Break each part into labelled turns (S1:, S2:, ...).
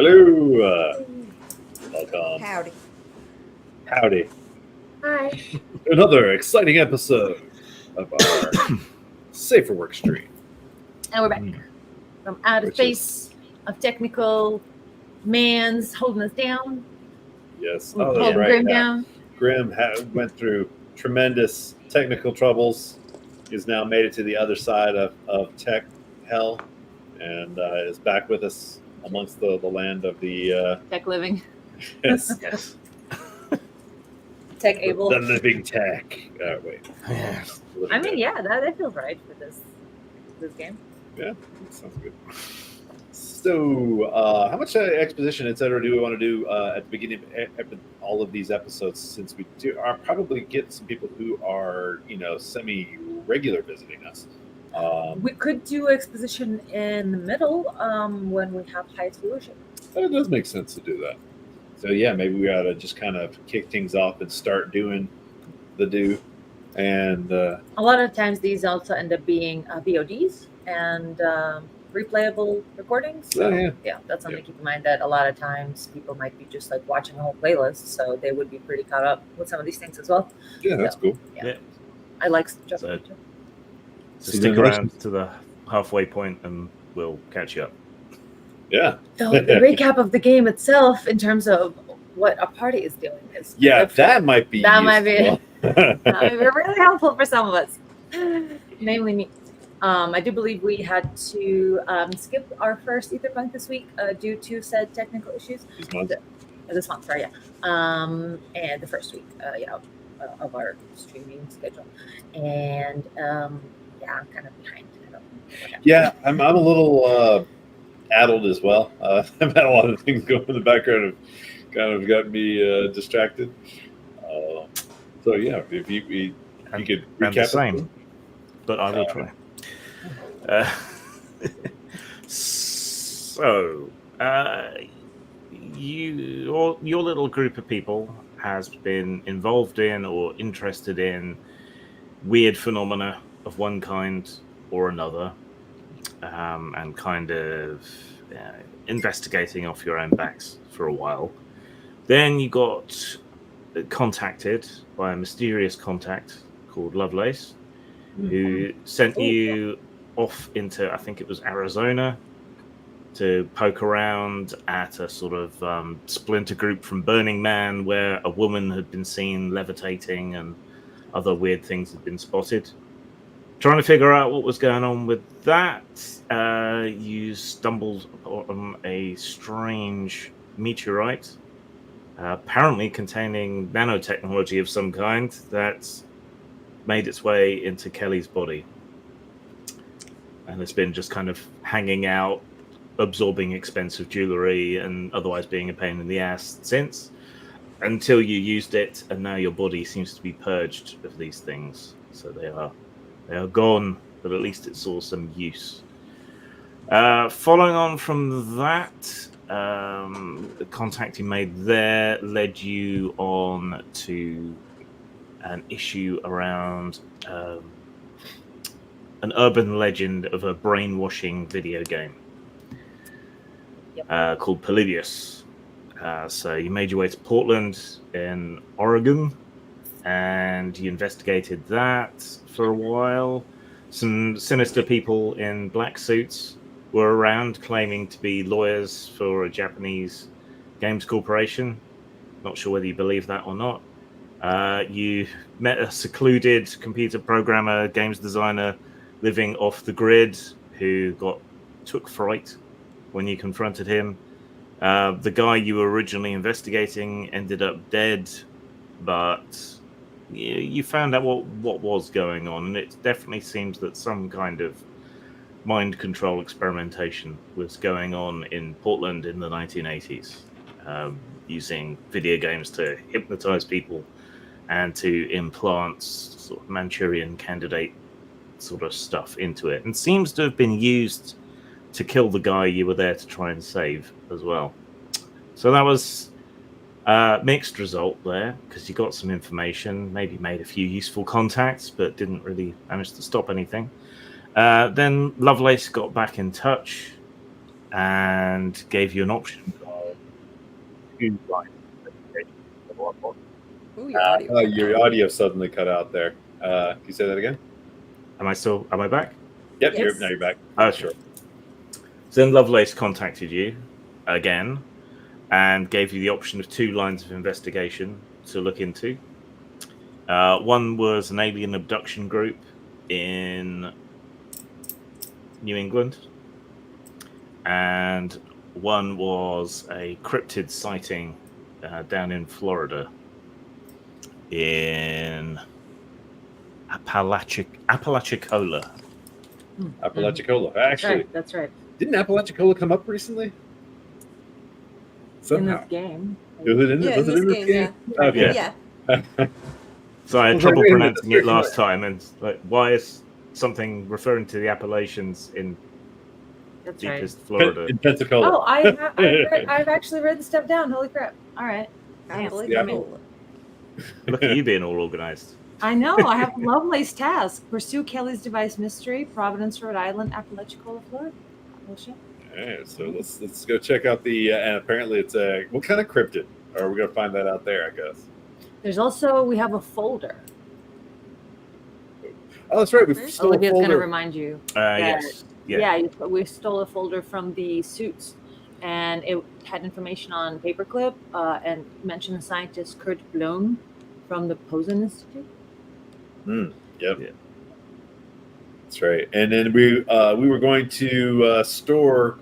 S1: Hello. Welcome.
S2: Howdy.
S3: Hi.
S1: Another exciting episode of our Safer Work stream.
S3: And we're back from outer
S1: Which
S3: space of technical demands holding us down.
S1: Yes.
S3: We're
S1: Oh, that's
S3: holding
S1: right.
S3: Grim
S1: Yeah.
S3: down.
S1: Grim went through tremendous technical troubles. He's now made it to the other side of tech hell and is back with us amongst the land of the
S3: Tech living.
S1: yes,
S2: Yes.
S3: Tech able.
S1: the living tech. Wait.
S2: Yes.
S3: I mean, yeah, that feels right for this game.
S1: Yeah, sounds good. So, how much exposition, etc., do we want to do at the beginning of all of these episodes? Since we are probably get some people who are, semi-regular visiting us.
S3: We could do exposition in the middle when we have highest viewership.
S1: It does make sense to do that. So, yeah, maybe we ought to just kind of kick things off and start doing the do. And
S3: a lot of times these also end up being VODs and replayable recordings. So, yeah, that's something to keep in mind, that a lot of times people might be just like watching a whole playlist, so they would be pretty caught up with some of these things as well.
S1: Yeah, that's cool.
S3: Yeah. I like just
S2: so stick around to the halfway point and we'll catch you up.
S1: Yeah.
S3: So the recap of the game itself in terms of what a party is doing is
S1: that might be
S3: really helpful for some of us, namely me. I do believe we had to skip our first Aetherpunk this week due to said technical issues. This month, sorry, yeah. And the first week, of our streaming schedule. And I'm kind of behind.
S1: Yeah, I'm a little addled as well. I've had a lot of things going in the background have kind of got me distracted. So yeah, if you could recap
S2: the same, but I will try. So, your little group of people has been involved in or interested in weird phenomena of one kind or another, and kind of investigating off your own backs for a while. Then you got contacted by a mysterious contact called Lovelace, who sent you off into, I think it was Arizona, to poke around at a sort of splinter group from Burning Man where a woman had been seen levitating and other weird things had been spotted. Trying to figure out what was going on with that, you stumbled upon a strange meteorite, apparently containing nanotechnology of some kind that made its way into Kelly's body. And it's been just kind of hanging out, absorbing expensive jewelry and otherwise being a pain in the ass since, until you used it, and now your body seems to be purged of these things. So they are gone, but at least it saw some use. Following on from that, the contact you made there led you on to an issue around an urban legend of a brainwashing video game called Polybius. So you made your way to Portland in Oregon, and you investigated that for a while. Some sinister people in black suits were around claiming to be lawyers for a Japanese games corporation. Not sure whether you believe that or not. You met a secluded computer programmer, games designer living off the grid who took fright when you confronted him. The guy you were originally investigating ended up dead, but you found out what was going on, and it definitely seems that some kind of mind control experimentation was going on in Portland in the 1980s, using video games to hypnotize people and to implant sort of Manchurian candidate sort of stuff into it, and seems to have been used to kill the guy you were there to try and save as well. So that was a mixed result there, because you got some information, maybe made a few useful contacts, but didn't really manage to stop anything. Then Lovelace got back in touch and gave you an option 2 lines of investigation.
S4: Ooh, your audio.
S1: Your audio suddenly cut out there. Can you say that again?
S2: Am I back?
S1: Yep,
S4: Yes.
S1: now you're back.
S2: Oh, sure. Then Lovelace contacted you again and gave you the option of 2 lines of investigation to look into. One was an alien abduction group in New England, and one was a cryptid sighting down in Florida in Apalachicola.
S1: Apalachicola. Actually,
S3: That's right.
S1: didn't Apalachicola come up recently?
S3: In
S1: Somehow.
S3: this game.
S1: Was it in,
S4: Yeah,
S1: was
S4: in
S1: it
S4: this
S1: in this
S4: game,
S1: game?
S4: yeah.
S1: Okay.
S4: Yeah.
S2: So I had
S1: Well,
S2: trouble
S1: wait a minute,
S2: pronouncing it
S1: that's
S2: last time, and like, why is something referring to the Appalachians in
S3: That's right.
S2: deepest Florida?
S1: In Pensacola.
S3: Oh, I've actually read the stuff down. Holy crap! All right.
S4: Apalachicola.
S2: Look at you being all organized.
S3: I know. I have a Lovelace task. Pursue Kelly's device mystery. Providence, Rhode Island, Apalachicola, Florida. Bullshit.
S1: All right, so let's go check out the. And apparently, it's a what kind of cryptid? Or are we gonna find that out there? I guess.
S3: There's also we have a folder.
S1: Oh, that's right. We stole a
S3: Olivia's going to
S1: folder.
S3: remind you.
S2: Yes.
S3: Yeah, we stole a folder from the suits, and it had information on paperclip and mentioned the scientist Kurt Blum from the Posen Institute.
S1: Yep.
S2: Yeah.
S1: That's right. And then we were going to store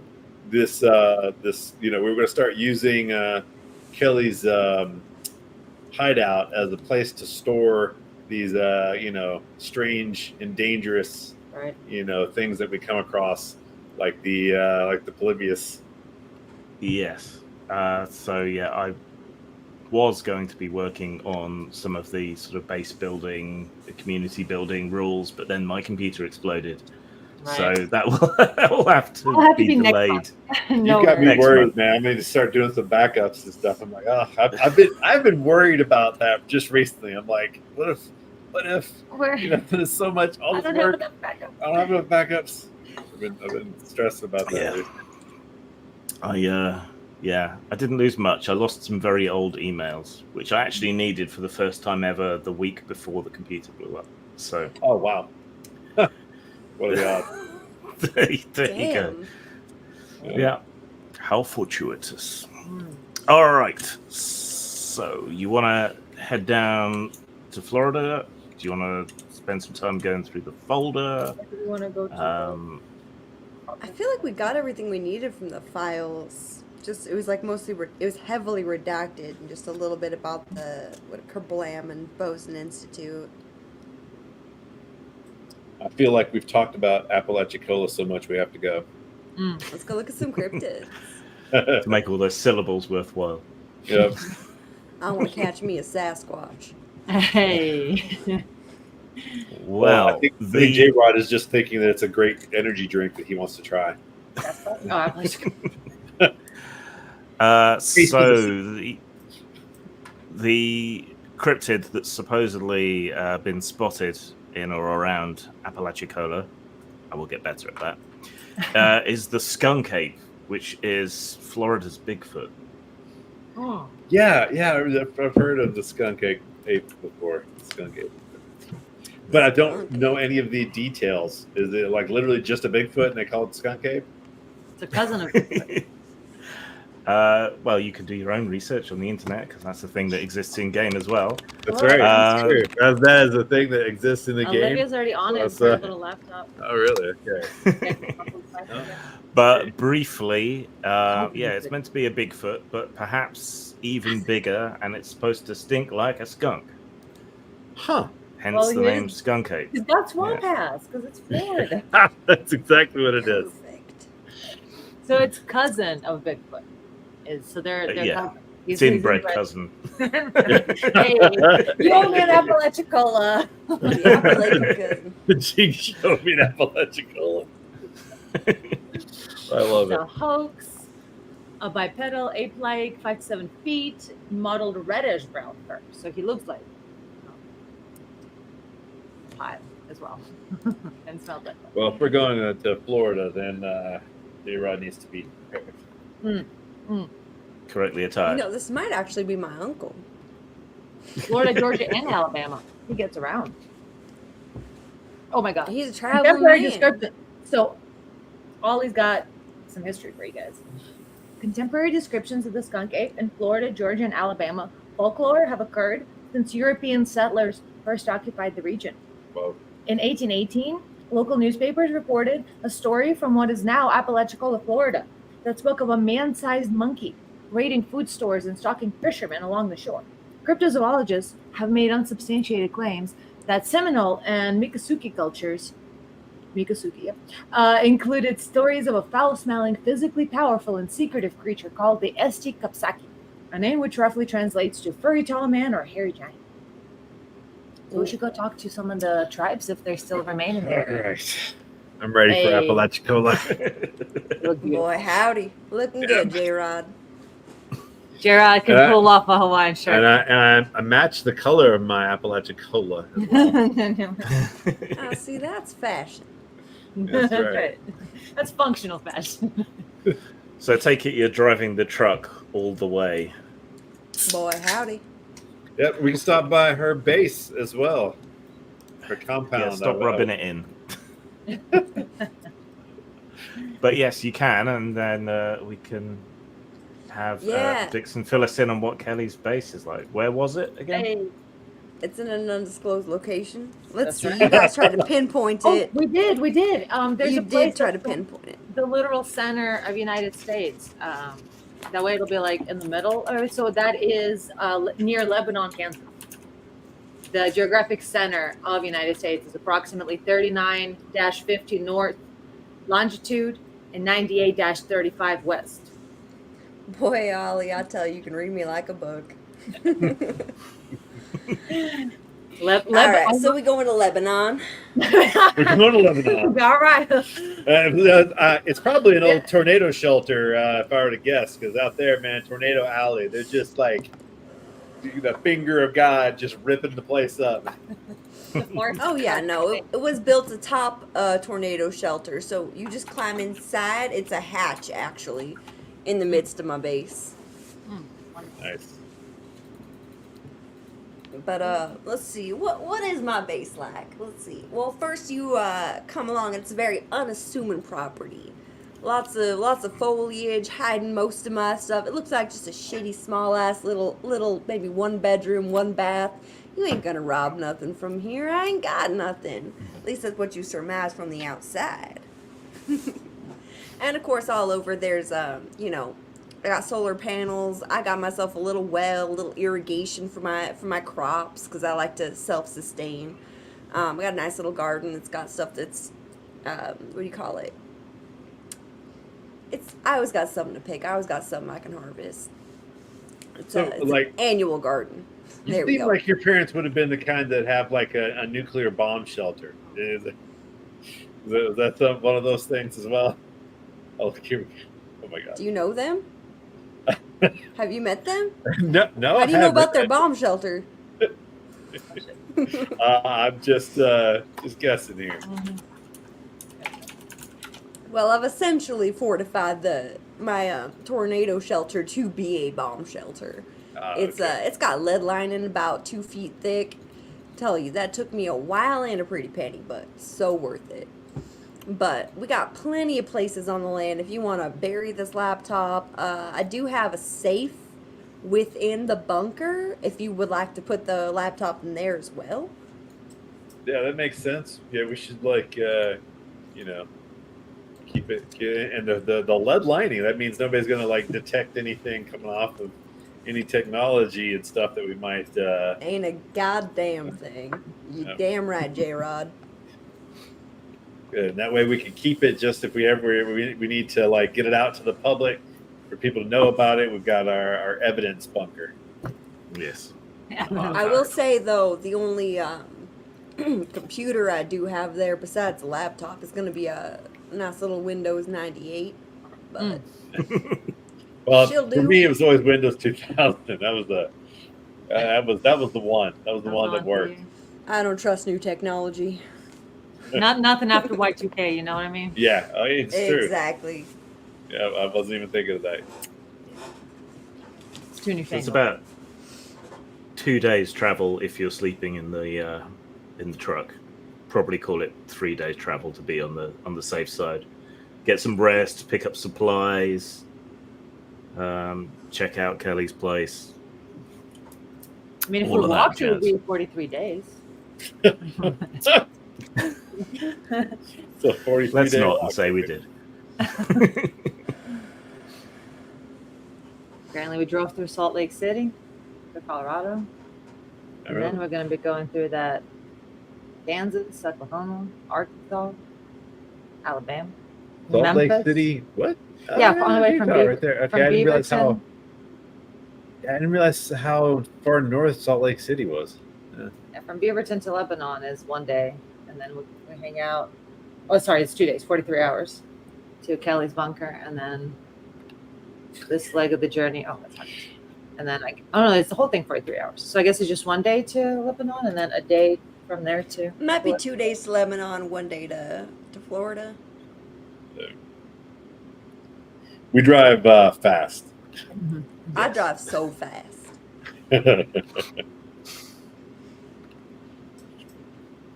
S1: this we were going to start using Kelly's hideout as a place to store these strange and dangerous
S3: Right.
S1: things that we come across like the Polybius.
S2: Yes. So yeah, I was going to be working on some of the sort of base building, the community building rules, but then my computer exploded. So
S3: Right.
S2: that will have to
S3: It'll have to
S2: be
S3: be next
S2: delayed.
S3: No
S1: You got me
S2: Next
S1: worried,
S2: month.
S1: man. I need to start doing some backups and stuff. I'm like, oh, I've been worried about that just recently. I'm like, what if
S3: Where
S1: there's so much all
S3: I
S1: this
S3: don't have
S1: work.
S3: enough backup.
S1: I don't have enough backups. I've been stressed about that.
S2: Yeah. I didn't lose much. I lost some very old emails, which I actually needed for the first time ever the week before the computer blew up. So
S1: Oh wow. What are the odds?
S2: there you go.
S4: Damn.
S2: Yeah. How fortuitous.
S3: Hmm.
S2: All right. So you want to head down to Florida? Do you want to spend some time going through the folder?
S3: Do we want to go to
S4: I feel like we got everything we needed from the files. Just it was like mostly it was heavily redacted and just a little bit about the Kerblam and Boson Institute.
S1: I feel like we've talked about Apalachicola so much we have to go.
S4: Let's go look at some cryptids.
S2: To make all those syllables worthwhile.
S1: Yep.
S4: I want to catch me a Sasquatch.
S3: Hey.
S2: Well,
S1: I think J Rod is just thinking that it's a great energy drink that he wants to try.
S2: So the cryptid that's supposedly been spotted in or around Apalachicola, I will get better at that, is the skunk ape, which is Florida's Bigfoot.
S3: Oh.
S1: Yeah, I've heard of the skunk ape before. Skunk ape. But I don't know any of the details. Is it like literally just a Bigfoot and they call it skunk ape?
S3: It's a cousin of Bigfoot.
S2: Well, you can do your own research on the internet because that's a thing that exists in game as well.
S1: That's right. That's true. That is a thing that exists in the game.
S3: Olivia's already on it
S1: That's,
S3: for a little laptop.
S1: Oh, really? Okay.
S2: But briefly, it's meant to be a Bigfoot, but perhaps even bigger, and it's supposed to stink like a skunk.
S1: Huh.
S2: Hence the name Skunk Ape.
S3: He's got swamp ass because it's Florida.
S1: That's exactly what it is.
S4: Perfect.
S3: So it's cousin of Bigfoot. They're
S2: Yeah.
S3: cousins.
S2: It's inbred cousin.
S3: Hey, you owe me an Apalachicola.
S4: The Appalachian.
S1: She showed me an Apalachicola. I love
S3: It's
S1: it.
S3: a hoax, a bipedal ape-like, 5 to 7 feet, modeled reddish brown fur. So he looks like pie as well, and smells like that.
S1: Well, if we're going to Florida, then J-Rod needs to be prepared.
S2: correctly
S4: You
S2: attired.
S4: know, this might actually be my uncle.
S3: Florida, Georgia, and Alabama. He gets around. Oh my god.
S4: He's a traveling
S3: Contemporary
S4: man.
S3: description. So, Ollie's got some history for you guys. Contemporary descriptions of the skunk ape in Florida, Georgia, and Alabama folklore have occurred since European settlers first occupied the region.
S1: Whoa.
S3: In 1818, local newspapers reported a story from what is now Apalachicola, Florida, that spoke of a man-sized monkey raiding food stores and stalking fishermen along the shore. Cryptozoologists have made unsubstantiated claims that Seminole and Miccosukee cultures included stories of a foul-smelling, physically powerful, and secretive creature called the Esti Kapsaki, a name which roughly translates to furry tall man or hairy giant. So we should go talk to some of the tribes if they're still remaining
S1: All
S3: there.
S1: right. I'm ready for
S3: Hey.
S1: Apalachicola.
S3: Look beautiful.
S4: Boy, howdy. Looking good, J-Rod.
S3: Gerard can
S1: And I-
S3: pull off a Hawaiian shirt.
S1: and I match the color of my Apalachicola. As well.
S4: Oh, see, that's fashion.
S1: That's right.
S3: That's functional fashion.
S2: So I take it you're driving the truck all the way.
S4: Boy, howdy.
S1: Yep, we can stop by her base as well. Her compound.
S2: Yeah, stop rubbing it in. But yes, you can, and then we can have
S4: Yeah.
S2: Dixon fill us in on what Kelly's base is like. Where was it again?
S3: Hey.
S4: It's in an undisclosed location.
S3: That's
S4: Let's see.
S3: right.
S4: You guys tried to pinpoint
S3: Oh,
S4: it.
S3: we did. There's
S4: You
S3: a place
S4: did try to
S3: that's
S4: pinpoint it.
S3: the literal center of United States. That way it'll be like in the middle. So that is near Lebanon, Kansas. The geographic center of United States is approximately 39-50 north longitude and 98-35 west.
S4: Boy, Ollie, I tell you, you can read me like a book. All right, so we going to Lebanon.
S1: We're going to Lebanon.
S3: All right.
S1: It's probably an old tornado shelter, if I were to guess, because out there, man, Tornado Alley, they're just like the finger of God just ripping the place up.
S4: Oh yeah, no, it was built atop a tornado shelter, so you just climb inside. It's a hatch, actually, in the midst of my base.
S1: Nice.
S4: But let's see, what is my base like? Let's see. Well, first you come along. It's a very unassuming property. Lots of foliage hiding most of my stuff. It looks like just a shitty, small ass little maybe 1 bedroom, 1 bath. You ain't gonna rob nothing from here. I ain't got nothing. At least that's what you surmise from the outside. And of course, all over there's I got solar panels. I got myself a little well, a little irrigation for my crops because I like to self-sustain. I got a nice little garden. It's got stuff that's what do you call it? I always got something to pick. I always got something I can harvest. It's
S1: So,
S4: an
S1: like,
S4: annual garden.
S1: You
S4: There we
S1: seem
S4: go.
S1: like your parents would have been the kind that have like a nuclear bomb shelter. Is that one of those things as well? Oh, here we go. Oh my god.
S4: Do you know them? Have you met them?
S1: No.
S4: How do you know about their bomb shelter?
S1: I'm just guessing here.
S4: Well, I've essentially fortified my tornado shelter to be a bomb shelter. It's got lead lining about 2 feet thick. Tell you, that took me a while and a pretty penny, but so worth it. But we got plenty of places on the land if you want to bury this laptop. I do have a safe within the bunker if you would like to put the laptop in there as well.
S1: Yeah, that makes sense. Yeah, we should keep it, and the lead lining. That means nobody's gonna detect anything coming off of any technology and stuff that we might.
S4: Ain't a goddamn thing. You damn right, J-Rod.
S1: Good. And that way we can keep it just if we need to get it out to the public for people to know about it. We've got our evidence bunker.
S2: Yes.
S4: I will say though, the only computer I do have there besides the laptop is going to be a nice little Windows 98. But
S1: well,
S4: she'll
S1: for
S4: do.
S1: me, it was always Windows 2000. That was the one. That was the one that worked.
S4: I don't trust new technology.
S3: Nothing after Y2K, you know what I mean?
S1: Yeah, it's true.
S4: Exactly.
S1: Yeah, I wasn't even thinking of that.
S3: Two
S2: So it's
S3: newfangled.
S2: about 2 days travel if you're sleeping in the truck. Probably call it 3 days travel to be on the safe side. Get some rest, pick up supplies, check out Kelly's place.
S3: I mean, if
S2: all
S3: we
S2: of that
S3: walked, it would
S2: jazz.
S3: be 43 days.
S1: So 43
S2: Let's
S1: day
S2: not
S1: walk.
S2: say we did.
S3: Apparently, we drove through Salt Lake City to Colorado. And then we're going to be going through that Kansas, Oklahoma, Arkansas, Alabama,
S1: Salt
S3: Memphis.
S1: Lake City. What?
S3: Yeah, on the way from
S1: Utah, right there. Okay,
S3: from
S1: I didn't realize how.
S3: Beaverton.
S1: I didn't realize how far north Salt Lake City was.
S3: Yeah, from Beaverton to Lebanon is 1 day, and then we hang out. Oh, sorry, it's 2 days, 43 hours to Kelly's bunker, and then this leg of the journey. Oh, that's hard. And then I don't know, it's the whole thing 43 hours. So I guess it's just 1 day to Lebanon, and then a day from there to.
S4: Might be 2 days to Lebanon, 1 day to Florida.
S1: We drive fast.
S3: Mm-hmm.
S4: I drive so fast.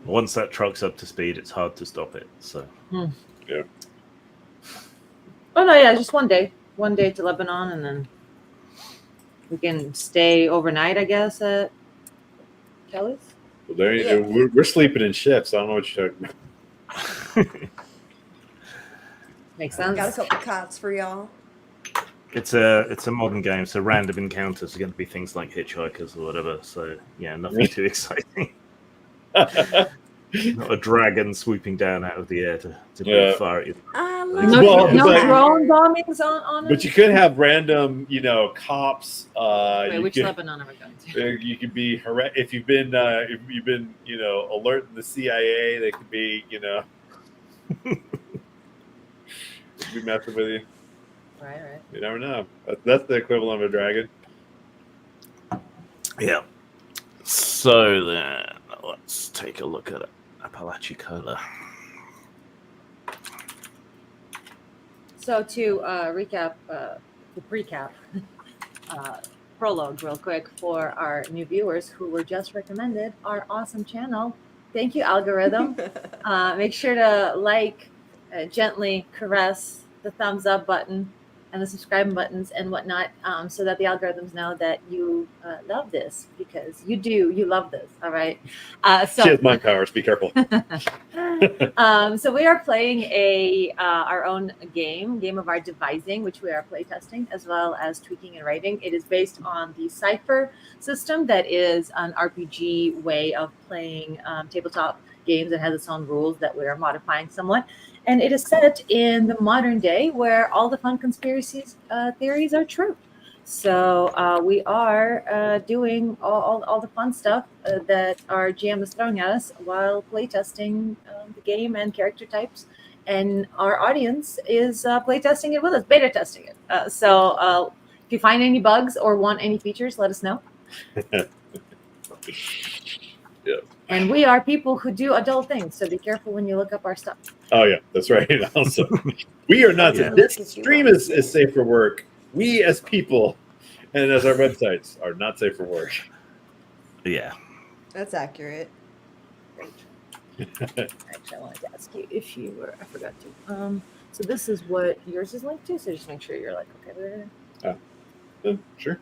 S2: Once that truck's up to speed, it's hard to stop it. So
S1: Yeah.
S3: Oh no, yeah, just 1 day. 1 day to Lebanon, and then we can stay overnight, I guess, at Kelly's.
S1: Well, there you
S4: Yeah.
S1: go. We're sleeping in shifts. I don't know what you're talking about.
S3: Makes sense.
S4: Got a couple cots for y'all.
S2: it's a modern game, so random encounters are going to be things like hitchhikers or whatever. So yeah, nothing too exciting. Not a dragon swooping down out of the air to
S1: Yeah.
S2: fire at you.
S4: I
S2: No-
S4: love
S1: Well,
S3: No
S1: it's like-
S3: drone bombings on
S1: But
S3: it.
S1: you could have random, cops.
S3: Wait,
S1: You
S3: which
S1: could,
S3: Lebanon are we going to?
S1: you could be if you've been alerting the CIA. They could be be messing with you.
S3: Right.
S1: You never know. That's the equivalent of a dragon.
S2: Yeah. So then, let's take a look at Apalachicola.
S3: So to recap, prologue real quick for our new viewers who were just recommended our awesome channel. Thank you, algorithm. Make sure to like, gently caress the thumbs up button and the subscribe buttons and whatnot, so that the algorithms know that you love this, because you do. You love this, all right?
S1: She has mind powers. Be careful.
S3: So we are playing our own game of our devising, which we are playtesting as well as tweaking and writing. It is based on the Cypher system, that is an RPG way of playing tabletop games. It has its own rules that we are modifying somewhat. And it is set in the modern day where all the fun conspiracies theories are true. So we are doing all the fun stuff that our GM is throwing at us while playtesting the game and character types. And our audience is playtesting it with us, beta testing it. So if you find any bugs or want any features, let us know.
S1: Yeah.
S3: And we are people who do adult things, so be careful when you look up our stuff.
S1: Oh yeah, that's right. Also, we are not.
S2: Yeah.
S1: This stream is safe for work. We as people and as our websites are not safe for work.
S2: Yeah.
S4: That's accurate.
S3: Actually, I wanted to ask you if you were. I forgot to. So this is what yours is linked to. So just make sure you're like okay with it.
S1: Sure.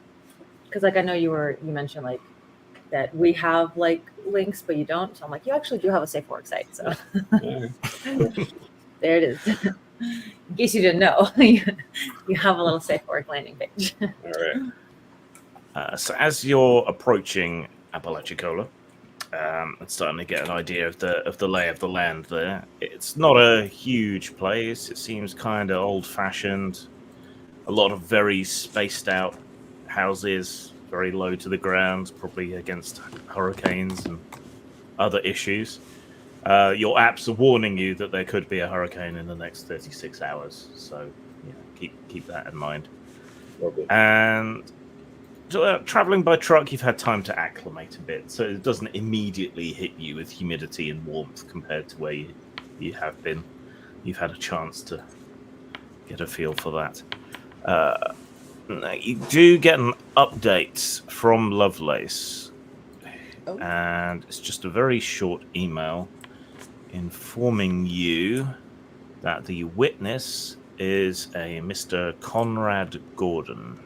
S3: Because like I know you mentioned like that we have like links, but you don't. So I'm like, you actually do have a safe work site. So there it is. In case you didn't know, you have a little safe work landing page.
S1: All right.
S2: So as you're approaching Apalachicola, and starting to get an idea of the lay of the land there, it's not a huge place. It seems kind of old-fashioned. A lot of very spaced out houses, very low to the ground, probably against hurricanes and other issues. Your apps are warning you that there could be a hurricane in the next 36 hours, so yeah, keep that in mind.
S1: Lovely.
S2: And traveling by truck, you've had time to acclimate a bit, so it doesn't immediately hit you with humidity and warmth compared to where you have been. You've had a chance to get a feel for that. You do get an update from Lovelace.
S4: Oh.
S2: And it's just a very short email informing you that the witness is a Mr. Conrad Gordon.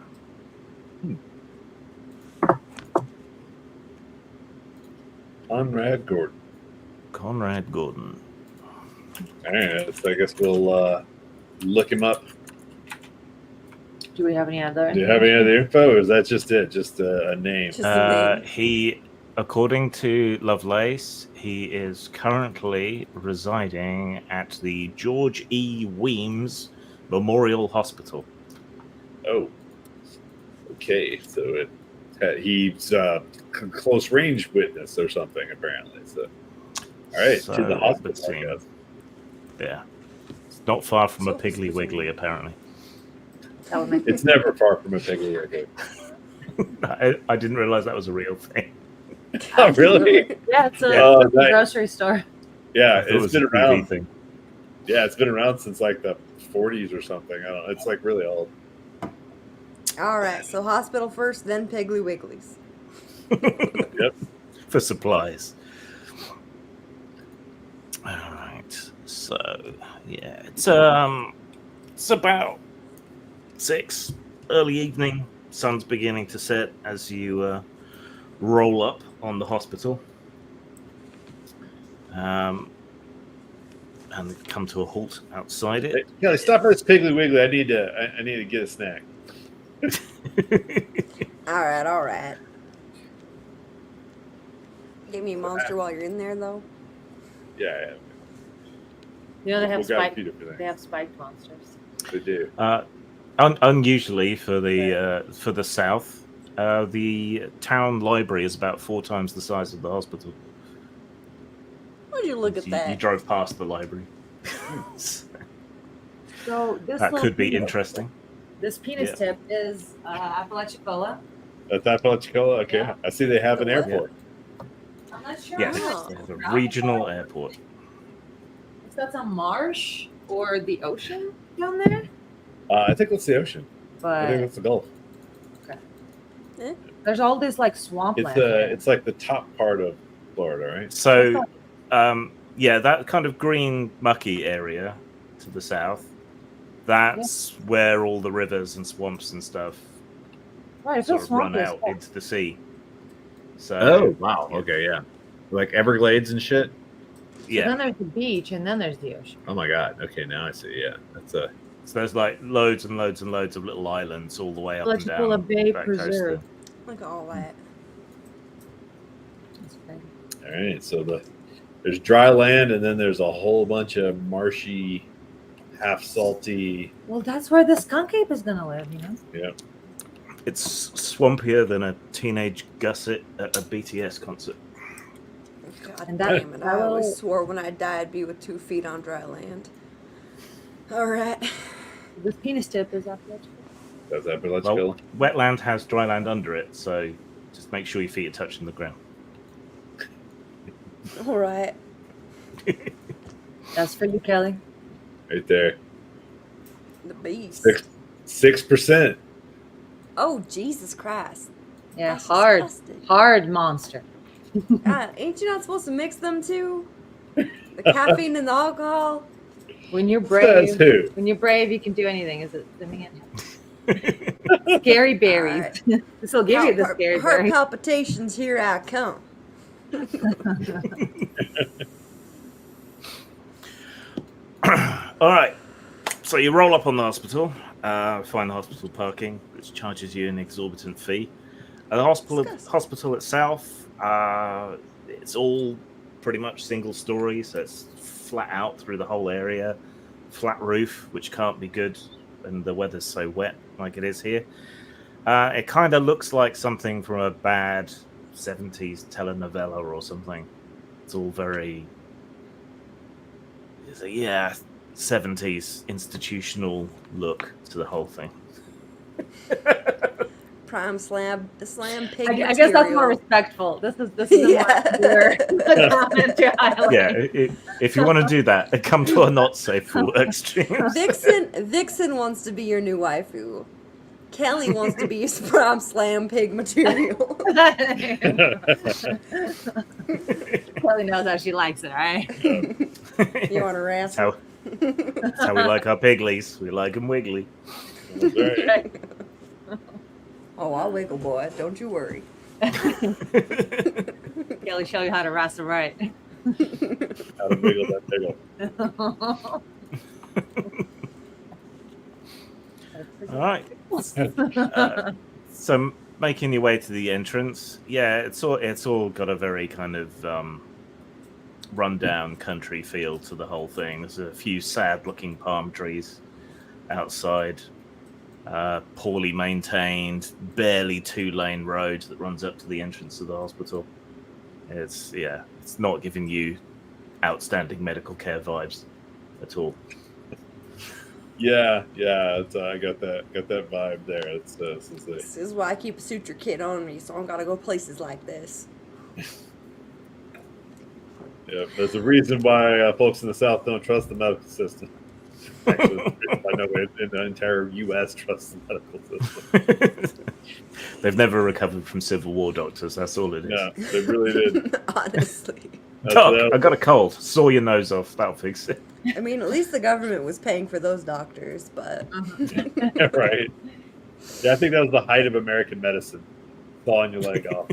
S1: Conrad Gordon.
S2: Conrad Gordon.
S1: All right, so I guess we'll look him up.
S3: Do we have any other?
S1: Do you have any other info, or is that just it? Just a name?
S4: Just a name.
S2: He, according to Lovelace, he is currently residing at the George E. Weems Memorial Hospital.
S1: Oh, okay. So he's close range witness or something, apparently. So, all right,
S2: So
S1: to the
S2: it
S1: hospital.
S2: would seem-
S1: I guess.
S2: Yeah. It's not far from a
S4: So
S2: Piggly
S4: specific.
S2: Wiggly, apparently.
S3: That would make
S1: It's never far from a Piggly Wiggly.
S2: I didn't realize that was a real thing.
S1: Oh, really?
S3: Yeah, it's a
S1: Oh, nice.
S3: grocery store.
S1: Yeah,
S2: I thought it
S1: it's
S2: was
S1: been
S2: a TV
S1: around.
S2: thing.
S1: Yeah, it's been around since like the 40s or something. I don't know. It's like really old.
S4: All right, so hospital first, then Piggly Wigglies.
S1: Yep.
S2: For supplies. All right. So yeah, it's about 6 early evening. Sun's beginning to set as you roll up on the hospital. And come to a halt outside
S1: Hey, Kelly, stop at this Piggly Wiggly. I need to get a snack.
S2: it.
S4: All right. Give me a monster while you're in there, though.
S1: Yeah,
S3: You know they have
S1: We've got a
S3: spiked.
S1: few different
S3: They
S1: things.
S3: have spiked monsters.
S1: They do.
S2: Unusually for the south, the town library is about 4 times the size of the hospital.
S4: Would you look at
S2: You
S4: that?
S2: drove past the library.
S3: So this
S2: That
S3: little
S2: could be
S3: penis-
S2: interesting.
S3: This penis
S2: Yeah.
S3: tip is Apalachicola.
S1: That's Apalachicola. Okay,
S3: Yeah.
S1: I see they have an
S4: Yeah.
S1: airport.
S3: I'm not sure.
S2: Yes,
S4: Oh.
S2: they have a regional airport.
S3: If that's a marsh or the ocean down there,
S1: I think that's the ocean. I think
S3: but
S1: that's the Gulf.
S3: there's all this like swampland.
S1: It's like the top part of Florida, right?
S2: So, yeah, that kind of green mucky area to the south, that's where all the rivers and swamps and stuff
S3: right, it
S2: sort
S3: feels
S2: of run
S3: swampy as
S2: out
S3: fuck.
S2: into the sea. So,
S1: Oh, wow. Okay, yeah. Like Everglades and shit.
S3: So
S2: yeah.
S3: then there's the beach, and then there's the ocean.
S1: Oh my God. Okay, now I see. Yeah, that's a.
S2: So there's like loads and loads and loads of little islands all the way up and
S3: Apalachicola
S2: down
S3: Bay
S2: that coast
S3: Preserve.
S4: Look at all that.
S3: That's great.
S1: All right, so there's dry land, and then there's a whole bunch of marshy, half salty.
S3: Well, that's where the skunk ape is gonna live, you know.
S1: Yeah.
S2: It's swampier than a teenage gusset at a BTS concert.
S4: God
S3: And that-
S4: damn it.
S3: that
S4: I always
S3: will-
S4: swore when I die I'd be with 2 feet on dry land. All right.
S3: This penis tip is Apalachicola.
S1: That's Apalachicola.
S2: Well, wetland has dry land under it, so just make sure your feet are touching the ground.
S4: All right.
S3: That's for you, Kelly.
S1: Right there.
S4: The beast.
S1: 6%.
S4: Oh, Jesus Christ.
S3: Yeah,
S4: That's
S3: hard,
S4: disgusting.
S3: hard monster.
S4: God, ain't you not supposed to mix them too? The caffeine and the alcohol?
S3: When you're
S1: Says
S3: brave,
S1: who?
S3: when you're brave, you can do anything. Is it the man? Scary berries. This will give you the scary
S4: heart
S3: berries.
S4: palpitations, here I come.
S2: All right. So you roll up on the hospital, find the hospital parking, which charges you an exorbitant fee. The
S4: Disgusting.
S2: hospital itself, it's all pretty much single story, so it's flat out through the whole area, flat roof, which can't be good when the weather's so wet like it is here. It kind of looks like something from a bad 70s telenovela or something. It's all very, yeah, 70s institutional look to the whole thing.
S4: Prime slam pig
S3: I guess that's more
S4: material.
S3: respectful. This is a
S4: Yeah.
S3: more comment to highlight.
S2: Yeah, if you want to do that, come to a not safe for work stream.
S4: Vixen wants to be your new waifu. Kelly wants to be prom slam pig material.
S3: Kelly knows how she likes it, all right?
S4: You want to
S2: That's
S4: wrestle?
S2: that's how we like our piglies. We like them wiggly.
S1: That's right.
S4: Oh, I'll wiggle, boy. Don't you worry.
S3: Kelly, show you how to wrestle right.
S1: How to wiggle that wiggle.
S2: All right. So making your way to the entrance, yeah, it's all got a very kind of rundown country feel to the whole thing. There's a few sad-looking palm trees outside, poorly maintained, barely 2-lane road that runs up to the entrance of the hospital. It's not giving you outstanding medical care vibes at all.
S1: Yeah. It's, I got that vibe there. It's
S4: This is why I keep a suture kit on me, so I don't gotta go places like this.
S1: yeah. There's a reason why folks in the South don't trust the medical system. Actually, I know in the entire U.S. trusts the medical system.
S2: They've never recovered from Civil War doctors. That's all it is.
S1: Yeah, they really did.
S4: Honestly.
S2: Doc, I got a cold. Saw your nose off. That'll fix it.
S4: I mean, at least the government was paying for those doctors, but...
S1: Right. Yeah, I think that was the height of American medicine. Sawing your leg off.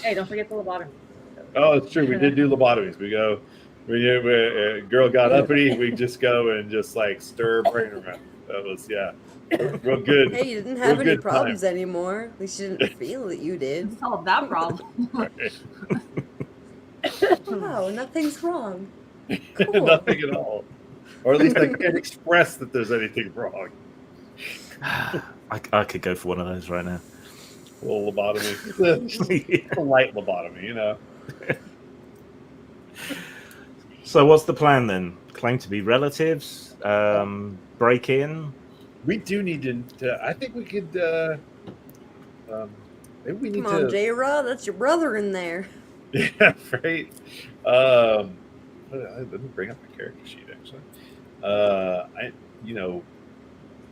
S3: Hey, don't forget the lobotomy.
S1: Oh, it's true. We did do lobotomies. A girl got uppity. We just go and just like stir her brain around. That was real good.
S4: Hey, you didn't have
S1: Real
S4: any
S1: good
S4: problems
S1: time.
S4: anymore. At least you didn't feel that you did.
S3: Solve that problem.
S1: Right.
S4: Wow, nothing's wrong. Cool.
S1: Nothing at all. Or at least I can't express that there's anything wrong.
S2: I could go for one of those right now.
S1: A little lobotomy. A light lobotomy, you know.
S2: So what's the plan then? Claim to be relatives? Break in?
S1: We do need to I think we could maybe we need
S4: Come on,
S1: to
S4: J-Rod, that's your brother in there.
S1: Yeah, right. Let me bring up my character sheet actually. I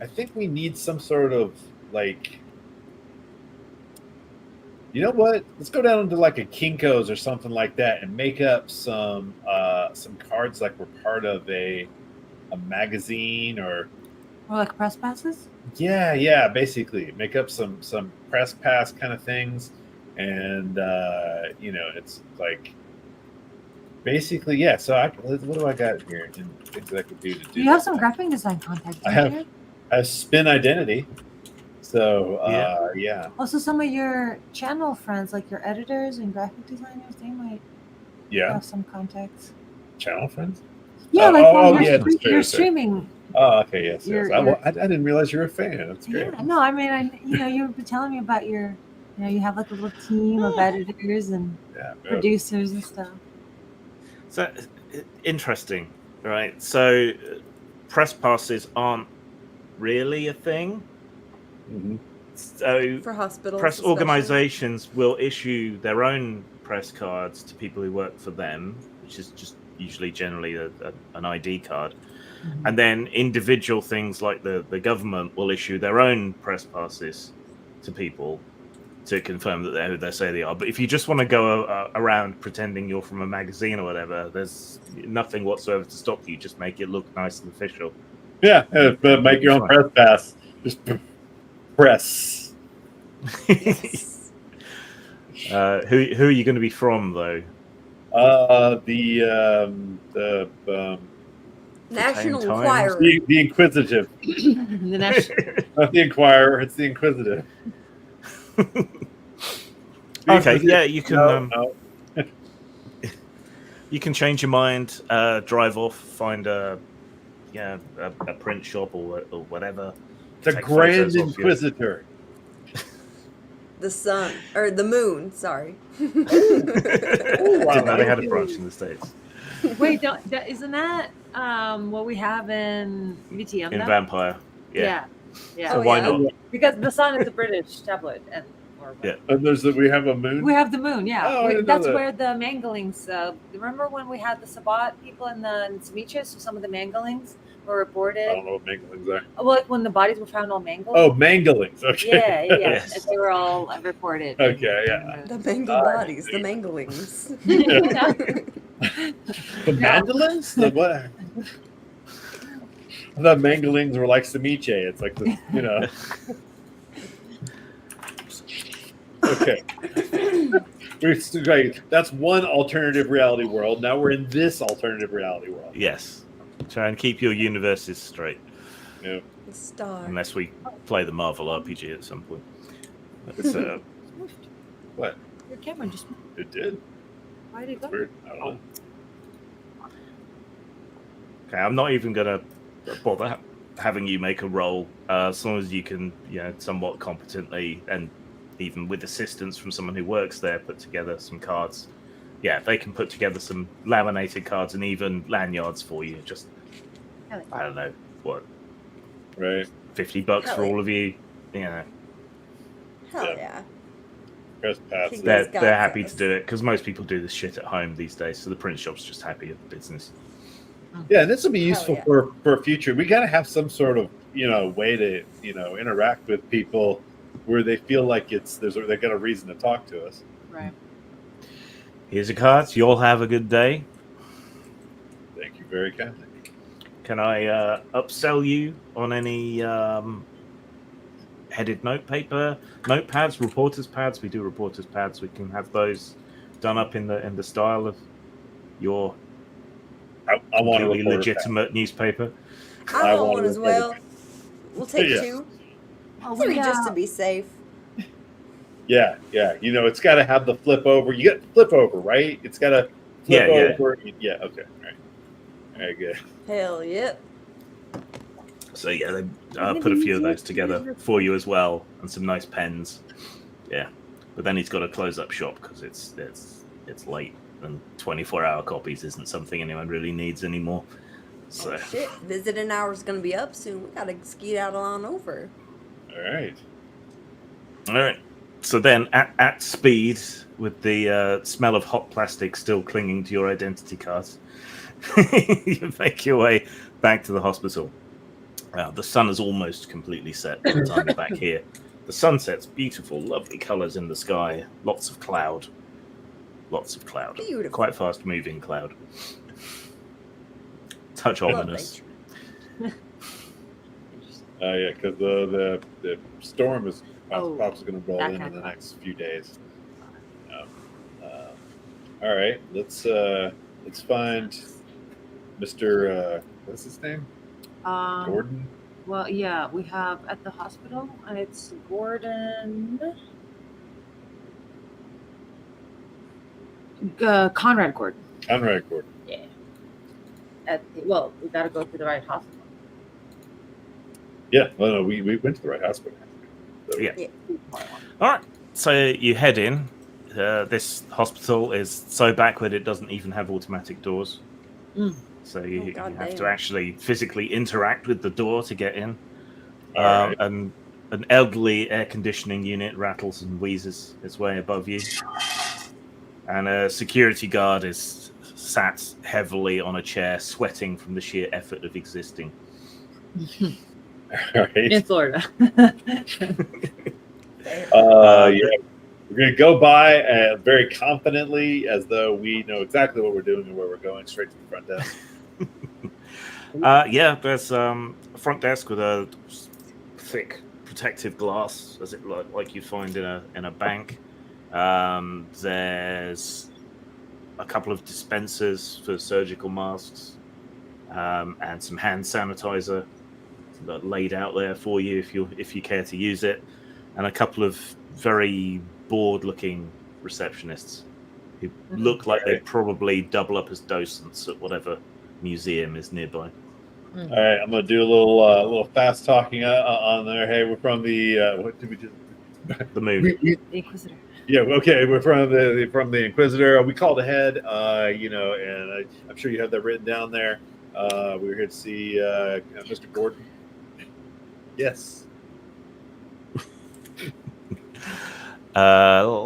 S1: think we need some sort of like, you know what? Let's go down to like a Kinko's or something like that and make up some cards like we're part of a magazine or
S3: like press passes?
S1: yeah, basically make up some press pass kind of things, and it's like basically So what do I got here? And things that I could do to do.
S3: Do you have some graphic design contacts?
S1: I have Spin Identity. So yeah.
S3: Also, some of your channel friends, like your editors and graphic designers, they might have some contacts.
S1: Channel friends.
S3: Yeah,
S1: you're
S3: streaming.
S1: Oh, okay, yes.
S3: I
S1: didn't realize you were a fan. That's great.
S3: Yeah, no, I mean, you were telling me about your, you have like a little team of editors and producers and stuff.
S2: So interesting, right? So press passes aren't really a thing.
S1: Mm-hmm.
S2: So
S4: for hospitals,
S2: press
S4: especially.
S2: organizations will issue their own press cards to people who work for them, which is just usually generally an ID card. Mm-hmm. And then individual things like the government will issue their own press passes to people to confirm that they're who they say they are. But if you just want to go around pretending you're from a magazine or whatever, there's nothing whatsoever to stop you. Just make it look nice and official.
S1: Yeah, but make your own press pass. Just press.
S4: Yes.
S2: Who are you going to be from, though?
S1: The
S4: National
S2: Times?
S4: Enquirer.
S1: The Inquisitive.
S3: The national.
S1: Not the Inquirer, it's the Inquisitive.
S2: Okay, yeah, you can.
S1: No.
S2: You can change your mind, drive off, find a print shop or whatever.
S1: The
S2: Take
S1: Grand
S2: photos of you.
S1: Inquisitor.
S4: The sun, or the moon, sorry.
S2: Didn't know they had a branch in the States.
S3: Wait, isn't that what we have in VTM?
S2: In
S3: though?
S2: Vampire. Yeah.
S3: Yeah.
S2: So
S4: Oh,
S2: why
S4: yeah?
S2: not?
S3: Because the Sun is a British tabloid, and we're Or
S2: Yeah.
S1: And we have a moon.
S3: We have the moon, yeah.
S1: Oh, I didn't know
S3: That's
S1: that.
S3: where the Manglings. Remember when we had the Sabat people in the Semichas? So some of the Manglings were
S1: I
S3: reported.
S1: don't know what manglings are.
S3: Well, like when the bodies were found all mangled.
S1: Oh, manglings. Okay.
S3: Yeah.
S2: Yes.
S3: And they were all reported.
S1: Okay, yeah.
S4: The mangled bodies, the manglings.
S1: The mandolins? The what? The manglings were like ceviche. It's like this, Okay. Great. That's one alternative reality world. Now we're in this alternative reality world.
S2: Yes. Try and keep your universes straight.
S1: Yeah.
S4: Star.
S2: Unless we play the Marvel RPG at some point. But,
S1: What?
S3: Your camera just.
S1: It did.
S3: Why did it go?
S1: Weird. I don't know.
S2: okay, I'm not even going to bother having you make a roll, as long as you can, somewhat competently and even with assistance from someone who works there, put together some cards. Yeah, they can put together some laminated cards and even lanyards for you. Just, I don't know, what,
S1: Right.
S2: $50
S4: Hell
S2: for
S4: yeah.
S2: all of you?
S4: Hell yeah.
S1: Press pass.
S4: King-
S2: They're
S4: got
S2: happy
S4: this.
S2: to do it because most people do this shit at home these days. So the print shop's just happy with the business.
S1: Yeah, this will be
S4: Hell
S1: useful
S4: yeah.
S1: for future. We got to have some sort of way to interact with people where they feel like they got a reason to talk to us.
S3: Right.
S2: Here's your cards. You all have a good day.
S1: Thank you very kindly.
S2: Can I upsell you on any headed notepads, reporters pads? We do reporters pads. We can have those done up in the style of your
S1: I want a
S2: completely
S1: reporter
S2: legitimate newspaper.
S4: I
S1: I
S4: want
S1: want
S4: one
S1: a
S4: as
S1: reporter.
S4: well. We'll take
S1: Yeah.
S4: 2.
S3: Oh,
S4: Maybe just to be safe.
S1: Yeah. It's got to have the flip over. You got flip over, right? It's got to flip
S2: Yeah.
S1: over. Yeah. Okay. All right. Good.
S4: Hell yep.
S2: So yeah, they put a few of those together for you as well, and some nice pens. Yeah, but then he's got to close up shop because it's late, and 24-hour copies isn't something anyone really needs anymore. So
S4: Oh, shit. Visiting hour's gonna be up soon. We gotta skedaddle on over.
S1: All right.
S2: all right. So then, at speed, with the smell of hot plastic still clinging to your identity cards, you make your way back to the hospital. The sun is almost completely set by the time you're back here. The sunset's beautiful, lovely colours in the sky, lots of cloud.
S4: Beautiful.
S2: Quite fast-moving cloud. Touch
S4: Love
S2: ominous.
S4: nature.
S1: Yeah, because the storm is pops going to roll
S3: that
S1: in
S3: kind
S1: the
S3: of
S1: next few days. All right, let's find Mr. What's his name? Gordon.
S3: Well, yeah, we have at the hospital. It's Gordon. Conrad Gordon.
S1: Conrad Gordon.
S3: Yeah. We got to go to the right hospital.
S1: Yeah. Well, no, we went to the right hospital. So,
S2: Yeah. All right. So you head in. This hospital is so backward it doesn't even have automatic doors. So you have to actually physically interact with the door to get in.
S1: All right.
S2: And an elderly air conditioning unit rattles and wheezes its way above you. And a security guard is sat heavily on a chair, sweating from the sheer effort of existing.
S1: All right.
S3: In Florida.
S1: Yeah. We're going to go by very confidently as though we know exactly what we're doing and where we're going, straight to the front desk.
S2: Yeah, there's a front desk with a thick protective glass, as it like you'd find in a bank. There's a couple of dispensers for surgical masks, and some hand sanitizer laid out there for you if you care to use it, and a couple of very bored-looking receptionists who look like they'd probably double up as docents at whatever museum is nearby.
S1: All right, I'm going to do a little fast talking on there. Hey, we're from the what did we do?
S2: The moon.
S3: The Inquisitor.
S1: Yeah, okay, we're from the Inquisitor. We called ahead, and I'm sure you have that written down there. We were here to see Mr. Gordon. Yes.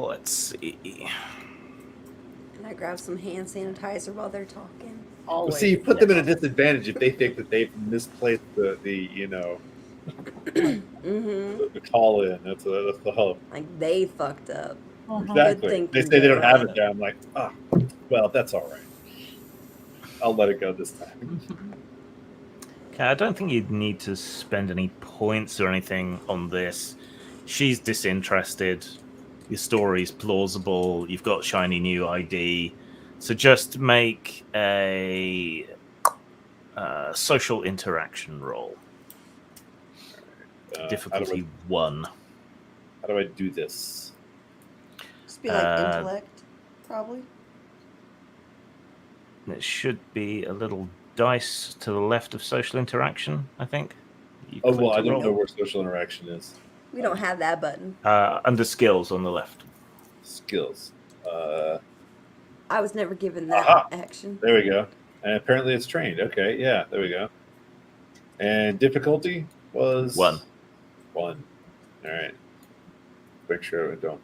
S2: Let's see.
S4: And I grab some hand sanitizer while they're talking.
S1: Well,
S3: Always.
S1: see, you put them at a disadvantage if they think that they've misplaced the
S4: Mm-hmm.
S1: the call in. That's the hope.
S4: Like they fucked up.
S1: Exactly.
S4: think
S1: They
S4: you
S1: say they don't
S4: know
S1: have
S4: that.
S1: it there. I'm like, well, that's all right. I'll let it go this time.
S2: Okay, I don't think you'd need to spend any points or anything on this. She's disinterested. Your story's plausible. You've got shiny new ID. So just make a social interaction roll. Difficulty 1.
S1: How do I do this?
S4: Just be like intellect, probably.
S2: It should be a little dice to the left of social interaction, I think. You
S1: Oh,
S2: click
S1: well, I
S2: to
S1: don't
S2: roll.
S1: know where social interaction is.
S4: We don't have that button.
S2: Under skills on the left.
S1: Skills.
S4: I was never given that
S1: Aha!
S4: action.
S1: There we go. And apparently it's trained. Okay, yeah, there we go. And difficulty was
S2: 1.
S1: 1. All right. Make sure I don't.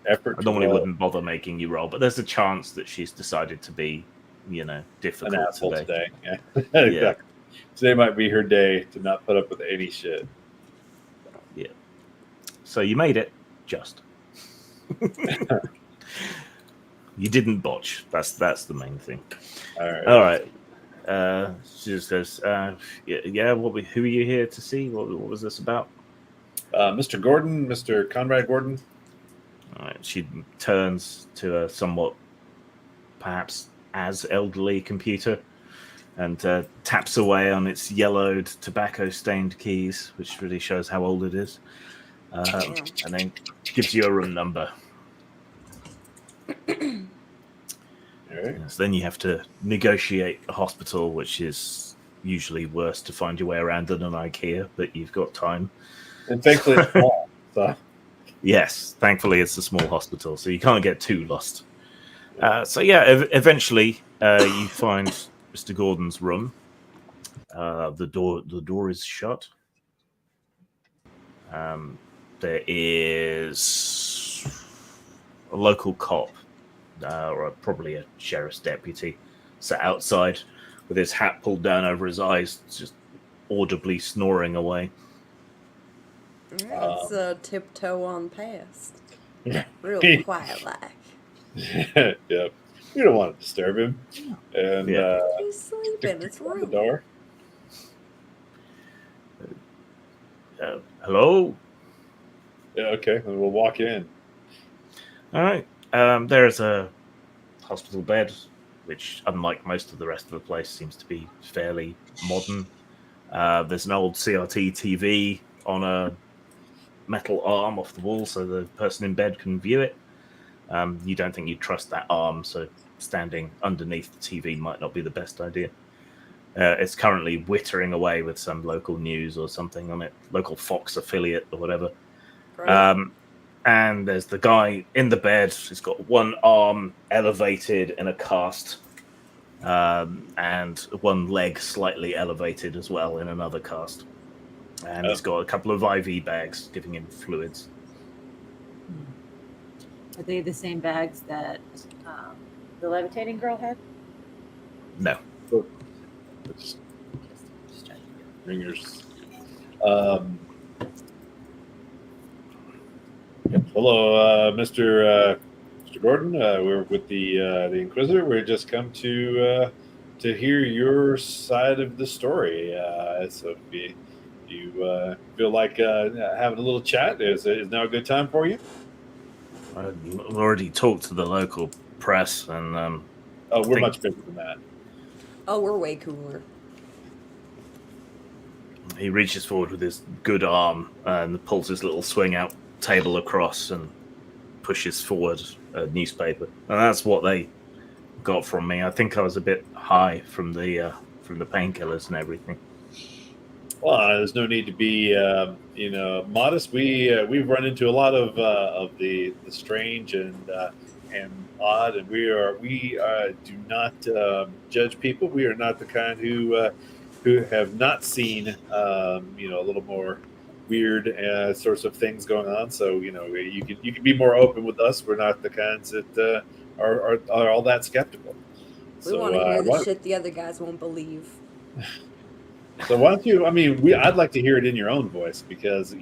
S1: Effort.
S2: I normally
S1: to roll
S2: wouldn't bother making you roll, but there's a chance that she's decided to be,
S1: an
S2: difficult
S1: asshole
S2: today.
S1: today. Yeah, exactly. Today might be her day to not put up with any shit.
S2: Yeah. So you made it, just. You didn't botch. That's the main thing.
S1: All right.
S2: She just goes, yeah. Who are you here to see? What was this about?
S1: Mr. Gordon, Mr. Conrad Gordon.
S2: All right. She turns to a somewhat, perhaps as elderly computer, and taps away on its yellowed, tobacco-stained keys, which really shows how old it is, and then gives you a room number.
S1: All right.
S2: So then you have to negotiate a hospital, which is usually worse to find your way around than an IKEA, but you've got time.
S1: And thankfully it's small. So.
S2: Yes, thankfully it's a small hospital, so you can't get too lost. Eventually you find Mr. Gordon's room. The door is shut. There is a local cop, or probably a sheriff's deputy, sat outside with his hat pulled down over his eyes, just audibly snoring away.
S4: Let's tiptoe on past. Real quiet like.
S1: Yep. We don't want to disturb him. And
S4: He's sleeping. It's
S1: on the
S4: rude.
S1: door.
S2: Hello?
S1: Yeah, okay. Then we'll walk in.
S2: All right. There's a hospital bed, which, unlike most of the rest of the place, seems to be fairly modern. There's an old CRT TV on a metal arm off the wall, so the person in bed can view it. You don't think you'd trust that arm, so standing underneath the TV might not be the best idea. It's currently wittering away with some local news or something on it, local Fox affiliate or whatever.
S4: Right.
S2: And there's the guy in the bed. He's got one arm elevated in a cast, and one leg slightly elevated as well in another cast. And he's got a couple of IV bags giving him fluids.
S3: Are they the same bags that the levitating girl had?
S2: No.
S1: Just ringers. Hello, Mr. Gordon. We're with the Inquisitor. We just come to hear your side of the story. So if you feel like having a little chat, is now a good time for you?
S2: I've already talked to the local press, and
S1: we're much bigger than that.
S4: Oh, we're way cooler.
S2: he reaches forward with his good arm and pulls his little swing out table across and pushes forward a newspaper. And that's what they got from me. I think I was a bit high from the painkillers and everything.
S1: Well, there's no need to be, modest. We've run into a lot of the strange and odd, and we do not judge people. We are not the kind who have not seen, a little more weird sorts of things going on. So you can be more open with us. We're not the kinds that are all that skeptical.
S4: We
S1: So
S4: want to hear the
S1: why,
S4: shit the other guys won't believe.
S1: so why don't you? I mean, I'd like to hear it in your own voice because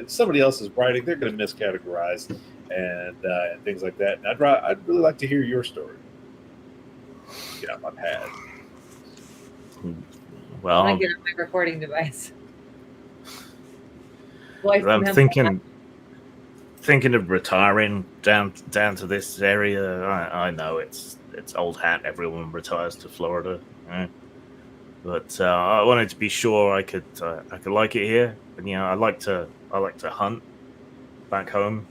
S1: somebody else is writing. They're going to miscategorize and things like that. And I'd really like to hear your story. Get out my pad.
S2: Well,
S3: I get on my recording device. Voice
S2: I'm
S3: from him.
S2: thinking of retiring down to this area. I know it's old hat. Everyone retires to Florida, but I wanted to be sure I could like it here. And I like to hunt back home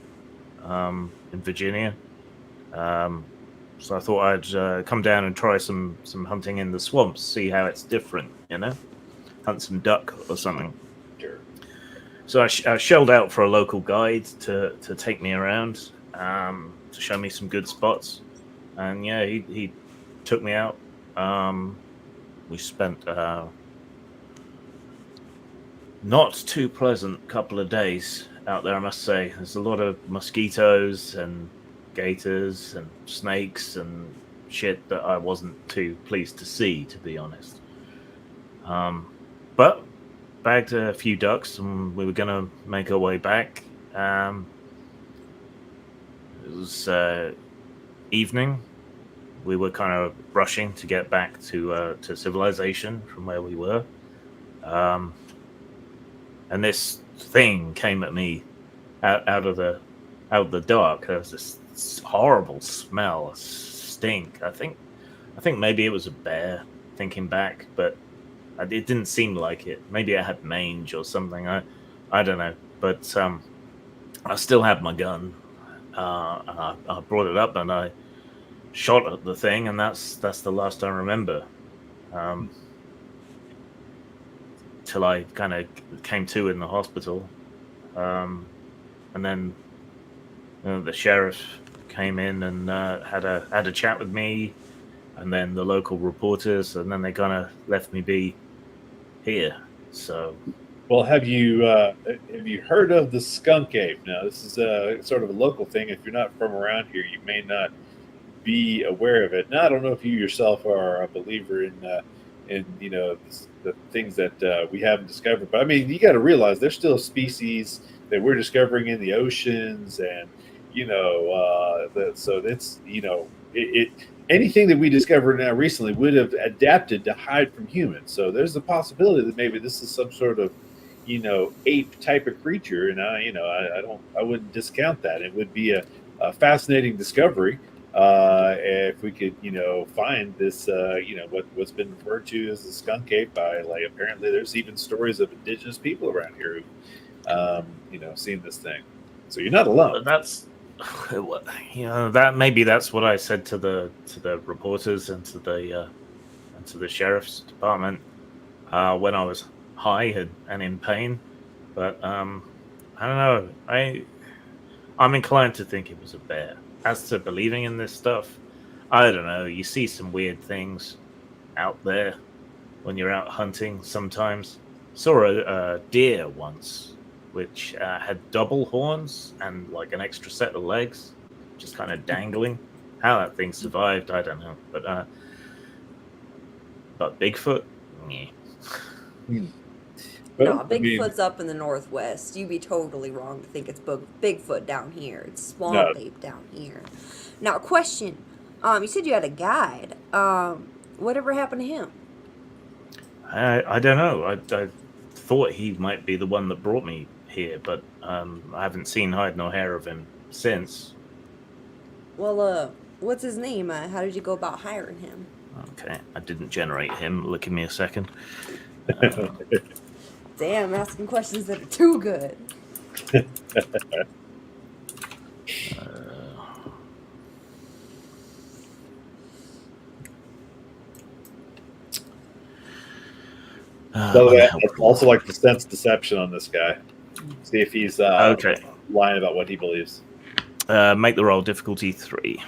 S2: in Virginia. So I thought I'd come down and try some hunting in the swamps, see how it's different. Hunt some duck or something.
S1: Sure.
S2: So I shelled out for a local guide to take me around, to show me some good spots, and yeah, he took me out. We spent not too pleasant couple of days out there, I must say. There's a lot of mosquitoes and gators and snakes and shit that I wasn't too pleased to see, to be honest. But bagged a few ducks, and we were gonna make our way back. It was evening. We were kind of rushing to get back to civilization from where we were, and this thing came at me out of the dark. There was this horrible smell, stink. I think maybe it was a bear. Thinking back, but it didn't seem like it. Maybe I had mange or something. I don't know. But I still had my gun. I brought it up and I shot at the thing, and that's the last I remember. Till I kind of came to in the hospital, and then the sheriff came in and had a chat with me, and then the local reporters, and then they kind of left me be here. So,
S1: well, have you heard of the skunk ape? Now, this is sort of a local thing. If you're not from around here, you may not be aware of it. Now, I don't know if you yourself are a believer in the things that we haven't discovered, but I mean, you got to realize there's still species that we're discovering in the oceans, and so it's it anything that we discovered now recently would have adapted to hide from humans. So there's the possibility that maybe this is some sort of ape type of creature, and I wouldn't discount that. It would be a fascinating discovery if we could find this what's been referred to as the skunk ape. Apparently there's even stories of indigenous people around here who seen this thing. So you're not alone.
S2: that's that maybe that's what I said to the reporters and to the sheriff's department when I was high and in pain. But I don't know. I'm inclined to think it was a bear. As to believing in this stuff, I don't know. You see some weird things out there when you're out hunting sometimes. Saw a deer once, which had double horns and like an extra set of legs, just kind of dangling. How that thing survived, I don't know. But Bigfoot, yeah.
S4: No, Bigfoot's up in the northwest. You'd be totally wrong to think it's Bigfoot down here. It's swamp ape down here. Now, question. You said you had a guide. Whatever happened to him?
S2: I don't know. I thought he might be the one that brought me here, but I haven't seen hide nor hair of him since.
S4: Well, what's his name? How did you go about hiring him?
S2: Okay, I didn't generate him. Look, give me a second.
S4: Damn, asking questions that are too good.
S1: By the way, I'd also like to sense deception on this guy. See if he's
S2: okay.
S1: lying about what he believes.
S2: Make the roll difficulty 3.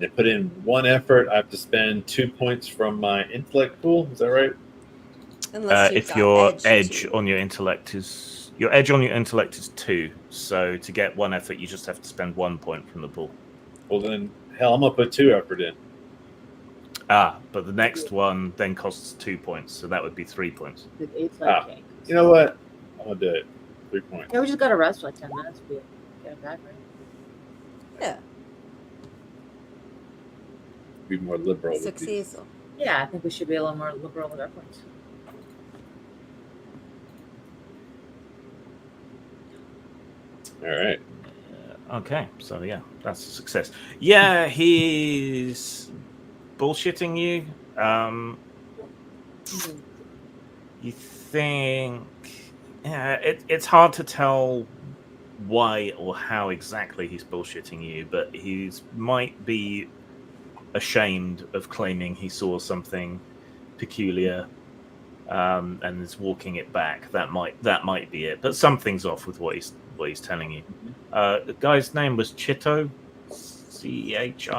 S1: they put in 1 effort, I have to spend 2 points from my intellect pool. Is that right?
S4: Unless you've
S2: If
S4: got
S2: your
S4: edge
S2: edge
S4: too.
S2: on your intellect is 2, so to get 1 effort, you just have to spend 1 point from the pool.
S1: Well, then, hell, I'm going to put 2 effort in.
S2: But the next one then costs 2 points, so that would be 3 points.
S3: With 8 side cake.
S1: You know what? I'm going to do it. 3 points.
S3: Yeah, we just got to rest for like 10 minutes. We get it back, right?
S4: Yeah.
S1: Be more liberal. with these.
S4: Successful.
S3: Yeah, I think we should be a little more liberal with our points.
S1: All right.
S2: Okay, so yeah, that's a success. Yeah, he's bullshitting you. You think it's hard to tell why or how exactly he's bullshitting you, but he might be ashamed of claiming he saw something peculiar and is walking it back. That might be it, but something's off with what he's telling you. The guy's name was Chitto, Chitto,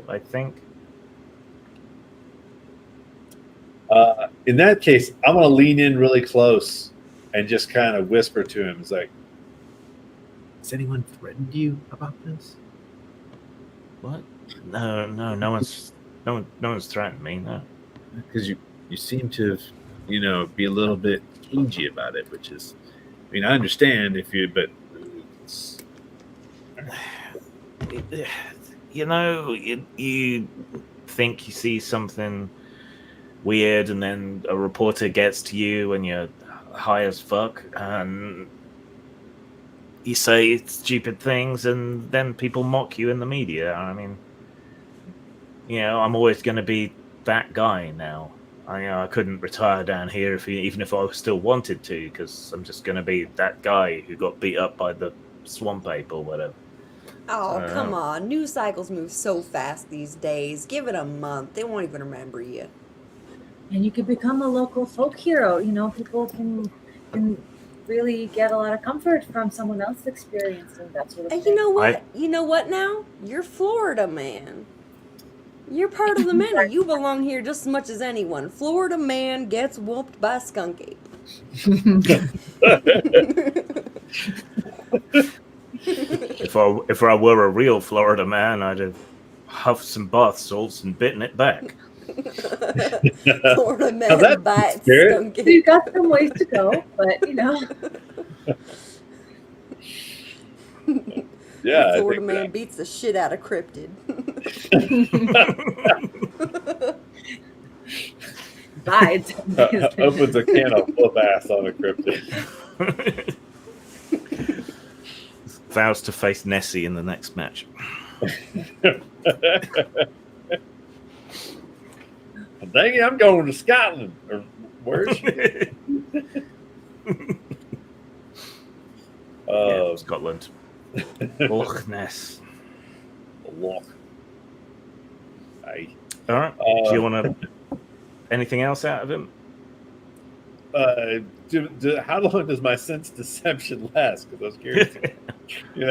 S2: I think.
S1: In that case, I'm going to lean in really close and just kind of whisper to him. It's like, has anyone threatened you about this?
S2: What? No one's threatened me. No.
S1: Because you seem to, be a little bit cagey about it, which is, I understand if you, but it's...
S2: you think you see something weird, and then a reporter gets to you and you're high as fuck, and you say stupid things, and then people mock you in the media. I'm always going to be that guy now. I couldn't retire down here even if I still wanted to, because I'm just going to be that guy who got beat up by the swamp ape or whatever.
S4: Oh, come on. News cycles move so fast these days. Give it a month. They won't even remember you.
S3: And you could become a local folk hero. People can really get a lot of comfort from someone else's experience and that sort of thing.
S4: You know what? You know what now? You're Florida man. You're part of the many. You belong here just as much as anyone. Florida man gets whooped by skunk ape.
S2: If I were a real Florida man, I'd have huffed some bath salts and bitten it back.
S4: Florida man bites skunk ape.
S3: You got some ways to go, but
S1: Yeah,
S4: Florida man beats the shit out of cryptid.
S3: Bites.
S1: Opens a can of flip ass on a cryptid.
S2: Vows to face Nessie in the next match.
S1: Dang it, I'm going to Scotland. Or where is she?
S2: Scotland. Loch Ness.
S1: Loch. Aye.
S2: All right. Do you want to anything else out of him?
S1: How long does my sense deception last? Because I was curious.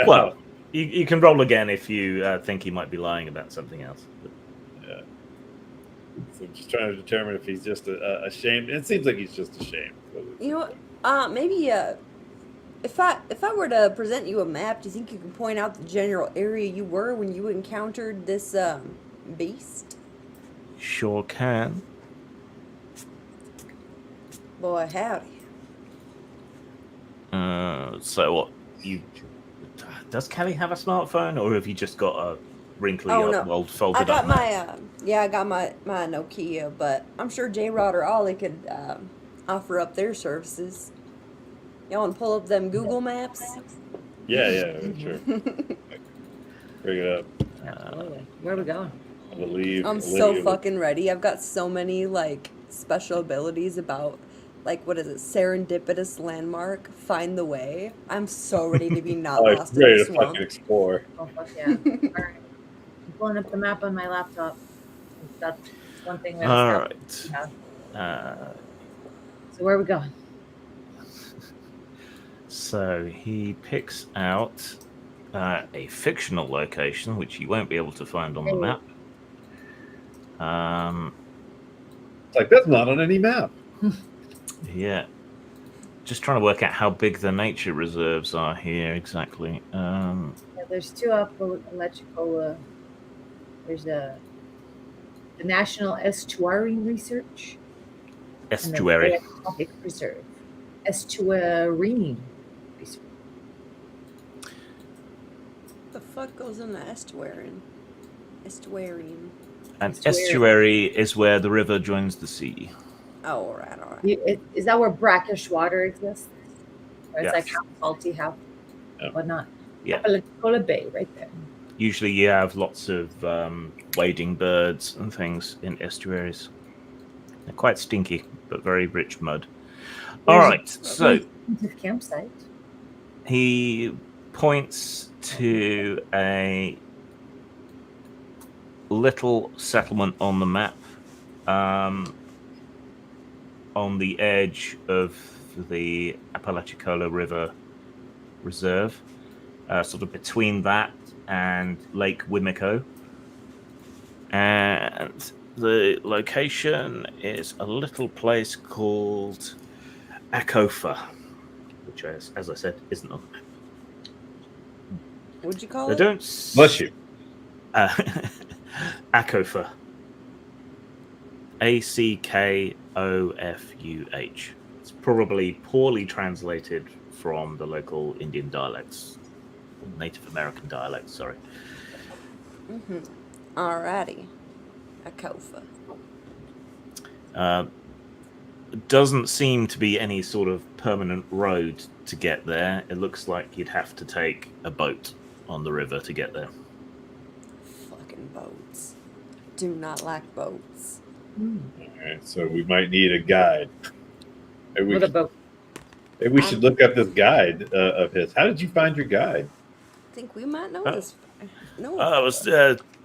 S2: Well, you can roll again if you think he might be lying about something else. But...
S1: Yeah. So I'm just trying to determine if he's just ashamed. It seems like he's just ashamed.
S4: You know what? Maybe if I were to present you a map, do you think you can point out the general area you were when you encountered this beast?
S2: Sure can.
S4: Boy, howdy.
S2: So what? Does Kelly have a smartphone, or have you just got a wrinkly old folded up?
S4: I got my Nokia, but I'm sure J-Rod or Ollie could offer up their services. Y'all want to pull up them Google Maps?
S1: Yeah, sure. Bring it up.
S3: Absolutely. Where are we going?
S1: I believe.
S4: I'm so fucking ready. I've got so many special abilities about what is it? Serendipitous landmark. Find the way. I'm so ready to be not lost in
S1: ready
S4: the
S1: to
S4: swamp.
S1: fucking explore.
S3: Oh fuck yeah! All right, I'm pulling up the map on my laptop. That's one thing.
S2: All right.
S3: So where are we going?
S2: So he picks out a fictional location, which you won't be able to find on the map.
S1: It's like, that's not on any map.
S2: Yeah. Just trying to work out how big the nature reserves are here exactly.
S3: Yeah, there's two electrical. There's the National Estuary Research
S2: Estuary.
S3: and the Tropic Reserve. Estuarine Reserve.
S4: The fuck goes in the estuarine? Estuarine.
S2: An estuary is where the river joins the sea.
S4: Oh, all right.
S3: Is that where brackish water exists? Or it's
S2: Yes.
S3: like half salty, half whatnot?
S2: Yeah.
S3: Apalachicola Bay, right there.
S2: Usually you have lots of wading birds and things in estuaries. They're quite stinky, but very rich mud. All right, so
S3: campsite.
S2: he points to a little settlement on the map on the edge of the Apalachicola River Reserve, sort of between that and Lake Wimico. And the location is a little place called Akofa, which, as I said, isn't on the map.
S4: What'd you call
S2: They
S4: it?
S2: don't.
S1: Bless you.
S2: Akofa. Akkofuh. It's probably poorly translated from the local Indian dialects, Native American dialects. Sorry.
S4: Mm-hmm. Alrighty. Akofa.
S2: Doesn't seem to be any sort of permanent road to get there. It looks like you'd have to take a boat on the river to get there.
S4: Fucking boats. Do not like boats.
S1: All right, so we might need a guide. Maybe
S3: With a boat.
S1: maybe we should look up this guide of his. How did you find your guide?
S4: I think we might know this. No.
S2: I was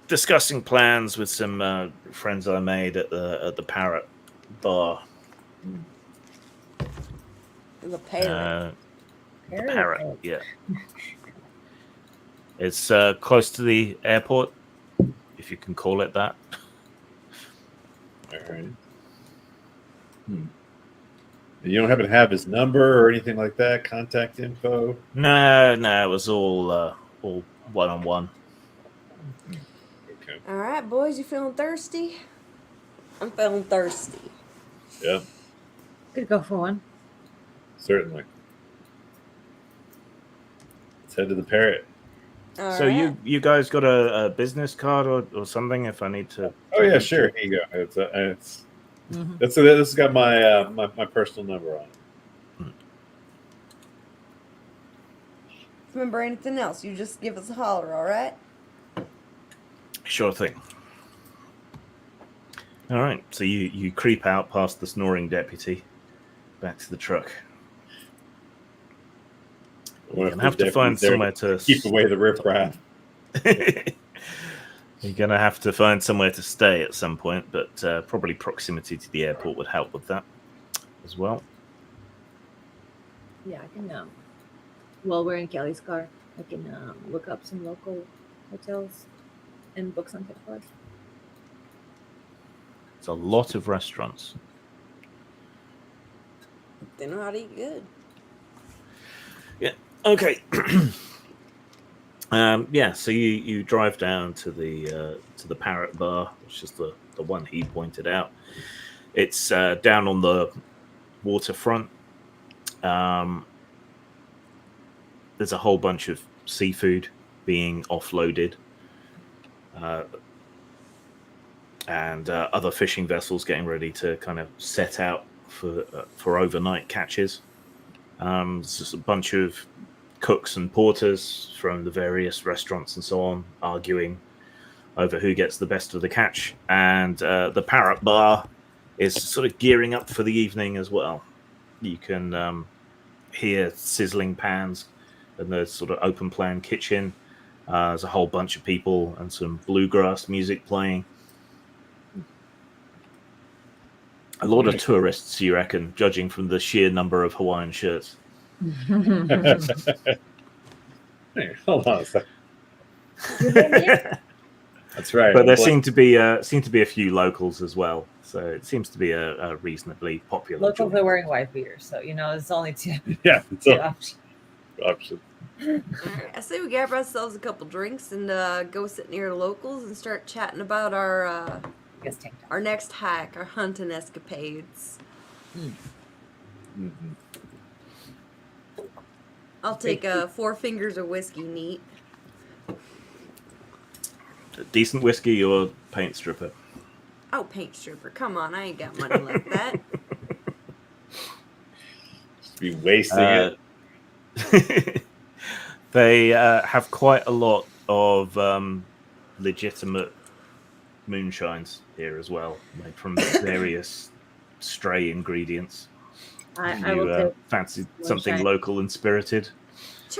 S2: discussing plans with some friends I made at the Parrot Bar.
S4: The parrot.
S2: The Parrot, yeah. It's close to the airport, if you can call it that.
S1: All right. You don't happen to have his number or anything like that? Contact info?
S2: No, it was all one-on-one.
S1: Okay.
S4: All right, boys, you feeling thirsty? I'm feeling thirsty.
S1: Yeah,
S3: Could go for one.
S1: certainly. Let's head to the Parrot.
S4: All
S2: So
S4: right.
S2: you guys got a business card or something if I need to?
S1: Oh yeah, sure. Here you go. It's
S3: Mhm.
S1: this has got my my personal number on it.
S4: Remember anything else? You just give us a holler, all right?
S2: Sure thing. All right, so you creep out past the snoring deputy, back to the truck. You're gonna have to find somewhere to
S1: keep away the riffraff.
S2: You're gonna have to find somewhere to stay at some point, but probably proximity to the airport would help with that as well.
S3: Yeah, I can. While we're in Kelly's car, I can look up some local hotels and book something for us.
S2: It's a lot of restaurants.
S4: They know how to eat good.
S2: Okay. So you drive down to the Parrot Bar, which is the one he pointed out. It's down on the waterfront. There's a whole bunch of seafood being offloaded, and other fishing vessels getting ready to kind of set out for overnight catches. There's just a bunch of cooks and porters from the various restaurants and so on arguing over who gets the best of the catch, and the Parrot Bar is sort of gearing up for the evening as well. You can hear sizzling pans and the sort of open plan kitchen. There's a whole bunch of people and some bluegrass music playing. A lot of tourists, you reckon, judging from the sheer number of Hawaiian shirts.
S1: Hey, hold on a second.
S3: Your name is?
S1: That's right.
S2: But there
S1: I'm
S2: seem to be a few locals as well, so it seems to be a reasonably popular
S3: Locals
S2: joint.
S3: are wearing wife beaters, so it's only two.
S1: yeah, it's
S3: two
S1: an
S3: options.
S1: option.
S4: I say we grab ourselves a couple drinks and go sit near the locals and start chatting about our
S3: I guess tank top.
S4: our next hack, our hunting escapades.
S1: Mhm.
S4: I'll take 4 fingers of whiskey neat.
S2: Decent whiskey or paint stripper?
S4: Oh, paint stripper, come on, I ain't got money like that.
S1: Just be wasting it.
S2: They have quite a lot of legitimate moonshines here as well, made from various stray ingredients.
S3: I will take
S2: Fancy something
S3: moonshine.
S2: local and spirited?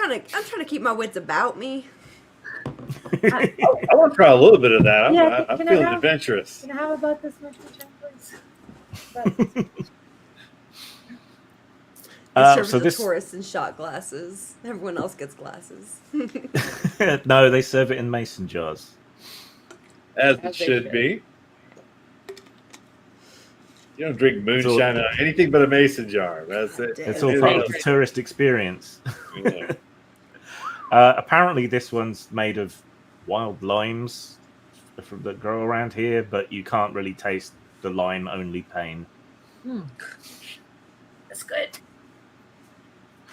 S4: I'm trying to keep my wits about me.
S1: I want to try a little bit of that.
S3: Yeah,
S1: I'm
S3: can I
S1: feeling
S3: have-
S1: adventurous.
S3: Can I have about this much moonshine, please?
S4: They serve
S2: So
S4: the
S2: this
S4: tourists in shot glasses. Everyone else gets glasses.
S2: no, they serve it in mason jars.
S1: As
S3: As
S1: it
S3: they
S1: should
S3: should.
S1: be. You don't drink moonshine out of anything but a mason jar. That's it.
S4: Damn.
S2: It's all
S1: It
S2: part of
S1: is.
S2: the tourist experience.
S1: Yeah.
S2: Apparently, this one's made of wild limes that grow around here, but you can't really taste the lime-only pain.
S3: That's good.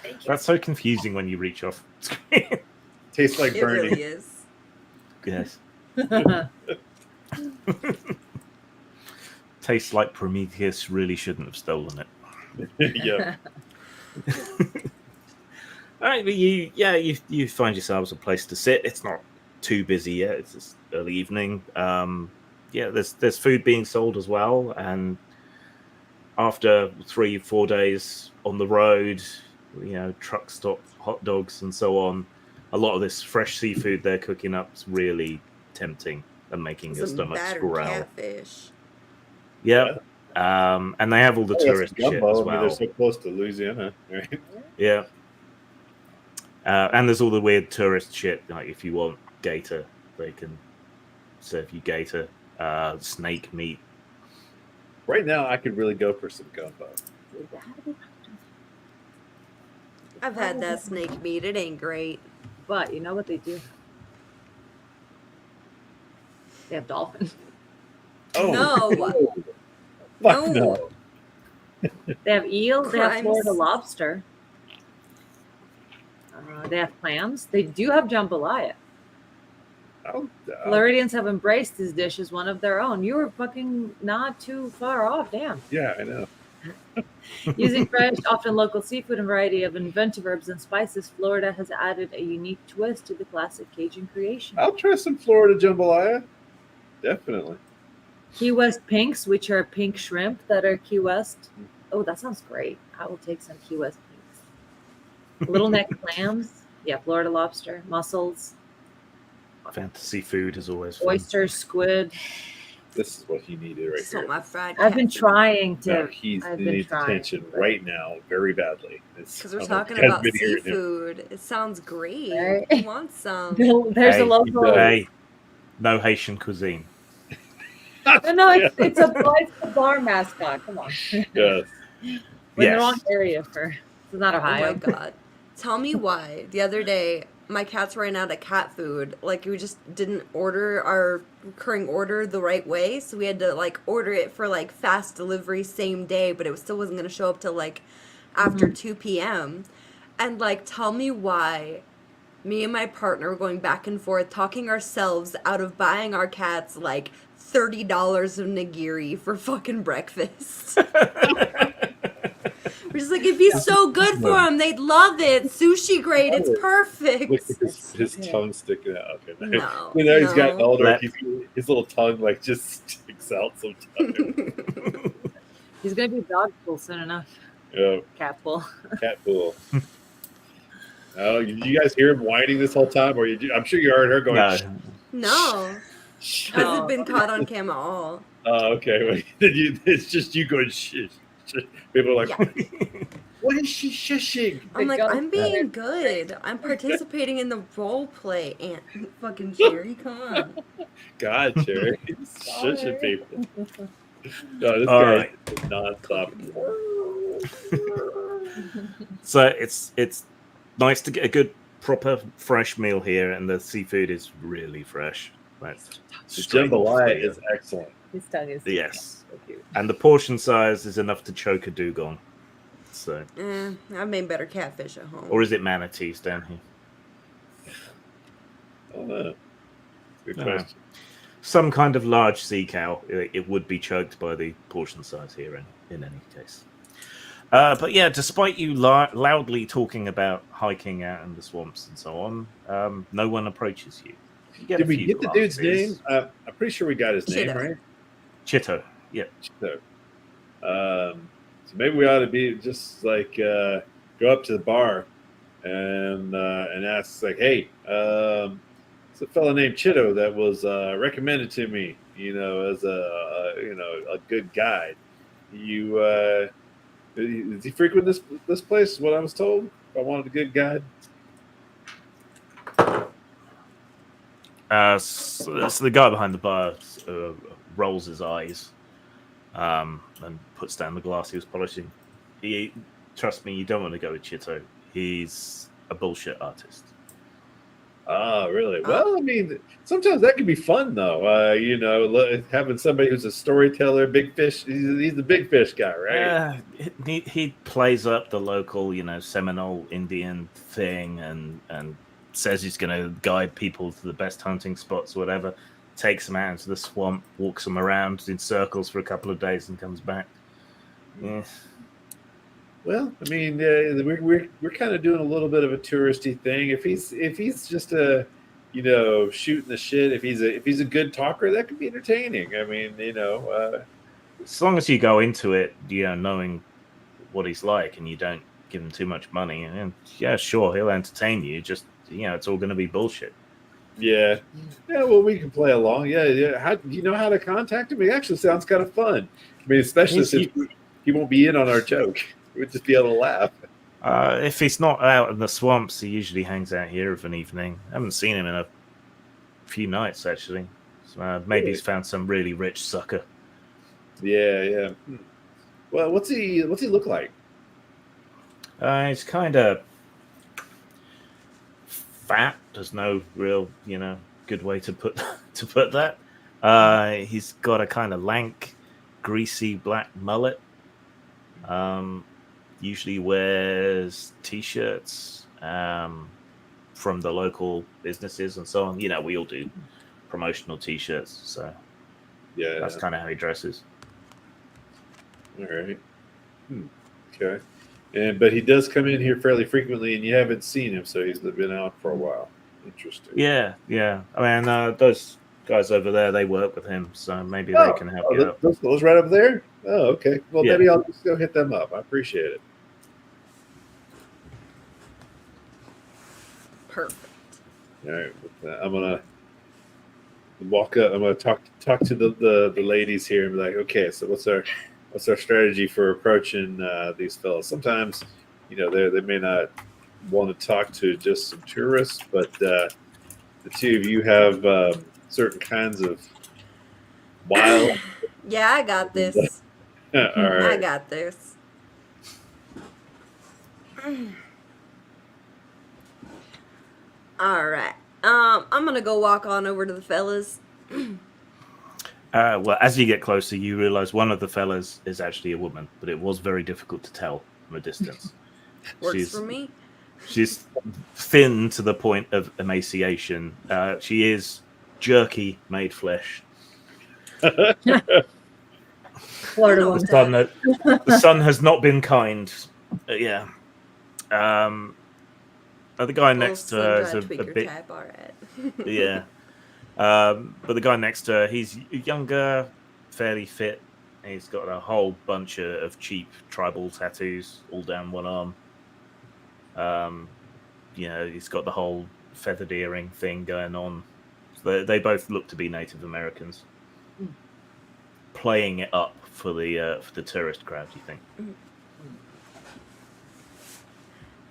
S3: Thank you.
S2: That's so confusing when you reach off screen.
S1: Tastes like
S4: It
S1: burning.
S4: really is.
S2: Yes. Tastes like Prometheus really shouldn't have stolen it.
S1: yeah.
S2: All right, but you find yourselves a place to sit. It's not too busy yet. It's just early evening. There's food being sold as well, and after 3-4 days on the road, truck stop hot dogs and so on, a lot of this fresh seafood they're cooking up is really tempting and making your
S4: Some
S2: stomachs
S4: battered
S2: growl.
S4: catfish.
S2: Yeah. And they have all the
S1: Oh, that's
S2: tourist shit
S1: gumbo.
S2: as
S1: I mean,
S2: well.
S1: they're so close to Louisiana, right?
S2: Yeah. And there's all the weird tourist shit. Like if you want gator, they can serve you gator, snake meat.
S1: Right now, I could really go for some gumbo.
S4: I've had that snake meat. It ain't great.
S3: But you know what they do? They have dolphins.
S1: Oh
S4: No.
S1: Fuck
S4: No.
S1: no.
S3: They have eel. They have
S4: Crimes.
S3: Florida lobster. They have clams. They do have jambalaya.
S1: Oh,
S3: Floridians have embraced this dish as one of their own. You were fucking not too far off. Damn.
S1: yeah, I know.
S3: Using fresh, often local seafood and variety of inventive herbs and spices, Florida has added a unique twist to the classic Cajun creation.
S1: I'll try some Florida jambalaya. Definitely.
S3: Key West pinks, which are pink shrimp that are Key West. Oh, that sounds great. I will take some Key West pinks. Little neck clams. Yeah, Florida lobster. Mussels.
S2: Fantasy food is always fun.
S3: Oysters, squid.
S1: This is what he needed right
S4: Just want
S1: here.
S4: my fried
S3: I've been
S4: catfish.
S3: trying
S1: No,
S3: to.
S1: he
S3: I've been
S1: needs
S3: trying,
S1: attention
S3: but-
S1: right now, very badly.
S4: Because we're
S1: I'm
S4: talking
S1: like,
S4: about
S1: has been hearing him.
S4: seafood. It sounds great.
S3: Right.
S4: I want some.
S3: There's
S2: Hey,
S3: a local.
S2: Hey, no Haitian cuisine.
S3: No, it's a bar mascot. Come on.
S1: Yes.
S3: We're in the
S2: Yes.
S3: wrong area for. It's not
S4: Oh
S3: Ohio.
S4: my god. Tell me why. The other day, my cats ran out of cat food. Like, we just didn't order our recurring order the right way. So we had to, like, order it for, like, fast delivery same day. But it still wasn't going to show up till, like, after 2 p.m. And, like, tell me why me and my partner were going back and forth talking ourselves out of buying our cats, like, $30 of nigiri for fucking breakfast. We're just like, it'd be so good for them. They'd love it. Sushi grade. It's perfect.
S1: Look at his tongue sticking out. Okay.
S4: No,
S1: You know, he's gotten
S4: no.
S1: older. His little tongue, like, just sticks out sometimes.
S3: He's gonna be dog pool soon enough.
S1: Yeah,
S3: Cat pool.
S1: cat pool. Oh, did you guys hear him whining this whole time? Or I'm sure you heard her going,
S2: No.
S4: No.
S1: shh.
S4: Hasn't been caught on cam at all.
S1: Oh, okay. Well, it's just you going, shh. People are like,
S4: Yeah.
S1: What is she shushing?
S4: I'm like,
S3: God.
S4: I'm being good. I'm participating in the role play. And fucking Sherry, come on.
S1: God, Cherry, shushing
S3: Sorry.
S1: people. No, this
S2: All
S1: guy
S2: right.
S1: is nonstop.
S2: So it's nice to get a good proper fresh meal here, and the seafood is really fresh. Like
S1: The
S2: straight off
S1: jambalaya
S2: the,
S1: is excellent.
S3: His tongue is
S2: yes,
S3: so cute.
S2: and the portion size is enough to choke a dugong. So,
S4: I've made better catfish at home.
S2: or is it manatees down here?
S1: Oh, no. Good
S2: No.
S1: question.
S2: Some kind of large sea cow. It would be choked by the portion size here in any case. But yeah, despite you loudly talking about hiking out in the swamps and so on, no one approaches you. You get
S1: Did
S2: a
S1: we
S2: few
S1: get the dude's name?
S2: glances.
S1: I'm pretty sure we got his name,
S4: Chitto.
S1: right?
S2: Chitto. Yeah.
S1: So, so maybe we ought to be just like go up to the bar and ask like, hey, it's a fellow named Chitto that was recommended to me, as a good guide. You does he frequent this place? Is what I was told. If I wanted a good guide.
S2: So the guy behind the bar rolls his eyes and puts down the glass he was polishing. Trust me, you don't want to go with Chitto. He's a bullshit artist.
S1: Oh, really? Well, I mean, sometimes that can be fun, though. Having somebody who's a storyteller, big fish. He's the big fish guy, right?
S2: He plays up the local, Seminole Indian thing and says he's going to guide people to the best hunting spots or whatever. Takes them out into the swamp, walks them around in circles for a couple of days, and comes back. Yeah.
S1: Well, I mean, we're kind of doing a little bit of a touristy thing. If he's just shooting the shit. If he's a good talker, that could be entertaining. I mean,
S2: as long as you go into it, knowing what he's like, and you don't give him too much money, and yeah, sure, he'll entertain you. Just it's all going to be bullshit.
S1: Yeah. Well, we can play along. Yeah. How do you know how to contact him? It actually sounds kind of fun. I mean, especially since he won't be in on our joke. We'd just be able to laugh.
S2: If he's not out in the swamps, he usually hangs out here of an evening. I haven't seen him in a few nights, actually. So, maybe he's found some really rich sucker.
S1: Yeah. Well, what's he look like?
S2: He's kind of fat. There's no real, good way to put that. He's got a kind of lank, greasy black mullet. Usually wears t-shirts from the local businesses and so on. We all do promotional t-shirts, so
S1: yeah,
S2: that's kind of how he dresses.
S1: All right. Okay. But he does come in here fairly frequently, and you haven't seen him, so he's been out for a while. Interesting.
S2: Yeah. I mean, those guys over there, they work with him, so maybe they can help you out.
S1: Those right over there? Oh, okay. Well,
S2: Yeah.
S1: maybe I'll just go hit them up. I appreciate it.
S4: Perfect.
S1: All right. I'm gonna walk up. I'm gonna talk to the ladies here and be like, okay, so what's our strategy for approaching these fellas? Sometimes, they may not want to talk to just some tourists, but the two of you have certain kinds of wild.
S4: Yeah, I got this.
S1: All right.
S4: I got this. All right. I'm gonna go walk on over to the fellas.
S2: Well, as you get closer, you realize one of the fellas is actually a woman, but it was very difficult to tell from a distance.
S4: Works for me.
S2: She's thin to the point of emaciation. She is jerky made flesh.
S3: Florida
S4: Hello,
S3: woman.
S2: The sun has not been kind. Yeah. The guy next to her is a bit.
S4: Type, all right.
S2: Yeah. But the guy next to her, he's younger, fairly fit. He's got a whole bunch of cheap tribal tattoos all down one arm. He's got the whole feathered earring thing going on. So they both look to be Native Americans, playing it up for the tourist crowd. You think?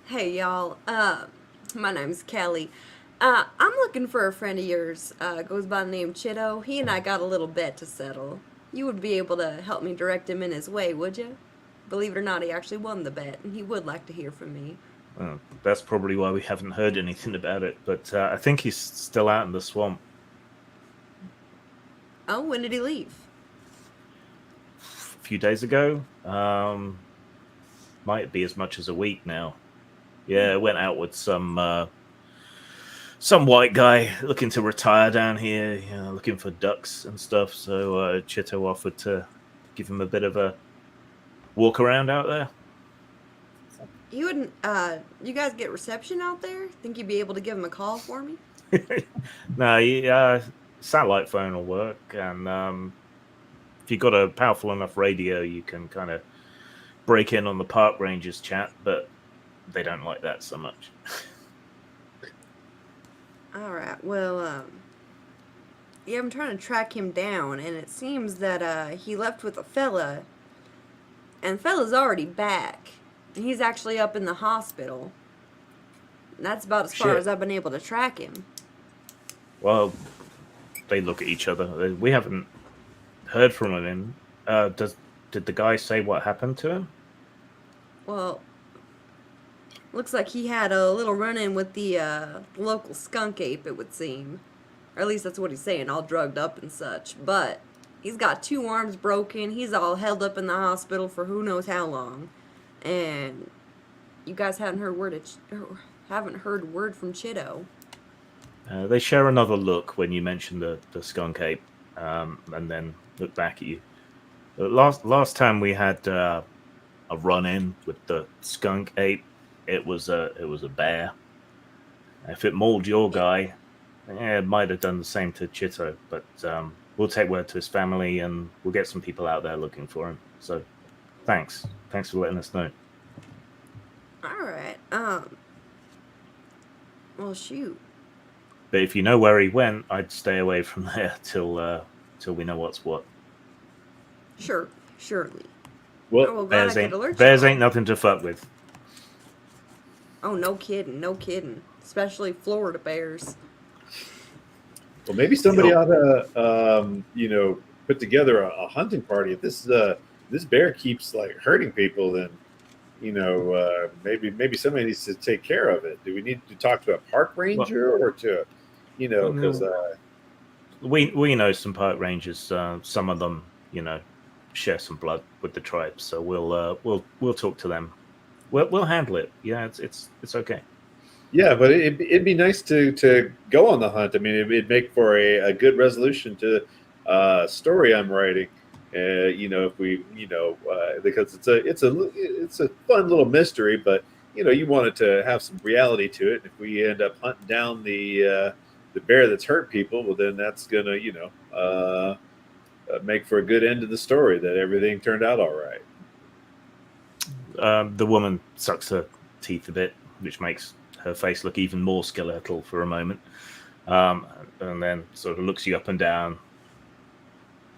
S4: Hey y'all, my name's Kelly. I'm looking for a friend of yours, goes by the name Chido. He and I got a little bet to settle. You would be able to help me direct him in his way, would you? Believe it or not, he actually won the bet, and he would like to hear from me.
S2: That's probably why we haven't heard anything about it. But I think he's still out in the swamp.
S4: Oh, when did he leave?
S2: A few days ago. Might be as much as a week now. Yeah, went out with some white guy looking to retire down here, looking for ducks and stuff. So Chito offered to give him a bit of a walk around out there.
S4: You wouldn't, you guys get reception out there? Think you'd be able to give him a call for me?
S2: No, satellite phone will work, and if you've got a powerful enough radio, you can kind of break in on the park rangers chat, but they don't like that so much.
S4: Alright, well, yeah, I'm trying to track him down, and it seems that, he left with a fella, and fella's already back, and he's actually up in the hospital. And that's about as far
S2: Shit.
S4: as I've been able to track him.
S2: Well, they look at each other. We haven't heard from him. Did the guy say what happened to him?
S4: Well, looks like he had a little run-in with the local skunk ape, it would seem. Or at least that's what he's saying, all drugged up and such. But he's got 2 arms broken. He's all held up in the hospital for who knows how long. And you guys haven't heard word from Chido.
S2: They share another look when you mention the skunk ape, and then look back at you. Last time we had a run-in with the skunk ape, it was a bear. If it mauled your guy, it might have done the same to Chito. But we'll take word to his family, and we'll get some people out there looking for him. So, thanks for letting us know.
S4: All right. Well, shoot.
S2: But if you know where he went, I'd stay away from there till we know what's what.
S4: Sure, surely.
S1: Well,
S4: glad I could alert
S2: Bears
S4: y'all.
S2: ain't nothing to fuck with.
S4: Oh, no kidding, no kidding. Especially Florida bears.
S1: well, maybe somebody ought to, put together a hunting party. If this bear keeps like hurting people, then maybe somebody needs to take care of it. Do we need to talk to a park ranger or to, because
S2: we know some park rangers. Some of them, share some blood with the tribe. So we'll talk to them. We'll handle it. Yeah, it's okay.
S1: yeah, but it'd be nice to go on the hunt. I mean, it'd make for a good resolution to story I'm writing. If we, because it's a fun little mystery, but you want it to have some reality to it. If we end up hunting down the bear that's hurt people, well, then that's gonna, make for a good end of the story. That everything turned out all right.
S2: The woman sucks her teeth a bit, which makes her face look even more skeletal for a moment, and then sort of looks you up and down.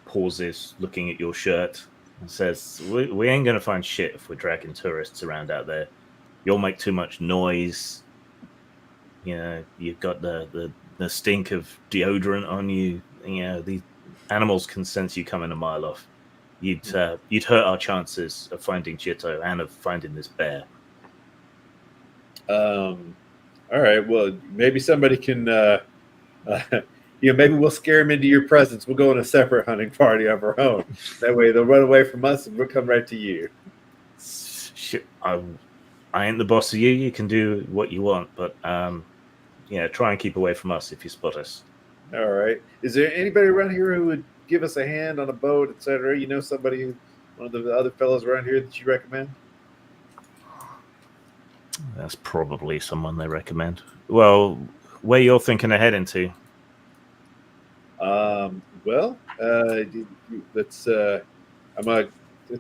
S2: Pauses, looking at your shirt, and says, we ain't gonna find shit if we're dragging tourists around out there. You'll make too much noise. You've got the stink of deodorant on you. The animals can sense you coming a mile off. You'd hurt our chances of finding Chito and of finding this bear.
S1: All right, well, maybe somebody can maybe we'll scare them into your presence. We'll go on a separate hunting party of our own. That way they'll run away from us and we'll come right to you.
S2: Shit, I ain't the boss of you. You can do what you want, but try and keep away from us if you spot us.
S1: All right. Is there anybody around here who would give us a hand on a boat, etc.? Somebody, one of the other fellows around here that you recommend?
S2: That's probably someone they recommend. Well, where you're thinking of heading to?
S1: Let's. I'm gonna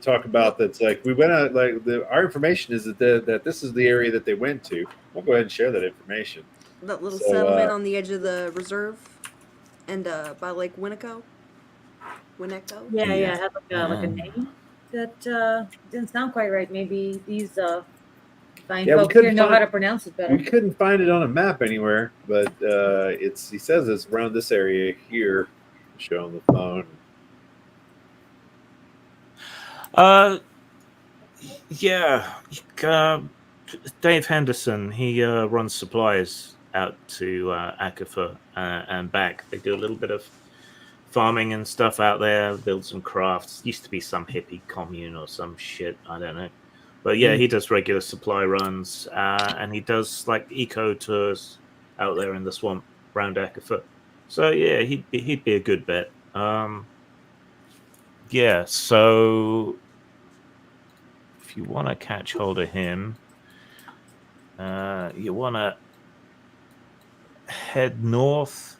S1: talk about that's like we went out. Like our information is that this is the area that they went to. We'll go ahead and share that information.
S4: That little settlement on the edge of the reserve, and by Lake Winneco.
S3: Yeah, it had like a name that didn't sound quite right. Maybe these Fine
S1: Yeah, we
S3: folks here
S1: couldn't
S3: know how
S1: find-
S3: to pronounce it better.
S1: We couldn't find it on a map anywhere, but he says it's around this area here. Show on the phone.
S2: Yeah. Dave Henderson, he runs supplies out to Aquifer and back. They do a little bit of farming and stuff out there, build some crafts. Used to be some hippie commune or some shit, I don't know. But yeah, he does regular supply runs, and he does like eco tours out there in the swamp around Aquifer. So yeah, he'd be a good bet. Yeah, so if you want to catch hold of him, you want to head north.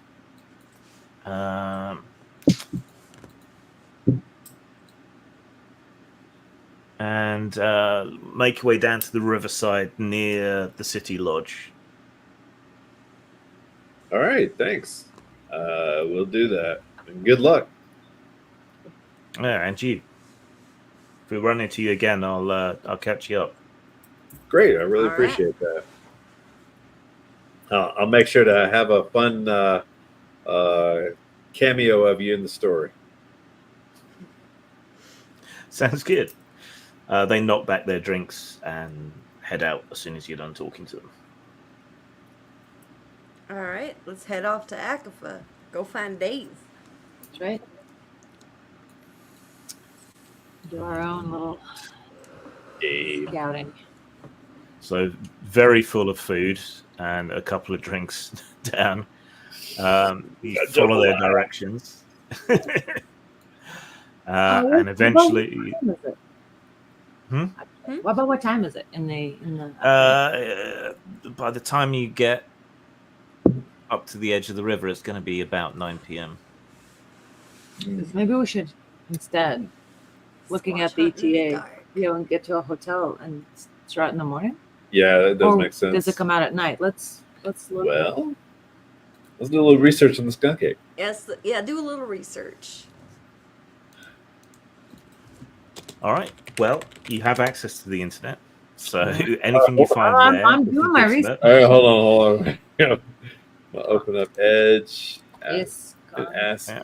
S2: And make your way down to the riverside near the city lodge.
S1: All right, thanks. We'll do that. And good luck.
S2: Yeah, and you. If we run into you again, I'll catch you up.
S1: Great, I really
S4: All right.
S1: appreciate that. I'll make sure to have a fun cameo of you in the story.
S2: Sounds good. They knock back their drinks and head out as soon as you're done talking to them.
S4: All right, let's head off to Aquifer. Go find Dave.
S3: That's right. Do our own little scouting.
S2: So very full of food and a couple of drinks down. You follow their directions. And eventually...
S3: What about what time is it in the
S2: by the time you get up to the edge of the river, it's going to be about 9 p.m.
S3: Maybe we should instead looking at the
S4: Squash hunt in the
S3: ETA,
S4: dark.
S3: and get to a hotel and start in the morning.
S1: Yeah, that does
S3: Or
S1: make sense.
S3: Does it come out at night? Let's look.
S1: Well, let's do a little research on the skunk ape.
S4: Yes, yeah, do a little research.
S2: All right. Well, you have access to the internet, so anything you find there.
S3: I'm
S2: is
S3: doing my
S2: legitimate.
S3: research.
S1: All right, hold on. I'll open up Edge.
S3: Yes.
S1: And ask.
S2: Yeah.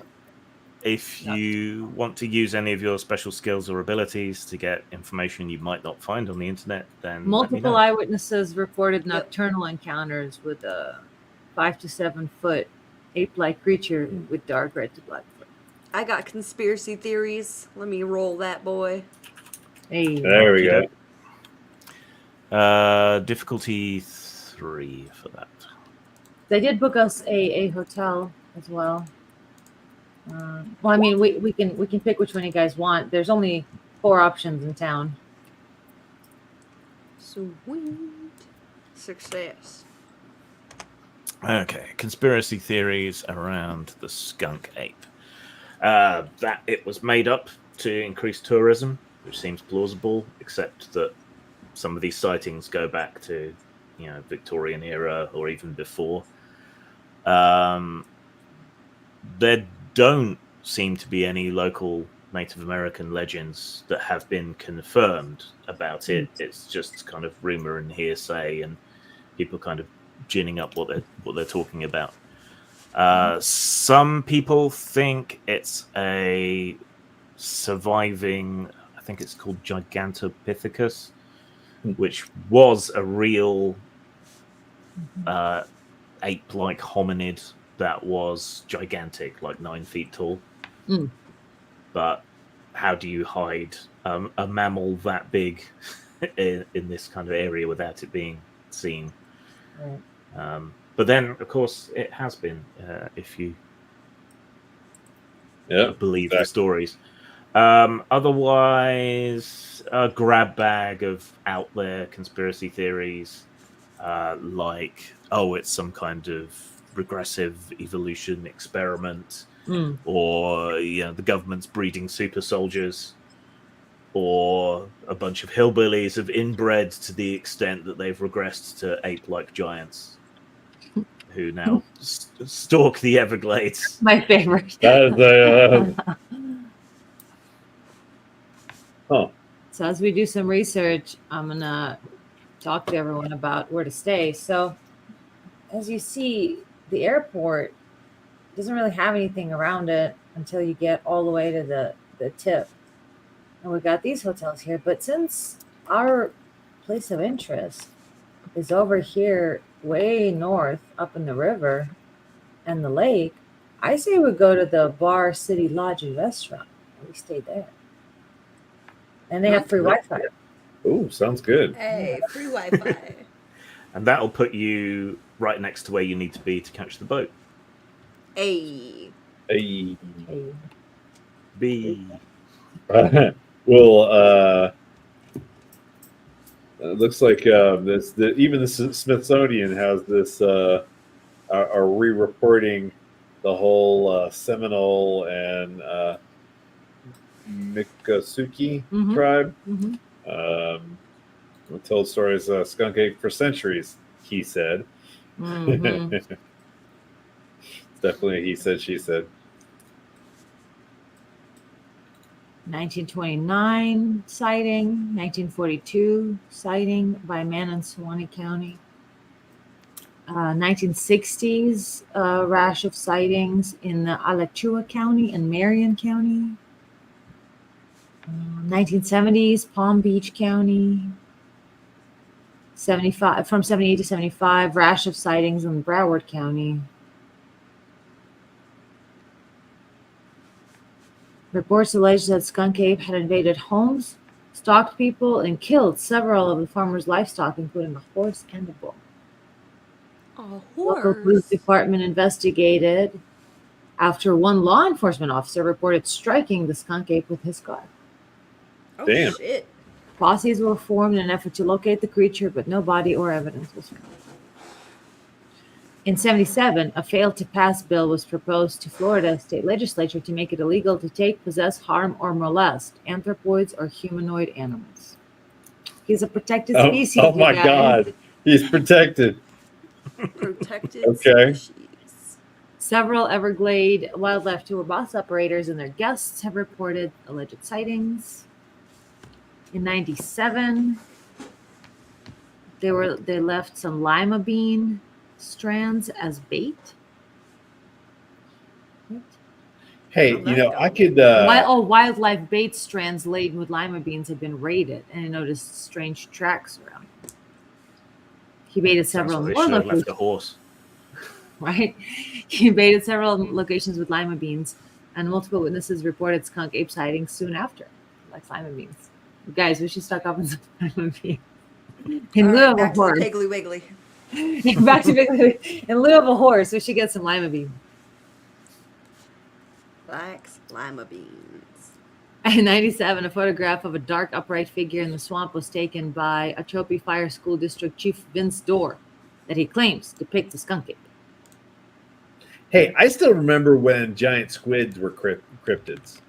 S2: If you want to use any of your special skills or abilities to get information you might not find on the internet, then let me
S3: Multiple
S2: know.
S3: eyewitnesses reported nocturnal encounters with a 5 to 7 foot ape-like creature with dark red to black fur.
S4: I got conspiracy theories. Let me roll that boy.
S3: Hey,
S1: There we go.
S2: Difficulty 3 for that.
S3: they did book us a hotel as well. Well, I mean, we can pick which one you guys want. There's only 4 options in town.
S4: Sweet. Success.
S2: Okay, conspiracy theories around the skunk ape. That it was made up to increase tourism, which seems plausible, except that some of these sightings go back to, Victorian era or even before. There don't seem to be any local Native American legends that have been confirmed about it. It's just kind of rumor and hearsay, and people kind of ginning up what they're talking about. Some people think it's a surviving, I think it's called Gigantopithecus, which was a real ape-like hominid that was gigantic, like 9 feet tall. But how do you hide a mammal that big in this kind of area without it being seen?
S3: Right.
S2: But then, of course, it has been, if you believe the stories. Otherwise, a grab bag of out there conspiracy theories, like, it's some kind of regressive evolution experiment, or the government's breeding super soldiers, or a bunch of hillbillies have inbred to the extent that they've regressed to ape-like giants who now stalk the Everglades.
S3: My favorite.
S1: That is
S3: So as we do some research, I'm gonna talk to everyone about where to stay. So, as you see, the airport doesn't really have anything around it until you get all the way to the tip. And we've got these hotels here. But since our place of interest is over here way north up in the river and the lake, I say we go to the Bar City Lodge and Restaurant. And we stay there. And they have free Wi-Fi.
S1: Ooh, sounds good.
S4: Hey, free Wi-Fi.
S2: And that'll put you right next to where you need to be to catch the boat.
S4: Hey.
S1: Hey.
S3: Hey.
S2: B.
S1: Well, it looks like even the Smithsonian has this are re-reporting the whole Seminole and Miccosukee tribe. Told stories skunk ape for centuries, he said. It's definitely a he said, she said.
S3: 1929 sighting, 1942 sighting by a man in Suwannee County. 1960s rash of sightings in the Alachua County and Marion County. 1970s Palm Beach County. 75 from 78 to 75 rash of sightings in Broward County. Reports alleged that skunk ape had invaded homes, stalked people, and killed several of the farmers' livestock, including a horse and a bull.
S4: A
S3: Local police
S4: horse.
S3: department investigated after one law enforcement officer reported striking the skunk ape with his car.
S4: Oh,
S1: Damn.
S4: shit.
S3: Posses were formed in an effort to locate the creature, but no body or evidence was found. In 77, a failed-to-pass bill was proposed to Florida state legislature to make it illegal to take, possess, harm, or molest anthropoids or humanoid animals. He's a protected species.
S1: Oh my
S3: you guys.
S1: God, he's protected.
S4: Protected
S1: Okay.
S4: species.
S3: Several Everglade wildlife tour bus operators and their guests have reported alleged sightings. In 97, they left some lima bean strands as bait. What?
S1: Hey,
S4: How'd that
S1: I
S4: go?
S1: could.
S3: Wildlife bait strands laden with lima beans have been raided, and I noticed strange tracks around. He baited
S2: Sounds
S3: several
S2: like they
S3: more
S2: should have
S3: locations.
S2: left a horse.
S3: Right? He baited several locations with lima beans, and multiple witnesses reported skunk ape sightings soon after, like lima beans. Guys, we should stock up on some lima beans. In
S4: All
S3: lieu
S4: right,
S3: of a
S4: back to the
S3: horse.
S4: Piggly Wiggly.
S3: Back to in lieu of a horse, we should get some lima beans.
S4: Likes lima beans.
S3: In 97, a photograph of a dark upright figure in the swamp was taken by Ochope Fire School District Chief Vince Dorr that he claims depicts a skunk ape.
S1: Hey, I still remember when giant squids were cryptids,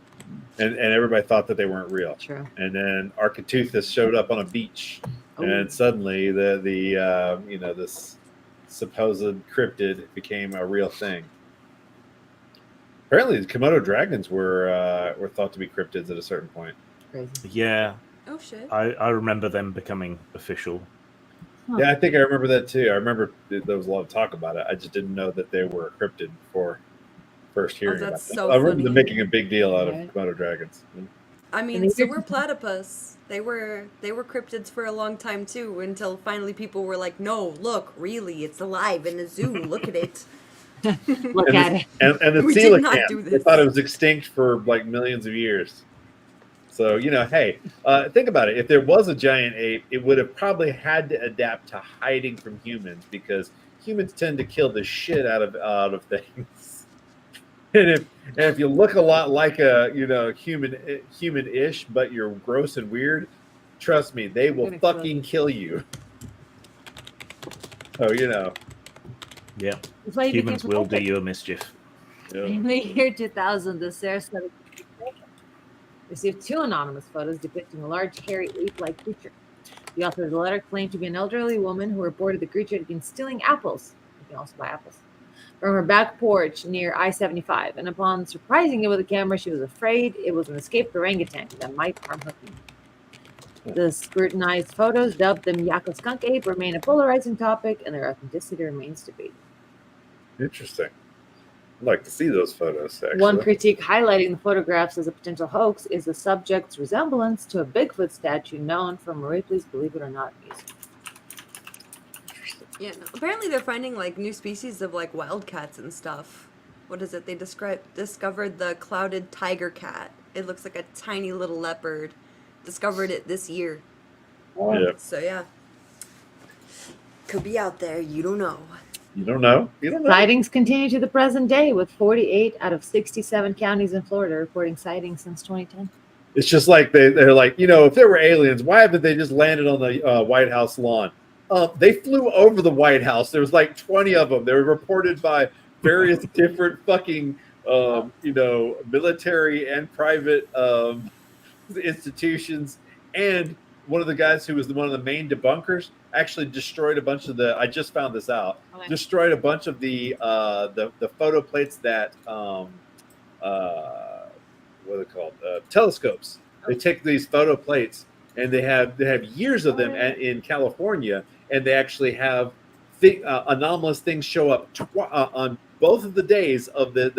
S1: and everybody thought that they weren't real.
S3: True.
S1: And then Architeuthis showed up on a beach, and suddenly this supposed cryptid became a real thing. Apparently, the Komodo dragons were thought to be cryptids at a certain point.
S3: Crazy.
S2: Yeah,
S4: Oh, shit.
S2: I remember them becoming official.
S3: Huh.
S1: Yeah, I think I remember that too. I remember there was a lot of talk about it. I just didn't know that they were a cryptid before first hearing about
S4: that's
S1: them.
S4: so
S1: I remember them
S4: funny.
S1: making a big deal out
S3: Right.
S1: of Komodo dragons.
S4: I
S3: And
S4: mean,
S3: these
S4: so
S3: are-
S4: were platypus. They were cryptids for a long time too, until finally people were like, "No, look, really, it's alive in a zoo. Look at it."
S3: Look at it.
S1: And the
S4: We did not
S1: coelacanth,
S4: do
S1: they
S4: this.
S1: thought it was extinct for like millions of years. So, hey, think about it. If there was a giant ape, it would have probably had to adapt to hiding from humans because humans tend to kill the shit out of things. And if you look a lot like a human-ish, but you're gross and weird, trust me, they will
S3: gonna kill
S1: fucking
S3: you.
S1: kill you. So
S2: Yeah,
S3: That's why you
S2: humans
S3: became
S2: will do
S3: protected.
S2: you a mischief.
S3: In the year 2000, the Sarasota received 2 anonymous photos depicting a large, hairy, ape-like creature. The author of the letter claimed to be an elderly woman who reported the creature had been stealing apples. You can also buy apples. From her back porch near I-75, and upon surprising it with a camera, she was afraid it was an escaped orangutan that might harm her people. The scrutinized photos, dubbed the Miyako skunk ape, remain a polarizing topic, and their authenticity remains debated.
S1: Interesting. I'd like to see those photos, actually.
S3: One critique highlighting the photographs as a potential hoax is the subject's resemblance to a Bigfoot statue known from Ripley's Believe It or Not music.
S4: Yeah, no. Apparently they're finding like new species of like wildcats and stuff. What is it? They discovered the clouded tiger cat. It looks like a tiny little leopard. Discovered it this year.
S1: Yeah.
S4: So yeah. Could be out there, you don't know.
S1: You don't know. You don't know.
S3: Sightings continue to the present day, with 48 out of 67 counties in Florida reporting sightings since 2010.
S1: It's just like they're like, if there were aliens, why haven't they just landed on the White House lawn? They flew over the White House. There was like 20 of them. They were reported by various different fucking, military and private institutions. And one of the guys who was one of the main debunkers actually destroyed a bunch of I just found this out.
S3: Okay.
S1: Destroyed a bunch of the photo plates that what are they called? Telescopes. They take these photo plates and they have years of them in California, and they actually have anomalous things show up on both of the days of the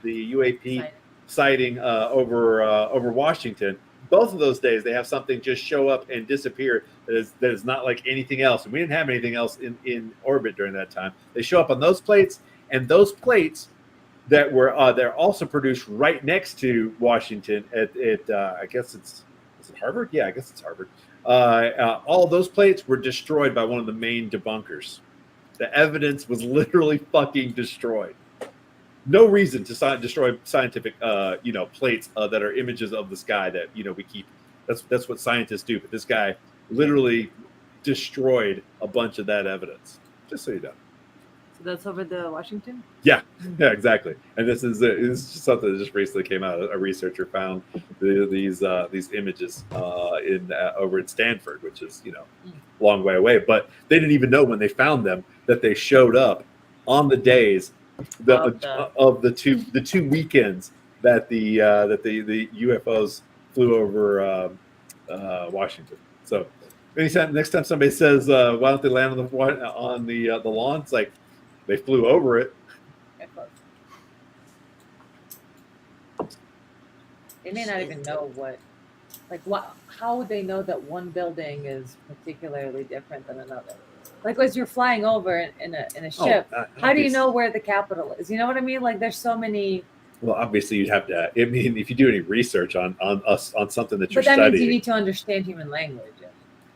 S1: UAP sighting over Washington. Both of those days, they have something just show up and disappear that is not like anything else. And we didn't have anything else in orbit during that time. They show up on those plates, and those plates that were they're also produced right next to Washington at I guess is it Harvard? Yeah, I guess it's Harvard. All of those plates were destroyed by one of the main debunkers. The evidence was literally fucking destroyed. No reason to destroy scientific, plates that are images of the sky that we keep. That's what scientists do. But this guy literally destroyed a bunch of that evidence. Just so you know.
S3: So that's over the Washington?
S1: Yeah, exactly. And this is just something that just recently came out. A researcher found these images over in Stanford, which is a long way away. But they didn't even know when they found them that they showed up on the days of the two weekends that the UFOs flew over Washington. So next time somebody says why don't they land on the lawn, it's like they flew over it.
S3: They may not even know how would they know that one building is particularly different than another? Like as you're flying over in a ship, how do you know where the capital is? You know what I mean? Like there's so many.
S1: Well, obviously you'd have to. I mean, if you do any research on something that you're
S3: studying,
S1: means
S3: you need to understand human language.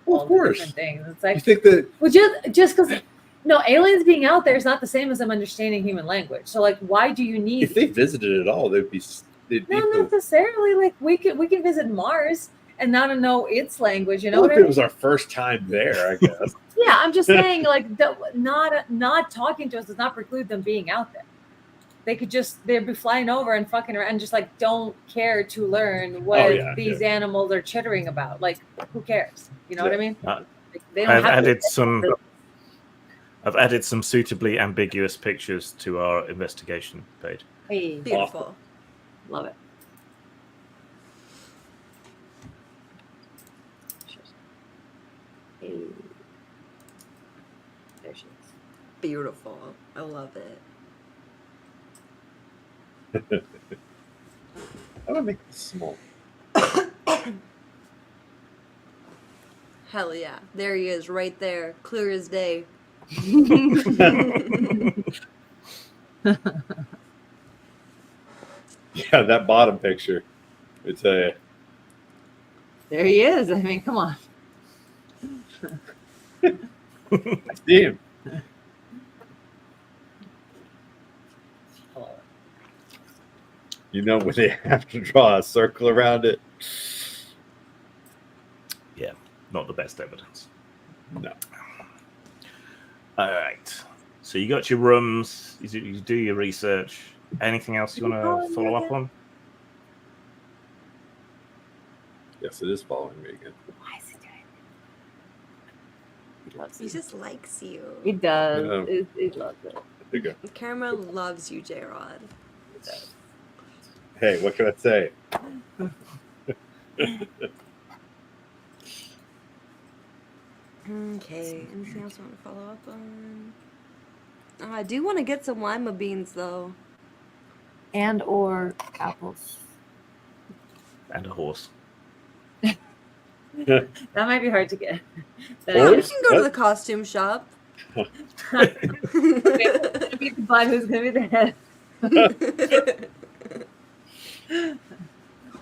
S1: Well, of course.
S3: Different things. It's like
S1: you think that.
S3: Well, just because. No, aliens being out there is not the same as them understanding human language. So, like, why do you need?
S1: If they visited at all, they'd be.
S3: Not necessarily. Like, we can visit Mars and not know its language. You know,
S1: well, if it was our first time there, I guess.
S3: Yeah, I'm just saying, like, not talking to us does not preclude them being out there. They'd be flying over and fucking around, and just like don't care to learn what these animals are chittering about. Like, who cares? You know what I mean? They don't
S2: I've added some suitably ambiguous pictures to our investigation page.
S3: Hey,
S4: beautiful.
S3: Awesome. Love it. Hey. There she is.
S4: Beautiful. I love it.
S1: I want to make this small.
S4: Hell yeah. There he is, right there. Clear as day.
S1: Yeah, that bottom picture. I tell you.
S3: There he is. I mean, come on.
S1: I see him. You know when they have to draw a circle around it.
S2: Yeah, not the best evidence.
S1: No.
S2: All right. So you got your rooms. You do your research. Anything else you want to follow up on?
S1: Yes, it is following me again.
S3: Why is he doing it? He loves
S4: He
S3: you.
S4: just likes you.
S3: He does.
S1: Yeah.
S3: He loves it.
S1: There you go.
S4: Karma loves you, J-Rod.
S1: Hey, what can I say?
S4: Okay. Anything else I want to follow up on? I do want to get some lima beans though.
S3: And or apples.
S2: And a horse.
S3: That might be hard to get.
S4: Yeah, we
S1: Horse?
S4: can go to
S1: What?
S4: the costume shop.
S3: Who's gonna be the butt? Who's gonna be the head?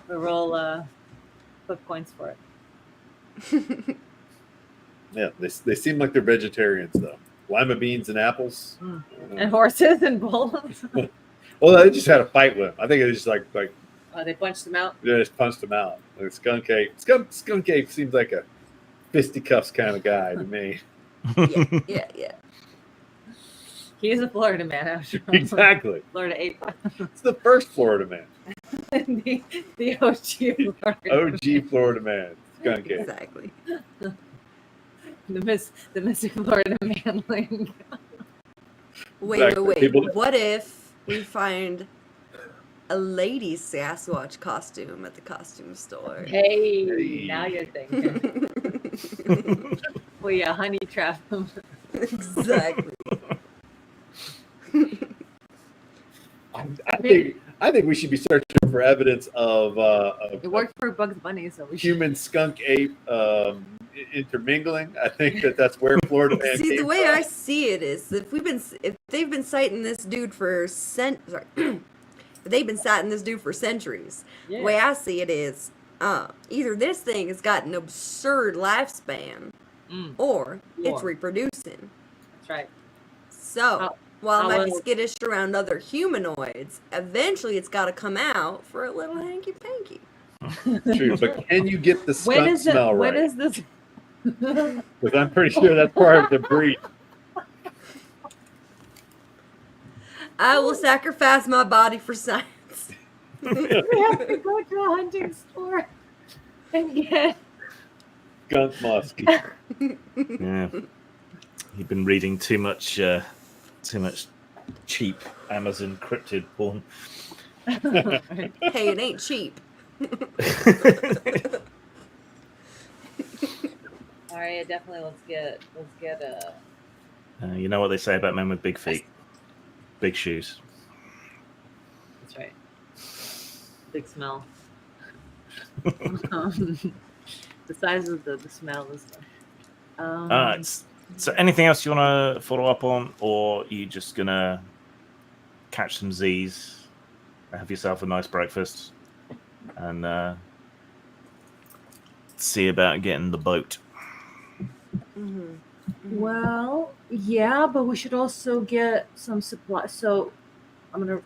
S3: We roll flip coins for it.
S1: Yeah, they seem like they're vegetarians though. Lima beans and apples.
S3: And horses and bulls.
S1: Well, they just had a fight with them. I think it was just like
S3: They punched them out.
S1: they just punched them out. Like Skunk Ape. Skunk Ape seems like a fisticuffs kind of guy to me.
S4: Yeah.
S3: He's a Florida man, after all.
S1: Exactly.
S3: Florida ape.
S1: It's the first Florida man.
S3: the OG Florida.
S1: OG Florida man. Skunk Ape.
S4: Exactly.
S3: The Mystic Florida manling.
S4: Wait.
S1: People-
S4: What if we find a lady Sasquatch costume at the costume store?
S3: Hey, now you're thinking. We honey trap them.
S4: Exactly.
S1: I think we should be searching for evidence of
S3: It worked for Bugs Bunny, so we should.
S1: human skunk ape intermingling. I think that's where Florida man
S4: See,
S1: came
S4: the way
S1: from.
S4: I see it is, if they've been citing this dude for if they've been citing this dude for centuries.
S3: Yeah.
S4: The way I see it is, either this thing has got an absurd lifespan, or it's
S3: More.
S4: reproducing.
S3: That's right.
S4: So, while
S3: how
S4: it might be
S3: will-
S4: skittish around other humanoids, eventually it's got to come out for a little hanky-panky.
S1: True, but can you get the
S3: When
S1: skunk
S3: is it?
S1: smell
S3: When
S1: right?
S3: is this?
S1: Because I'm pretty sure that's part of the breed.
S4: I will sacrifice my body for science.
S3: We have to go to a hunting store and get.
S1: Skunk musk.
S2: Yeah. You've been reading too much cheap Amazon cryptid porn.
S4: Hey, it ain't cheap.
S3: All right, yeah, definitely. Let's get a.
S2: You know what they say about men with big feet? Big shoes.
S3: That's right. Big smell. The size of the smell is.
S2: So anything else you want to follow up on, or you just gonna catch some Z's, have yourself a nice breakfast, and see about getting the boat?
S3: Well, yeah, but we should also get some supplies. So I'm gonna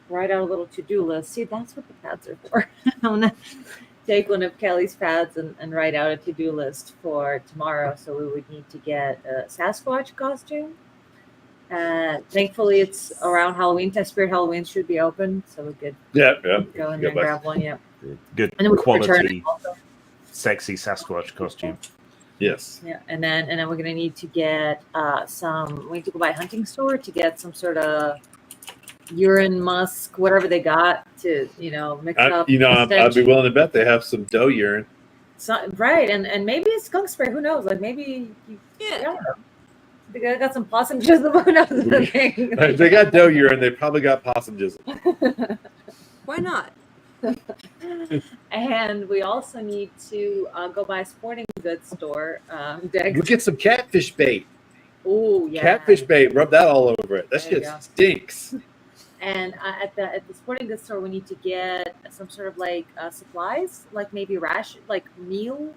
S3: write out a little to-do list. See, that's what the pads are for. I'm gonna take one of Kelly's pads and write out a to-do list for tomorrow. So we would need to get a Sasquatch costume. Thankfully, it's around Halloween. Spirit Halloween should be open, so we could
S1: Yeah.
S3: go in there and grab one. Yeah,
S2: Good
S3: and then we can return it
S2: quality,
S3: also.
S2: sexy Sasquatch costume.
S1: Yes.
S3: Yeah, and then we're gonna need to get some. We need to go by a hunting store to get some sort of urine musk, whatever they got to mix up.
S1: I'd be willing to bet they have some doe urine.
S3: Right, and maybe it's skunk spray. Who knows? Like maybe I don't know. They got some possum jizzle. Who knows?
S1: If they got doe urine, they probably got possum jizzle.
S4: Why not?
S3: And we also need to go by a sporting goods store.
S1: We'll get some catfish bait.
S3: Oh yeah,
S1: Catfish bait. Rub that all over it. That
S3: There you
S1: shit
S3: go.
S1: stinks.
S3: And at the sporting goods store, we need to get some sort of like supplies, like maybe meal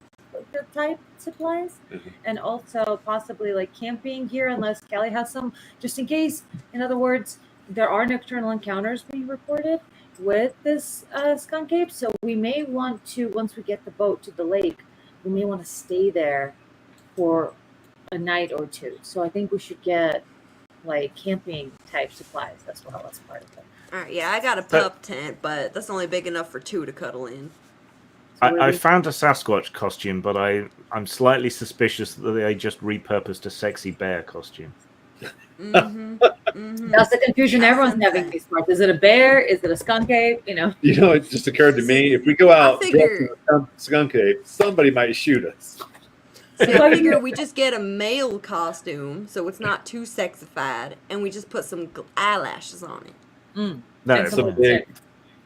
S3: type supplies, and also possibly like camping gear, unless Kelly has some, just in case. In other words, there are nocturnal encounters being reported with this skunk ape, so we may want to, once we get the boat to the lake, we may want to stay there for a night or two. So I think we should get like camping type supplies as well as part of it.
S4: All right, yeah, I got a pup tent, but that's only big enough for two to cuddle in.
S2: I found a Sasquatch costume, but I'm slightly suspicious that they just repurposed a sexy bear costume.
S3: That's the confusion everyone's having these parts. Is it a bear? Is it a skunk ape?
S1: It just occurred to me, if we go out
S4: figure-
S1: dressed as a skunk ape, somebody might shoot us.
S4: See, I figure we just get a male costume, so it's not too sexified, and we just put some eyelashes on it.
S3: Mm.
S2: No,
S3: And
S2: it's
S3: some
S2: a
S3: lipstick.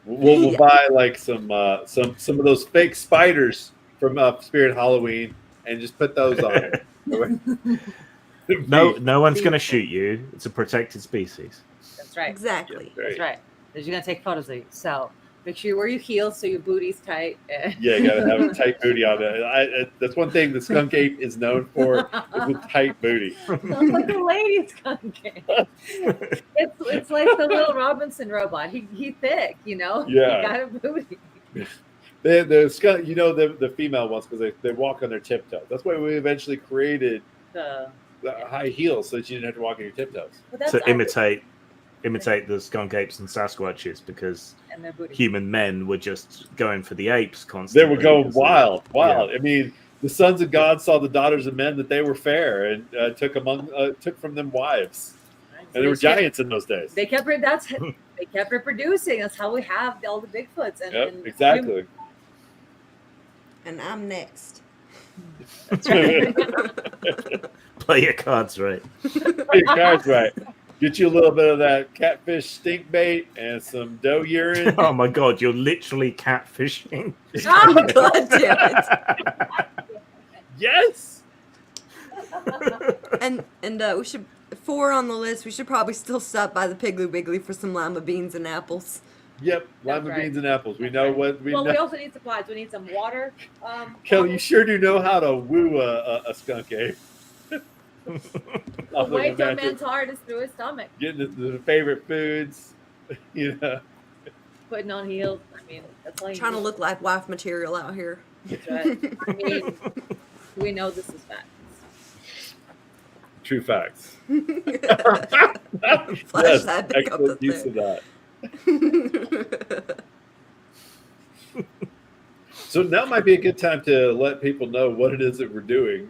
S1: We'll
S4: Yeah.
S1: buy like some of those fake spiders from Spirit Halloween and just put those on it.
S2: no one's going to shoot you. It's a protected species.
S3: That's right.
S4: Exactly.
S1: Yeah,
S3: That's right. Because you're gonna take photos of you. So make sure you wear your heels so your booty's tight.
S1: Yeah, you gotta have a tight booty on it. That's one thing the skunk ape is known for is a tight booty.
S3: Sounds like a lady's skunk ape. It's like the little Robinson robot. He thick, you know.
S1: Yeah.
S3: He got a booty.
S1: The skunk, the female ones because they walk on their tiptoes. That's why we eventually created
S3: The
S1: high heels so that you didn't have to walk on your tiptoes.
S3: but that's
S2: To imitate the skunk apes and Sasquatches, because
S3: and their booty.
S2: human men were just going for the apes
S1: They
S2: constantly.
S1: were going
S2: because
S1: wild.
S2: Yeah.
S1: I mean, the sons of God saw the daughters of men that they were fair and took from them wives.
S3: Right?
S1: And there were giants in those days.
S3: They kept they kept reproducing. That's how we have all the Bigfoots. And,
S1: Yep,
S3: and
S1: exactly.
S4: And I'm next.
S2: Play your cards right.
S1: Your cards right. Get you a little bit of that catfish stink bait and some doe urine.
S2: Oh my god, you're literally catfishing.
S4: Oh, God damn it.
S1: Yes.
S4: And we should 4 on the list. We should probably still stop by the Piggly Wiggly for some lima beans and apples.
S1: Yep.
S3: That's
S1: Lima
S3: right.
S1: beans and apples. We
S3: That's
S1: know
S3: right.
S1: what we
S3: Well,
S1: know.
S3: we also need supplies. We need some water.
S1: Kelly, you sure do know how to woo a skunk ape.
S3: A way to a man's heart is through his stomach.
S1: Getting the favorite foods.
S3: Putting on heels. I mean, that's all you
S4: Trying to
S3: do.
S4: look like wife material out here.
S3: That's right. I mean, we know this is fact.
S1: True facts.
S4: Flash
S1: Yes,
S4: that back up
S1: excellent use of that. So now might be a good time to let people know what it is that we're doing.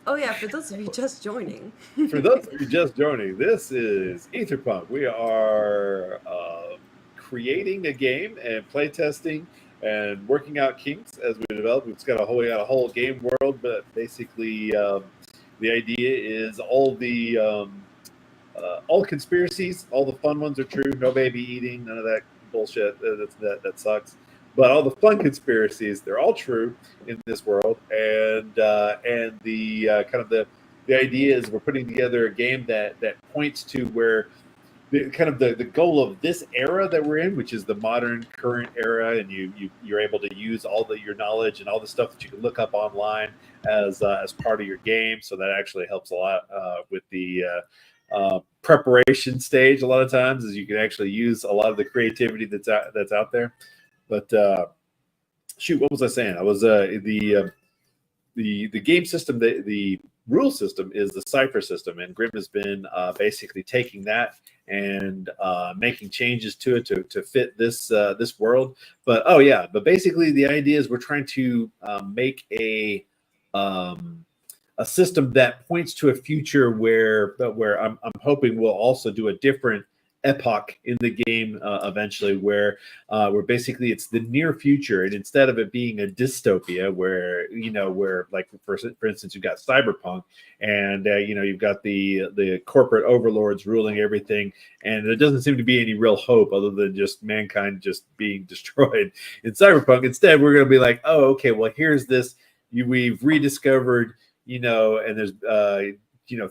S4: Oh yeah, for those of you just joining.
S1: For those of you just joining, this is Aetherpunk. We are creating a game and playtesting and working out kinks as we develop. It's got a whole game world, but basically the idea is all conspiracies, all the fun ones are true. No baby eating, none of that bullshit. That sucks. But all the fun conspiracies, they're all true in this world. And the kind of the idea is we're putting together a game that points to where the goal of this era that we're in, which is the modern current era, and you're able to use all your knowledge and all the stuff that you can look up online as part of your game. So that actually helps a lot with the preparation stage. A lot of times, is you can actually use a lot of the creativity that's out there. But shoot, what was I saying? I was the game system, the rule system is the cipher system, and Grim has been basically taking that and making changes to it to fit this world. But basically the idea is we're trying to make a system that points to a future where I'm hoping we'll also do a different epoch in the game eventually, where basically it's the near future, and instead of it being a dystopia where like for instance you've got cyberpunk and you've got the corporate overlords ruling everything, and there doesn't seem to be any real hope other than just mankind just being destroyed in cyberpunk. Instead, we're going to be like, oh, okay, well, here's this we've rediscovered, and there's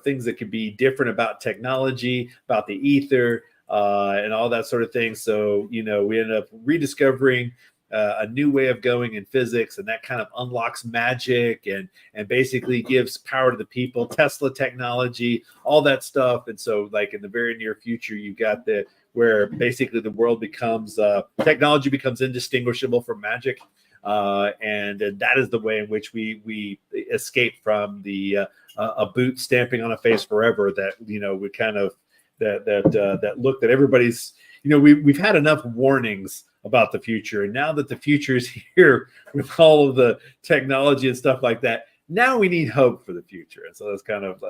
S1: things that could be different about technology, about the ether, and all that sort of thing. So, we ended up rediscovering a new way of going in physics, and that kind of unlocks magic and basically gives power to the people, Tesla technology, all that stuff. And so, like in the very near future, you got where basically the world becomes technology becomes indistinguishable from magic. And that is the way in which we escape from the a boot stamping on a face forever that we kind of that look that everybody's we've had enough warnings about the future, and now that the future is here with all of the technology and stuff like that, now we need hope for the future. And so that's kind of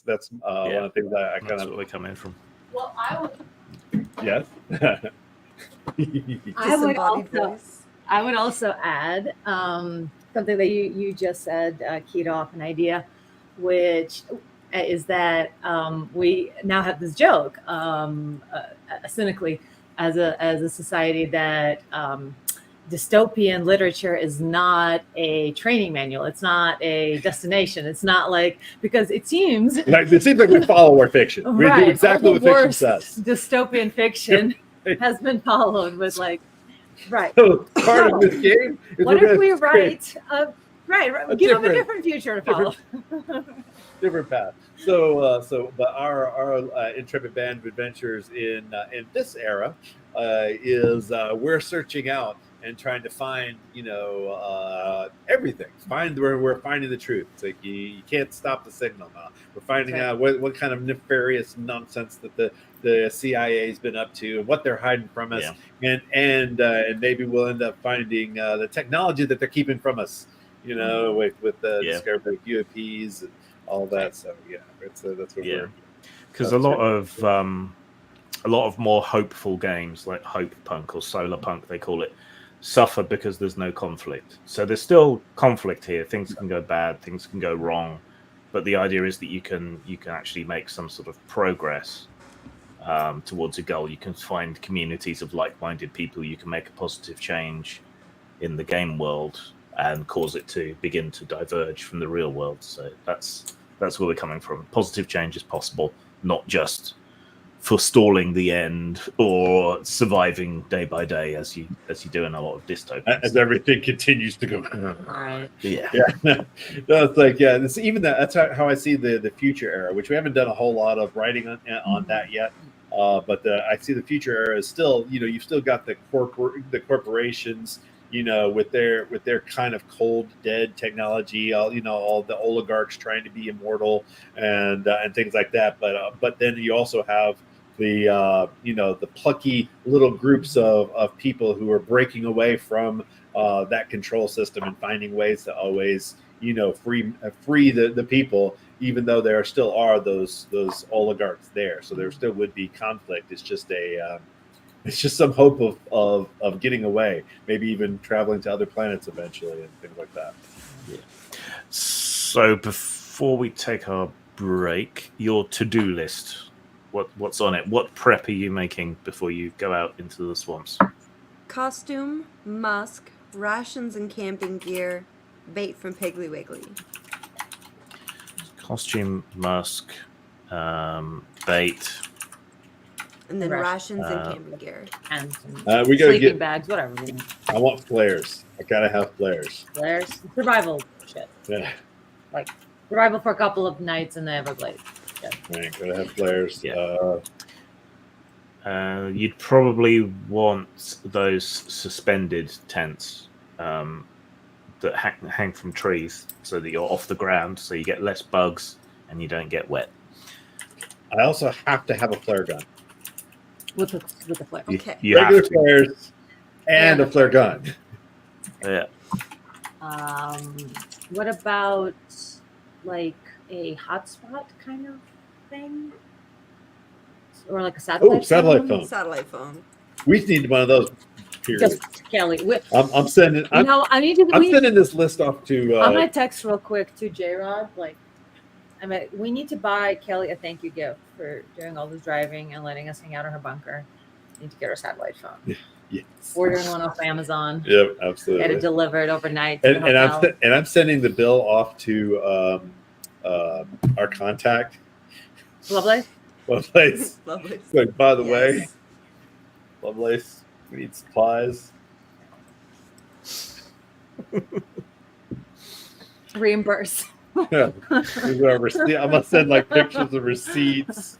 S1: that's one of the things I kind of
S2: where they come in from.
S3: Well, I would.
S1: Yes.
S3: I would also add something that you just said keyed off an idea, which is that we now have this joke, cynically, as a society that dystopian literature is not a training manual. It's not a destination. It's not like, because it seems
S1: like we follow our fiction. We do exactly what fiction says.
S3: Dystopian fiction has been followed with like, right.
S1: So part of this game is
S3: what if we write give them a different future to follow.
S1: Different path. So but our intrepid band of adventurers in this era is we're searching out and trying to find, everything. We're finding the truth. It's like you can't stop the signal now. We're finding out what kind of nefarious nonsense that the CIA's been up to and what they're hiding from us, and maybe we'll end up finding the technology that they're keeping from us. With the discovery of UAPs and all that. So that's what we're.
S2: Because a lot of more hopeful games like Aetherpunk or Solarpunk, they call it, suffer because there's no conflict. So there's still conflict here. Things can go bad, things can go wrong, but the idea is that you can actually make some sort of progress towards a goal. You can find communities of like-minded people. You can make a positive change in the game world and cause it to begin to diverge from the real world. So that's where we're coming from. Positive change is possible, not just forestalling the end or surviving day by day as you do in a lot of dystopias.
S1: As everything continues to go.
S3: Right.
S1: Yeah. No, it's like it's even that's how I see the future era, which we haven't done a whole lot of writing on that yet. But I see the future era is still, you've still got the corporations, with their kind of cold dead technology, all the oligarchs trying to be immortal and things like that. But then you also have the plucky little groups of people who are breaking away from that control system and finding ways to always free the people, even though there still are those oligarchs there. So there still would be conflict. It's just some hope of getting away, maybe even traveling to other planets eventually and things like that.
S2: Yeah. So before we take our break, your to-do list, what's on it? What prep are you making before you go out into the swamps?
S4: Costume, musk, rations and camping gear, bait from Piggly Wiggly.
S2: Costume, musk, bait.
S4: And then rations and camping gear.
S3: And
S1: we gotta
S3: sleeping bags, whatever.
S1: I want flares. I gotta have flares.
S3: Flares? Survival shit.
S1: Yeah.
S3: Like survival for a couple of nights in the Everglades. Yeah.
S1: Right, gotta have flares.
S2: Yeah. You'd probably want those suspended tents that hang from trees so that you're off the ground, so you get less bugs and you don't get wet.
S1: I also have to have a flare gun.
S3: With the flare.
S4: Okay.
S2: You
S1: regular
S2: have to.
S1: flares and a flare gun.
S2: Yeah.
S3: What about like a hotspot kind of thing? Or like a satellite
S1: satellite phone.
S4: Satellite phone.
S1: We need one of those. Period.
S3: Just Kelly.
S1: I'm sending. I'm sending this list off to.
S3: I'm gonna text real quick to J-Rod. We need to buy Kelly a thank you gift for doing all this driving and letting us hang out in her bunker. We need to get her satellite phone.
S1: Yes.
S3: Ordering one off Amazon.
S1: Yep, absolutely.
S3: Get it delivered overnight.
S1: And I'm sending the bill off to our contact.
S3: Lovelace.
S4: Lovelace.
S1: Like, by the way, Lovelace, we need supplies.
S3: Reimburse.
S1: Yeah. I'm gonna send like pictures of receipts.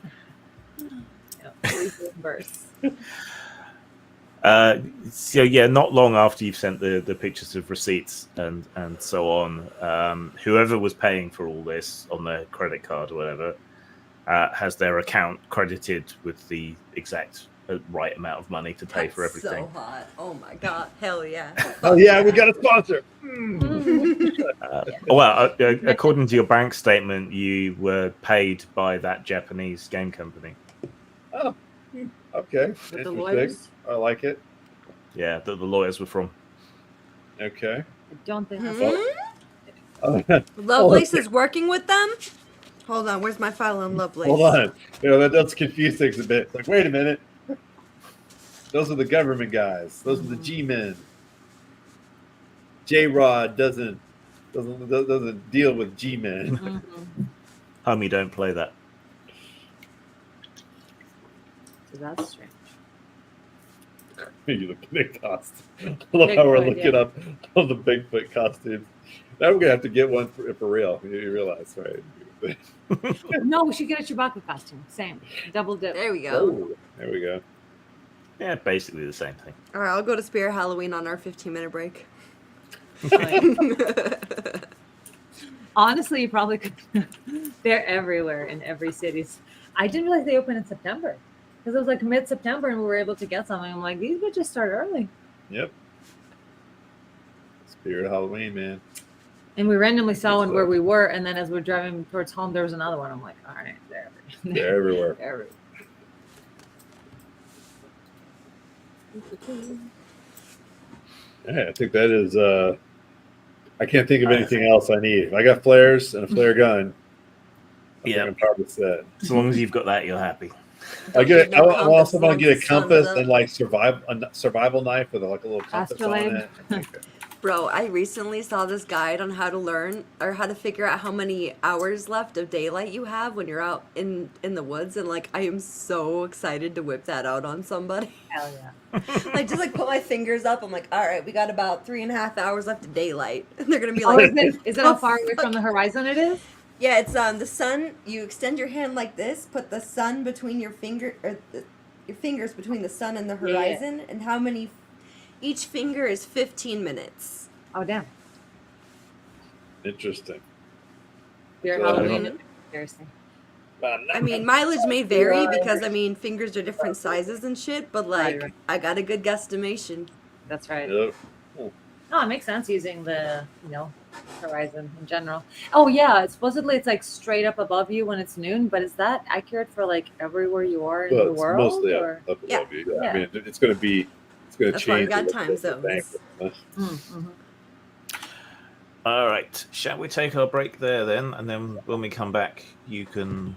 S3: Please reimburse.
S2: So yeah, not long after you've sent the pictures of receipts and so on, whoever was paying for all this on their credit card or whatever has their account credited with the exact right amount of money to pay for everything.
S4: So hot! Oh my god! Hell yeah!
S1: Oh yeah, we got a sponsor.
S2: Well, according to your bank statement, you were paid by that Japanese game company.
S1: Oh, okay.
S3: With the lawyers?
S1: I like it.
S2: Yeah, that the lawyers were from.
S1: Okay.
S3: I don't think that's
S4: Lovelace is working with them? Hold on, where's my file on Lovelace?
S1: Hold on. That's confused things a bit. It's like, wait a minute. Those are the government guys. Those are the G-men. J-Rod doesn't deal with G-men.
S2: Homie, don't play that.
S3: So that's strange.
S1: You looking at costumes. I love how we're looking up all the Bigfoot costumes. Now we're gonna have to get one for real. You realize, right?
S3: No, we should get a Chewbacca costume. Same. Double dip.
S4: There we go.
S1: Oh, there we go.
S2: Yeah, basically the same thing.
S4: All right, I'll go to Spirit Halloween on our 15-minute break.
S3: Honestly, you probably could. They're everywhere in every city. I didn't realize they opened in September because it was like mid-September and we were able to get something. I'm like, these would just start early.
S1: Yep. Spirit Halloween, man.
S3: And we randomly saw one where we were, and then as we're driving towards home, there was another one. I'm like, all right, they're
S1: everywhere.
S3: They're everywhere.
S1: Yeah, I think that is. I can't think of anything else I need. If I got flares and a flare gun, I'm probably set.
S2: As long as you've got that, you're happy.
S1: I also want to get a compass and like survival knife with like a little compass on it.
S4: Bro, I recently saw this guide on how to learn or how to figure out how many hours left of daylight you have when you're out in the woods, and like I am so excited to whip that out on somebody.
S3: Hell yeah.
S4: I just like put my fingers up. I'm like, all right, we got about 3.5 hours left of daylight, and they're gonna be like,
S3: is it how far away from the horizon it is?
S4: Yeah, it's the sun. You extend your hand like this, put the sun between your your fingers between the sun and the horizon, and how many. Each finger is 15 minutes.
S3: Oh, damn.
S1: Interesting.
S3: Spirit Halloween is embarrassing.
S4: I mean, mileage may vary because, I mean, fingers are different sizes and shit, but, like, right. I got a good guesstimation.
S3: That's right.
S1: Yep.
S3: No, it makes sense using the, horizon in general. Oh, yeah. Supposedly it's, like, straight up above you when it's noon, but is that accurate for, like, everywhere you are in the world?
S1: Mostly up above you. Yeah. I mean, it's going to be...
S4: That's why we got time zones.
S2: All right. Shall we take our break there then? And then when we come back, you can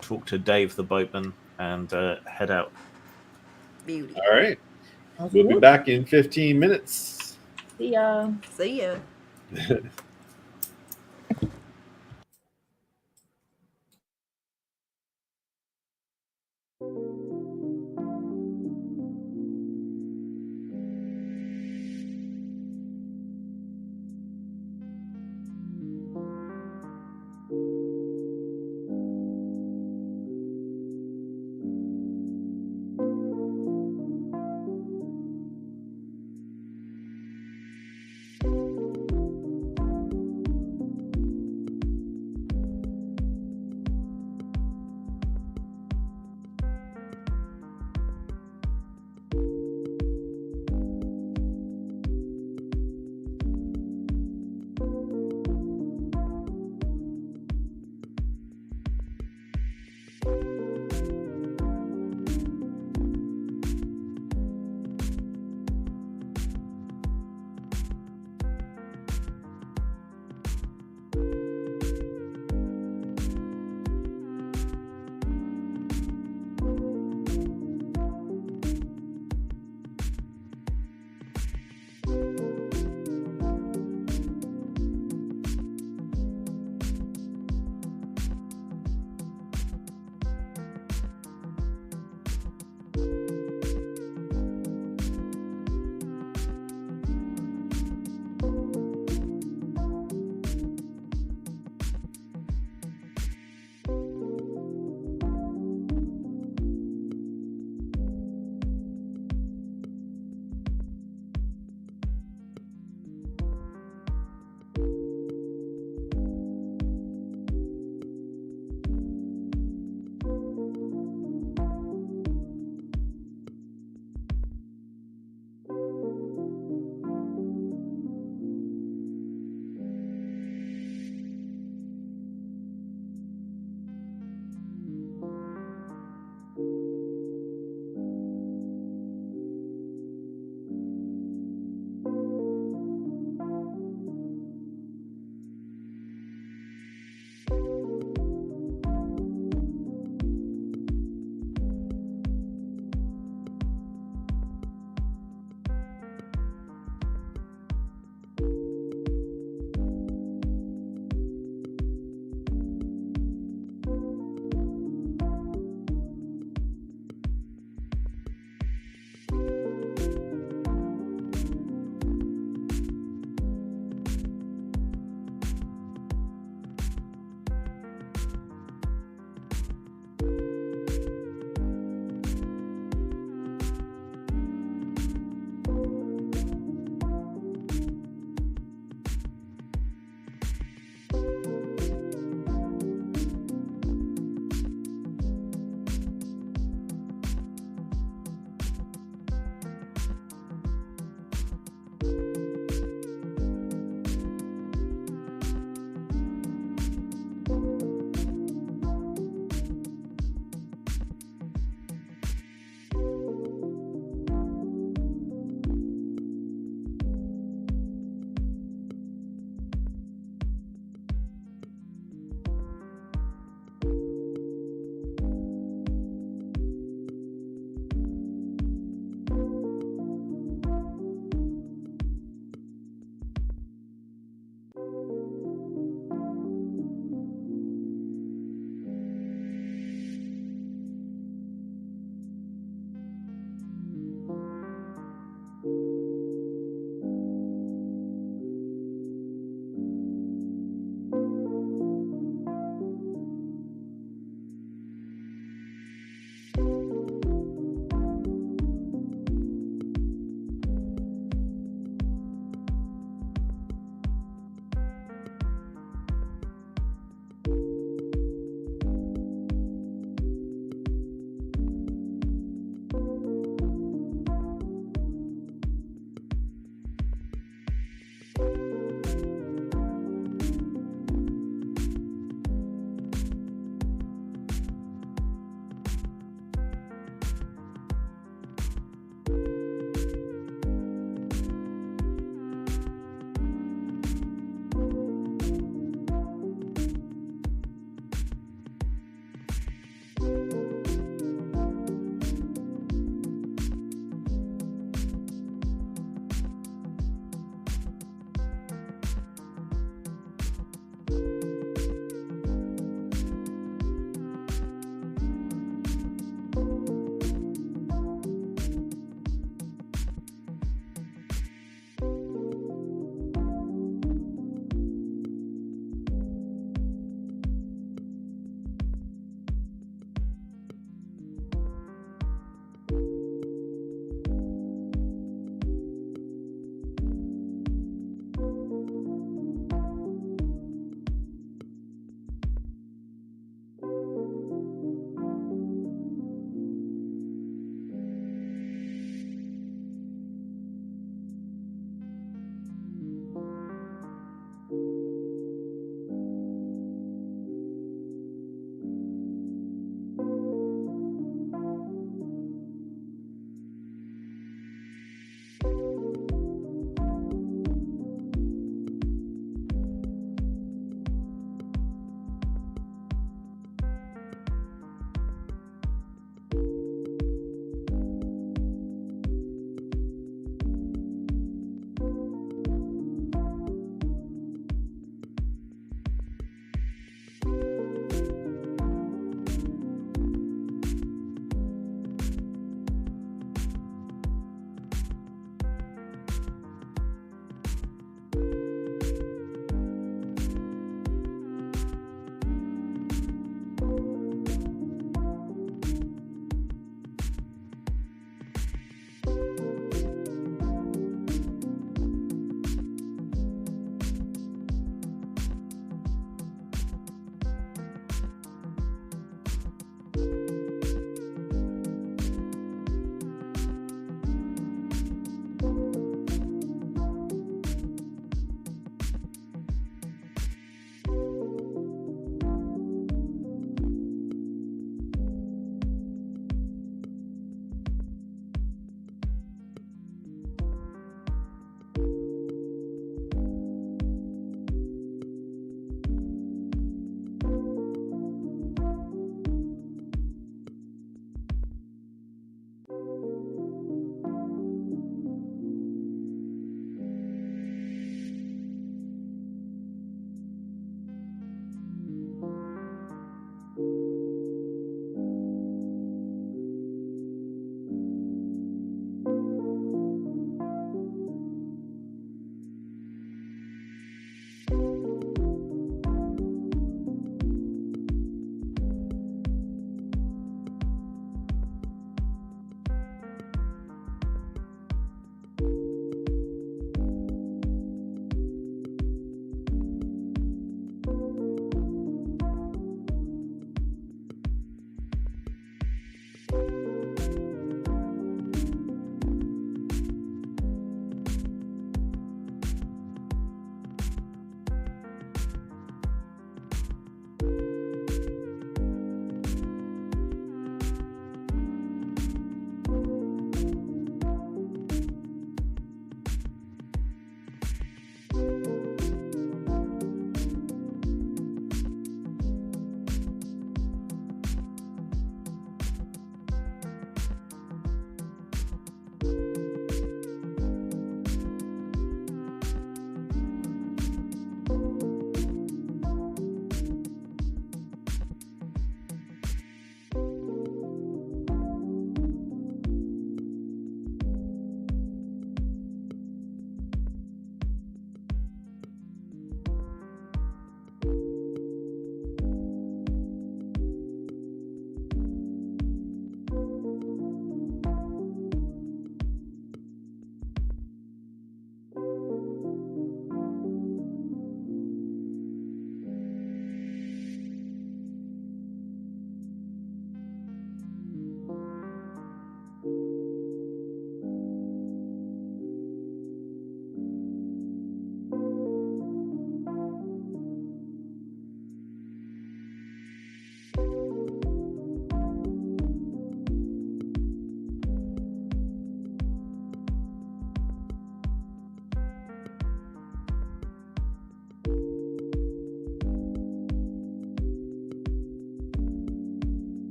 S2: talk to Dave the boatman and head out.
S4: Beauty.
S1: All right. We'll be back in 15 minutes.
S3: See ya.
S4: See ya.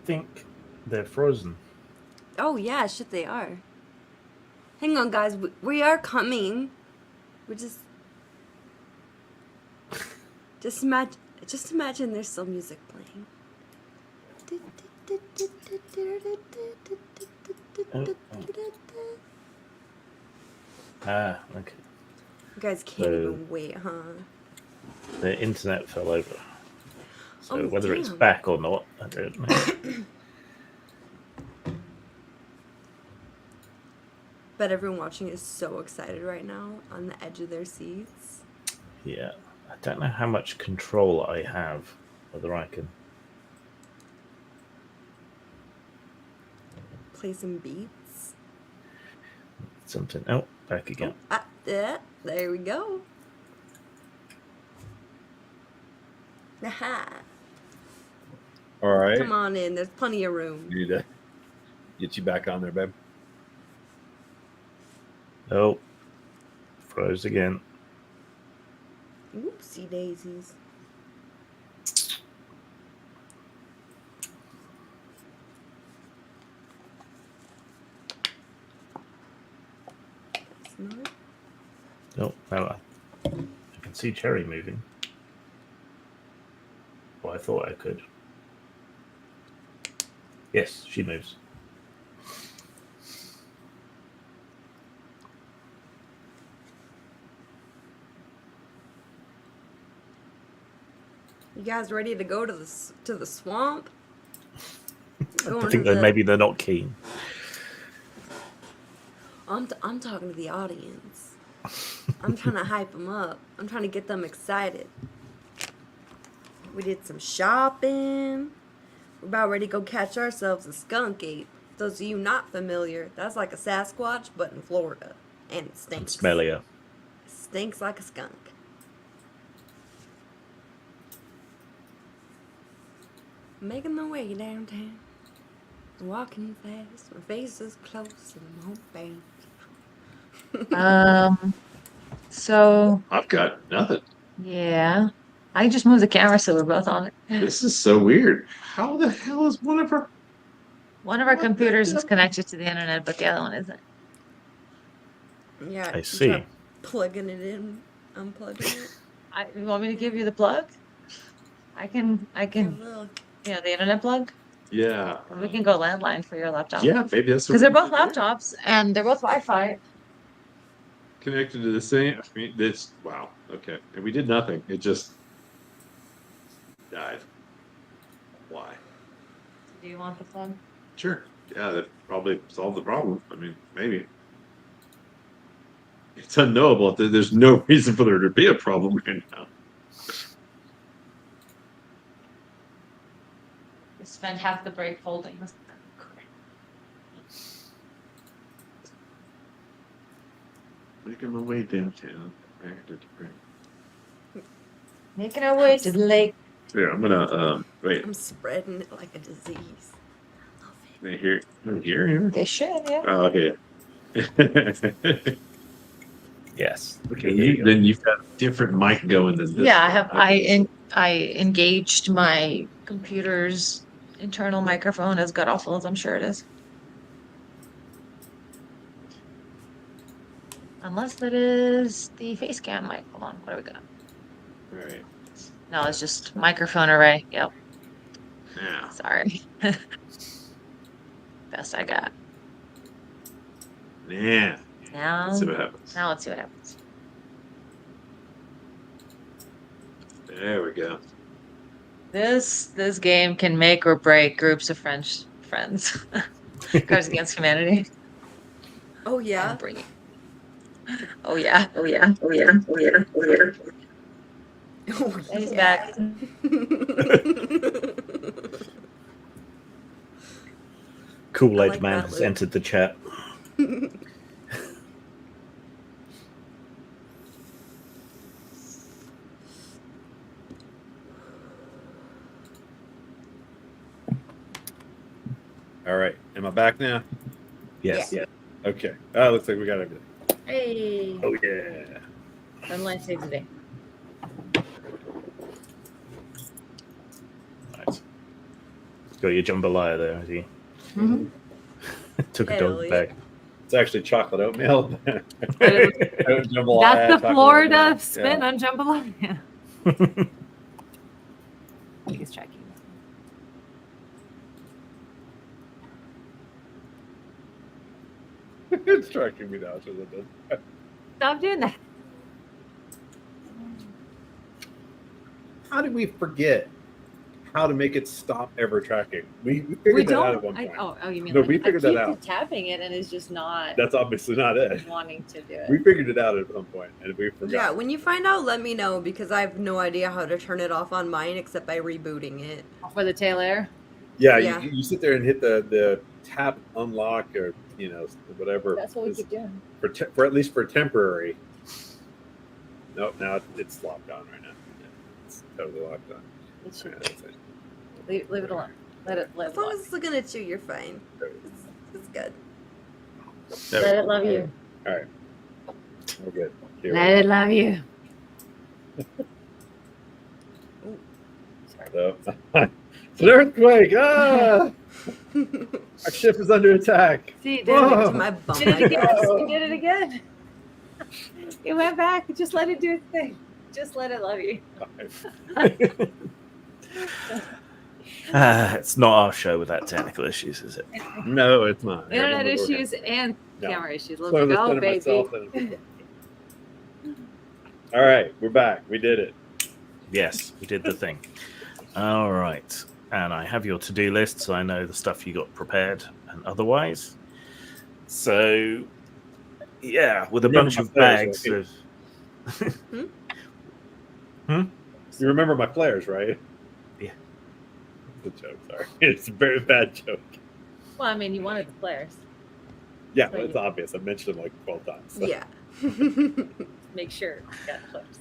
S2: think they're frozen.
S4: Oh yeah, shit, they are. Hang on, guys. We are coming. We're just imagine there's still music playing.
S2: Ah, okay.
S4: You guys can't even wait, huh?
S2: The internet fell over. So
S4: Oh,
S2: whether it's
S4: damn.
S2: back or not, I don't know.
S4: But everyone watching is so excited right now, on the edge of their seats.
S2: Yeah. I don't know how much control I have, whether I can.
S4: Play some beats.
S2: Something. Oh, back again.
S4: There we go. Aha.
S1: All right.
S4: Come on in. There's plenty of room.
S1: Need to get you back on there, babe.
S2: Oh, froze again.
S4: Oopsie daisies. It's not.
S2: Oh, now I can see Cherry moving. Well, I thought I could. Yes, she moves.
S4: You guys ready to go to the swamp?
S2: I think that maybe they're not keen.
S4: I'm talking to the audience. I'm trying to hype them up. I'm trying to get them excited. We did some shopping. We're about ready to go catch ourselves a skunk ape. Those of you not familiar, that's like a Sasquatch, but in Florida. And it stinks.
S2: And smellier.
S4: It stinks like a skunk. Making my way downtown. Walking fast. My face is close and I'm hoping.
S3: So
S5: I've got nothing.
S3: yeah, I just moved the camera so we're both on it.
S5: This is so weird. How the hell is one of our...
S3: One of our
S5: What the
S3: computers is
S5: hell?
S3: connected to the internet, but the other one isn't.
S4: Yeah,
S2: I
S4: you
S2: see.
S4: try plugging it in, unplugging it.
S3: You want me to give you the plug? I can, the internet plug.
S5: Yeah.
S3: Or we can go landline for your laptop.
S5: Yeah, maybe that's what
S3: Because they're
S5: we
S3: both
S5: did there.
S3: laptops and they're both Wi-Fi.
S5: Connected to the same... I mean, this... Wow. Okay. And we did nothing. It just... died. Why?
S3: Do you want the plug?
S5: Sure. Yeah, that probably solved the problem. I mean, maybe. It's unknowable. There's no reason for there to be a problem right now.
S3: We spend half the break folding this.
S5: Making my way downtown.
S3: Making our way to the lake.
S5: Here, I'm gonna wait.
S4: I'm spreading it like a disease. I love it.
S5: Can I hear? Can I hear him?
S3: They should, yeah.
S5: Oh, okay.
S2: Yes.
S5: Okay, then you've got a different mic going than this.
S3: Yeah, I
S5: one.
S3: have.
S5: Okay.
S3: I engaged my computer's internal microphone, as god awful as I'm sure it is. Unless that is the face cam mic. Hold on, what do we got?
S5: All right.
S3: No, it's just microphone array. Yep.
S5: Now,
S3: Sorry. Best I got.
S5: yeah.
S3: Now,
S5: Let's see what happens.
S3: now let's see what happens.
S5: There we go.
S3: This game can make or break groups of friends. Cards Against Humanity.
S4: Oh yeah.
S3: Bring it. Oh yeah. Oh yeah. Oh yeah. Oh yeah. Oh yeah.
S4: Oh
S3: He's
S4: yeah.
S3: back.
S2: Kool-Aid
S4: like
S2: Man
S4: that
S2: has
S4: loop.
S2: entered the chat.
S1: All right. Am I back now?
S2: Yes.
S4: Yeah.
S1: Okay. Looks like we got everything.
S3: Hey.
S1: Oh yeah.
S3: Online saves the day.
S2: Nice. Got your jambalaya there, has he?
S3: Mhm.
S2: Took a
S4: Hell
S2: dog
S4: yeah.
S2: bag.
S1: It's actually chocolate oatmeal. Jambalaya,
S3: That's the
S1: chocolate
S3: Florida
S1: oatmeal.
S3: spin
S1: Yeah.
S3: on jambalaya. He's tracking.
S1: It's striking me now. Shouldn't it?
S3: Stop doing that.
S1: How did we forget how to make it stop ever tracking? We figured
S3: We
S1: that out
S3: don't.
S1: at one point.
S3: Oh, you mean
S1: No,
S3: like,
S1: we figured that
S3: I
S1: out.
S3: keep tapping it and it's just not
S1: That's obviously not it.
S3: wanting to do
S1: We
S3: it.
S1: figured it out at some point, and we forgot.
S4: Yeah, when you find out, let me know because I have no idea how to turn it off on mine except by rebooting it.
S3: For the tail air.
S1: Yeah,
S4: Yeah.
S1: You sit there and hit the tap unlock or whatever.
S3: That's what we
S1: is
S3: keep doing.
S1: for at least for temporary. Nope, now it's locked on right now. Yeah, it's totally locked on.
S3: It should
S1: Yeah, that's it.
S3: leave it alone. Let it
S4: As long as it's looking at you, you're fine. It's good.
S3: let it love you.
S1: All right, we're good. Here
S3: Let it love you.
S1: So, it's an earthquake! Ah! Our ship is under attack.
S3: See, you did
S1: Whoa.
S3: it.
S4: My bum,
S3: Did it
S4: I
S3: again.
S4: guess.
S3: You did it again. It went back. Just let it do its thing. Just let it love you.
S2: It's not our show without technical issues, is it?
S1: No, it's not.
S3: Internet
S1: Everyone's working.
S3: issues and
S1: No.
S3: camera issues. Let's
S1: So let's
S3: go,
S1: center
S3: baby.
S1: myself and- All right, we're back. We did it.
S2: Yes, we did the thing. All right. And I have your to-do list, so I know the stuff you got prepared and otherwise. So, yeah, with a
S1: Remember
S2: bunch
S1: my
S2: of
S1: players,
S2: bags
S1: right?
S2: of...
S1: You remember my players, right?
S2: Yeah.
S1: It's a joke, sorry. It's a very bad joke.
S3: Well, I mean, you wanted the players.
S1: Yeah,
S3: So
S1: well, it's
S3: you-
S1: obvious. I mentioned them like 12 times. So.
S4: Yeah.
S3: Make sure you got clips.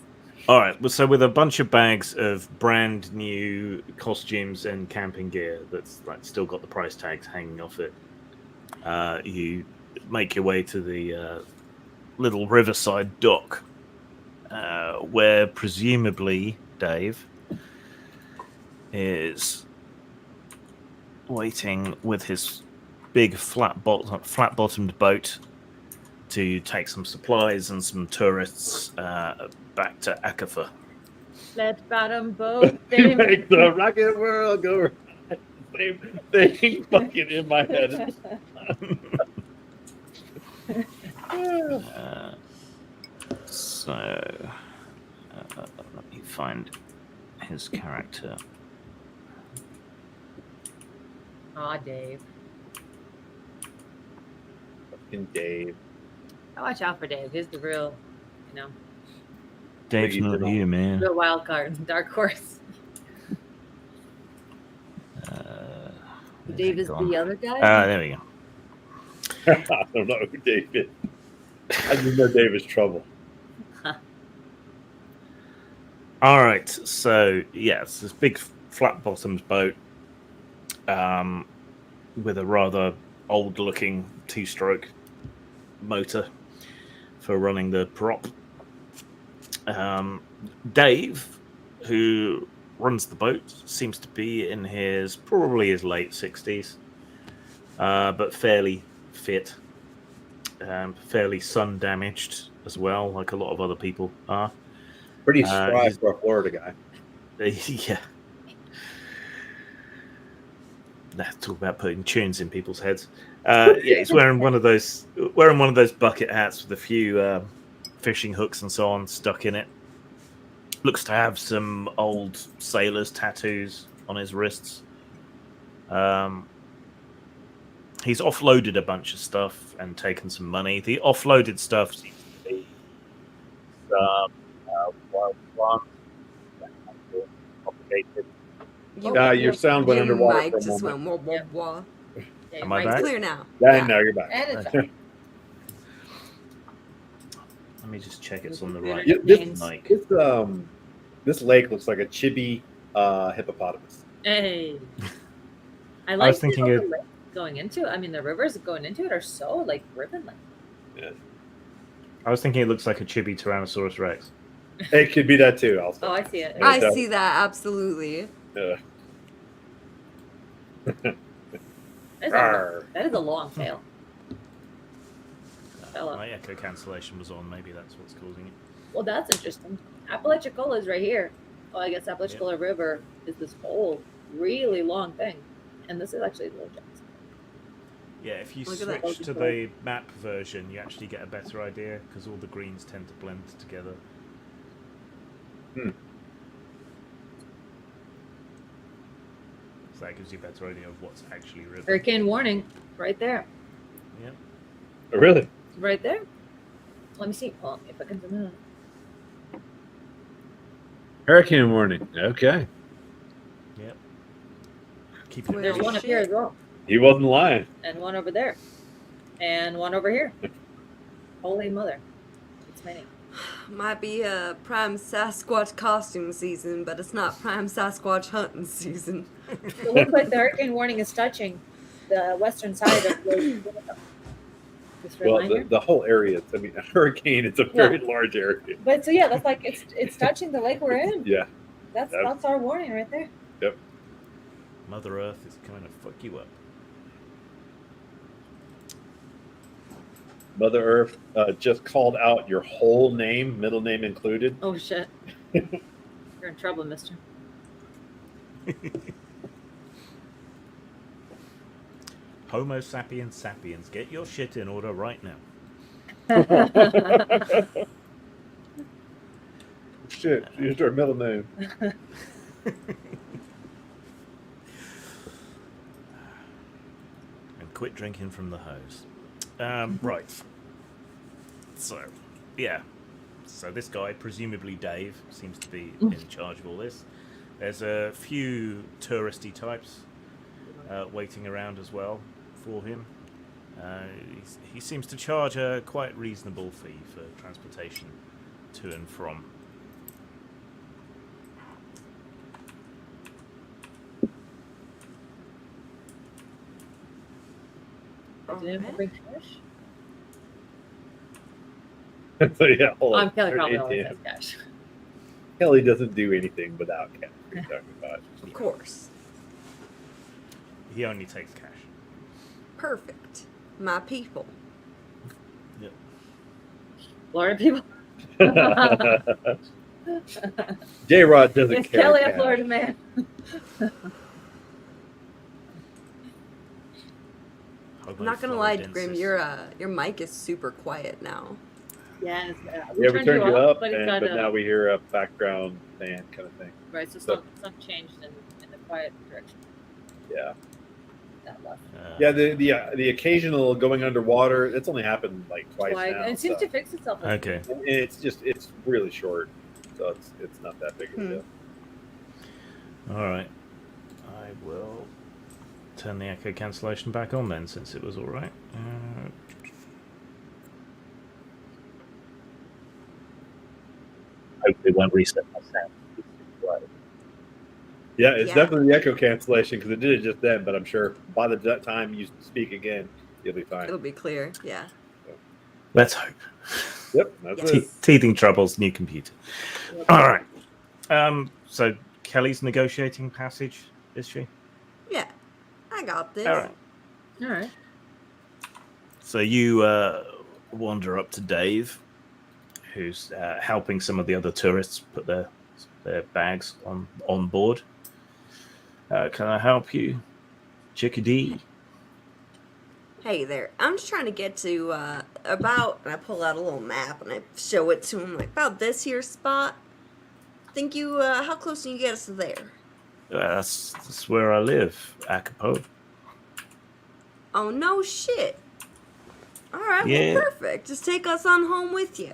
S2: All right. Well, so with a bunch of bags of brand new costumes and camping gear that's like still got the price tags hanging off it, you make your way to the little riverside dock, where presumably Dave is waiting with his big flat-bottomed boat to take some supplies and some tourists back to Akafa.
S3: Flat bottom boat.
S1: You make the rocket world go right. Same thing fucking in my head.
S2: Let me find his character.
S3: Aw, Dave.
S1: Fucking Dave.
S3: I watch out for Dave. He's the real,
S2: Dave's
S1: Biggie
S2: not
S1: Bernal.
S2: here, man.
S3: real wild card, dark horse.
S2: Where's
S3: Dave
S2: he
S3: is
S2: gone?
S3: the other guy.
S2: There we go.
S1: I don't know who Dave is. I just know Dave is trouble.
S2: All right, so yeah, it's this big flat-bottomed boat with a rather old-looking two-stroke motor for running the prop. Dave, who runs the boat, seems to be in probably his late 60s, but fairly fit, fairly sun-damaged as well, like a lot of other people are.
S1: Pretty spry
S2: he's-
S1: for a Florida guy.
S2: Yeah. Talk about putting tunes in people's heads. Yeah, he's wearing one of those bucket hats with a few fishing hooks and so on stuck in it. Looks to have some old sailors' tattoos on his wrists. He's offloaded a bunch of stuff and taken some money. The offloaded stuff seems to be some wild plants, complicated.
S1: Your sound went
S4: Your
S1: underwater
S4: mic
S1: for a
S4: just
S1: moment.
S4: went wah, wah, wah.
S3: Yeah,
S2: Am I
S3: Mike's
S2: back?
S4: Clear now.
S1: Yeah, no, you're back.
S3: And it's
S2: Let me just check it's on the right
S1: Yeah, this,
S2: mic.
S1: this lake looks like a chibi hippopotamus.
S3: Hey. I
S2: was
S3: like
S2: thinking
S3: the
S2: it-
S3: lake going into it. I mean, the rivers going into it are so like ribbon-like.
S2: I was thinking it looks like a chibi Tyrannosaurus Rex.
S1: It could be that too. Also.
S3: Oh, I see it.
S1: Yeah.
S4: I
S1: does.
S4: see that absolutely.
S3: That is a long tail. Fella.
S2: My echo cancellation was on. Maybe that's what's causing it.
S3: Well, that's interesting. Apalachicola is right here. Well, I guess Apalachicola River is this whole really long thing. And this is actually Little Jackson.
S2: Yeah, if you
S4: Look at that.
S2: switch to the map version, you actually get a better idea because all the greens tend to blend together. So that gives you a better idea of what's actually river.
S3: Hurricane warning right there.
S2: Yep.
S1: Oh, really?
S3: Right there. Let me see. Well, if I can zoom in.
S5: Hurricane warning. Okay.
S2: Yep. Keep it.
S4: Where
S3: There's
S4: Oh,
S3: one up here
S4: shit.
S3: as well.
S1: He wasn't lying.
S3: And one over there. And one over here. Holy mother. It's many.
S4: Might be a prime Sasquatch costume season, but it's not prime Sasquatch hunting season.
S3: It looks like the hurricane warning is touching the western side of the this
S1: Well,
S3: reminder.
S1: the whole area. I mean, a hurricane. It's a very large area.
S3: But so yeah, that's like it's touching the lake we're in.
S1: Yeah.
S3: That's our warning right there.
S2: Mother Earth is going to fuck you up.
S1: Mother Earth just called out your whole name, middle name included.
S3: Oh shit. You're in trouble, mister.
S2: Homo sapiens sapiens, get your shit in order right now.
S1: Shit, she used her middle name.
S2: And quit drinking from the hose. Right. So, yeah. So this guy, presumably Dave, seems to be in charge of all this. There's a few touristy types waiting around as well for him. He seems to charge a quite reasonable fee for transportation to and from.
S3: Did anyone bring cash?
S1: So yeah, hold on.
S3: I'm Kelly probably
S1: Third
S3: always
S1: ATM.
S3: has cash.
S1: Kelly doesn't do anything without cash. We're talking about.
S4: Of course.
S2: He only takes cash.
S4: Perfect. My people.
S2: Yep.
S3: Florida people.
S1: J Rod doesn't
S3: Is
S1: care.
S3: Kelly a Florida man?
S4: I'm not gonna lie, Grim, your mic is super quiet now.
S3: Yes.
S1: Yeah, we turned you up,
S3: but it's
S1: but
S3: got
S1: now we hear a background band kind of thing.
S3: right. So
S1: so-
S3: some changed in the quiet direction.
S1: Yeah,
S3: That left.
S1: yeah. The occasional going underwater. It's only happened like twice
S3: Quiet.
S1: now.
S3: And it seems
S1: so-
S3: to fix itself.
S2: Okay.
S1: and it's really short, so it's not that big of a deal.
S2: All right. I will turn the echo cancellation back on then, since it was all right.
S6: Hopefully, won't reset my sound.
S1: Yeah, it's
S4: Yeah.
S1: definitely the echo cancellation because it did it just then. But I'm sure by the time you speak again, you'll be fine.
S4: It'll be clear. Yeah.
S2: Let's hope.
S1: Yep, that's
S4: Yes.
S1: it.
S2: Teething troubles, new computer. All right. So Kelly's negotiating passage, is she?
S4: Yeah. I got this.
S2: All right.
S3: All right.
S2: So you wander up to Dave, who's helping some of the other tourists put their bags on board. Can I help you, Chickadee?
S4: Hey there. I'm just trying to get to about, and I pull out a little map and I show it to him, like, about this here spot. Think you, how close can you get us to there?
S2: That's where I live, Acapulco.
S4: Oh, no shit. All right,
S2: Yeah.
S4: well, perfect. Just take us on home with you.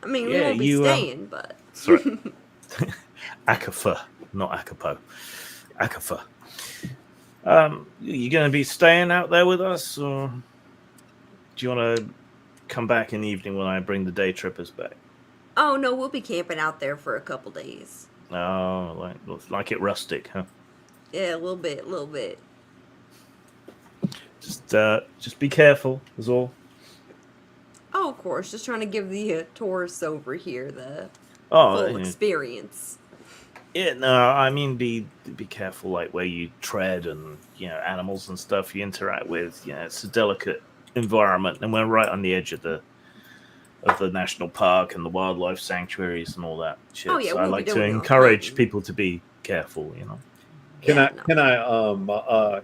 S4: I mean, we
S2: Yeah,
S4: won't be
S2: you,
S4: staying, but...
S2: Sorry. Acafa, not Acapo. Acafa. You going to be staying out there with us, or do you want to come back in the evening when I bring the day trippers back?
S4: Oh, no, we'll be camping out there for a couple days.
S2: Oh, like it rustic, huh?
S4: Yeah, a little bit.
S2: Just be careful, is all.
S4: Oh, of course, just trying to give the tourists over here the
S2: Oh,
S4: full
S2: yeah.
S4: experience.
S2: Yeah, no, I mean be careful, like where you tread and animals and stuff you interact with. It's a delicate environment, and we're right on the edge of the national park and the wildlife sanctuaries and all that shit.
S4: Oh, yeah,
S2: so I
S4: we'll be
S2: like to
S4: doing no
S2: encourage
S4: hunting.
S2: people to be careful.
S1: Can
S4: Yeah,
S1: I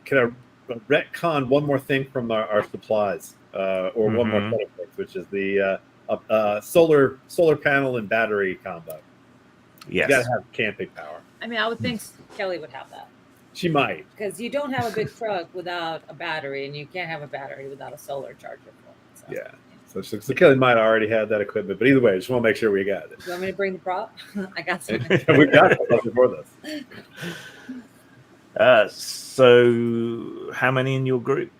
S1: retcon one more thing from our supplies, or one more
S2: Mhm.
S1: set of things, which is the solar panel and battery combo.
S2: Yes.
S1: You got to have camping power.
S3: I mean, I would think Kelly would have that
S1: She might.
S3: because you don't have a big truck without a battery, and you can't have a battery without a solar charger for it. So,
S1: Yeah. So Kelly might already have that equipment, but either way, I just want to make sure we got it.
S3: You want me to bring the prop? I got something.
S1: We got it before this.
S2: So how many in your group?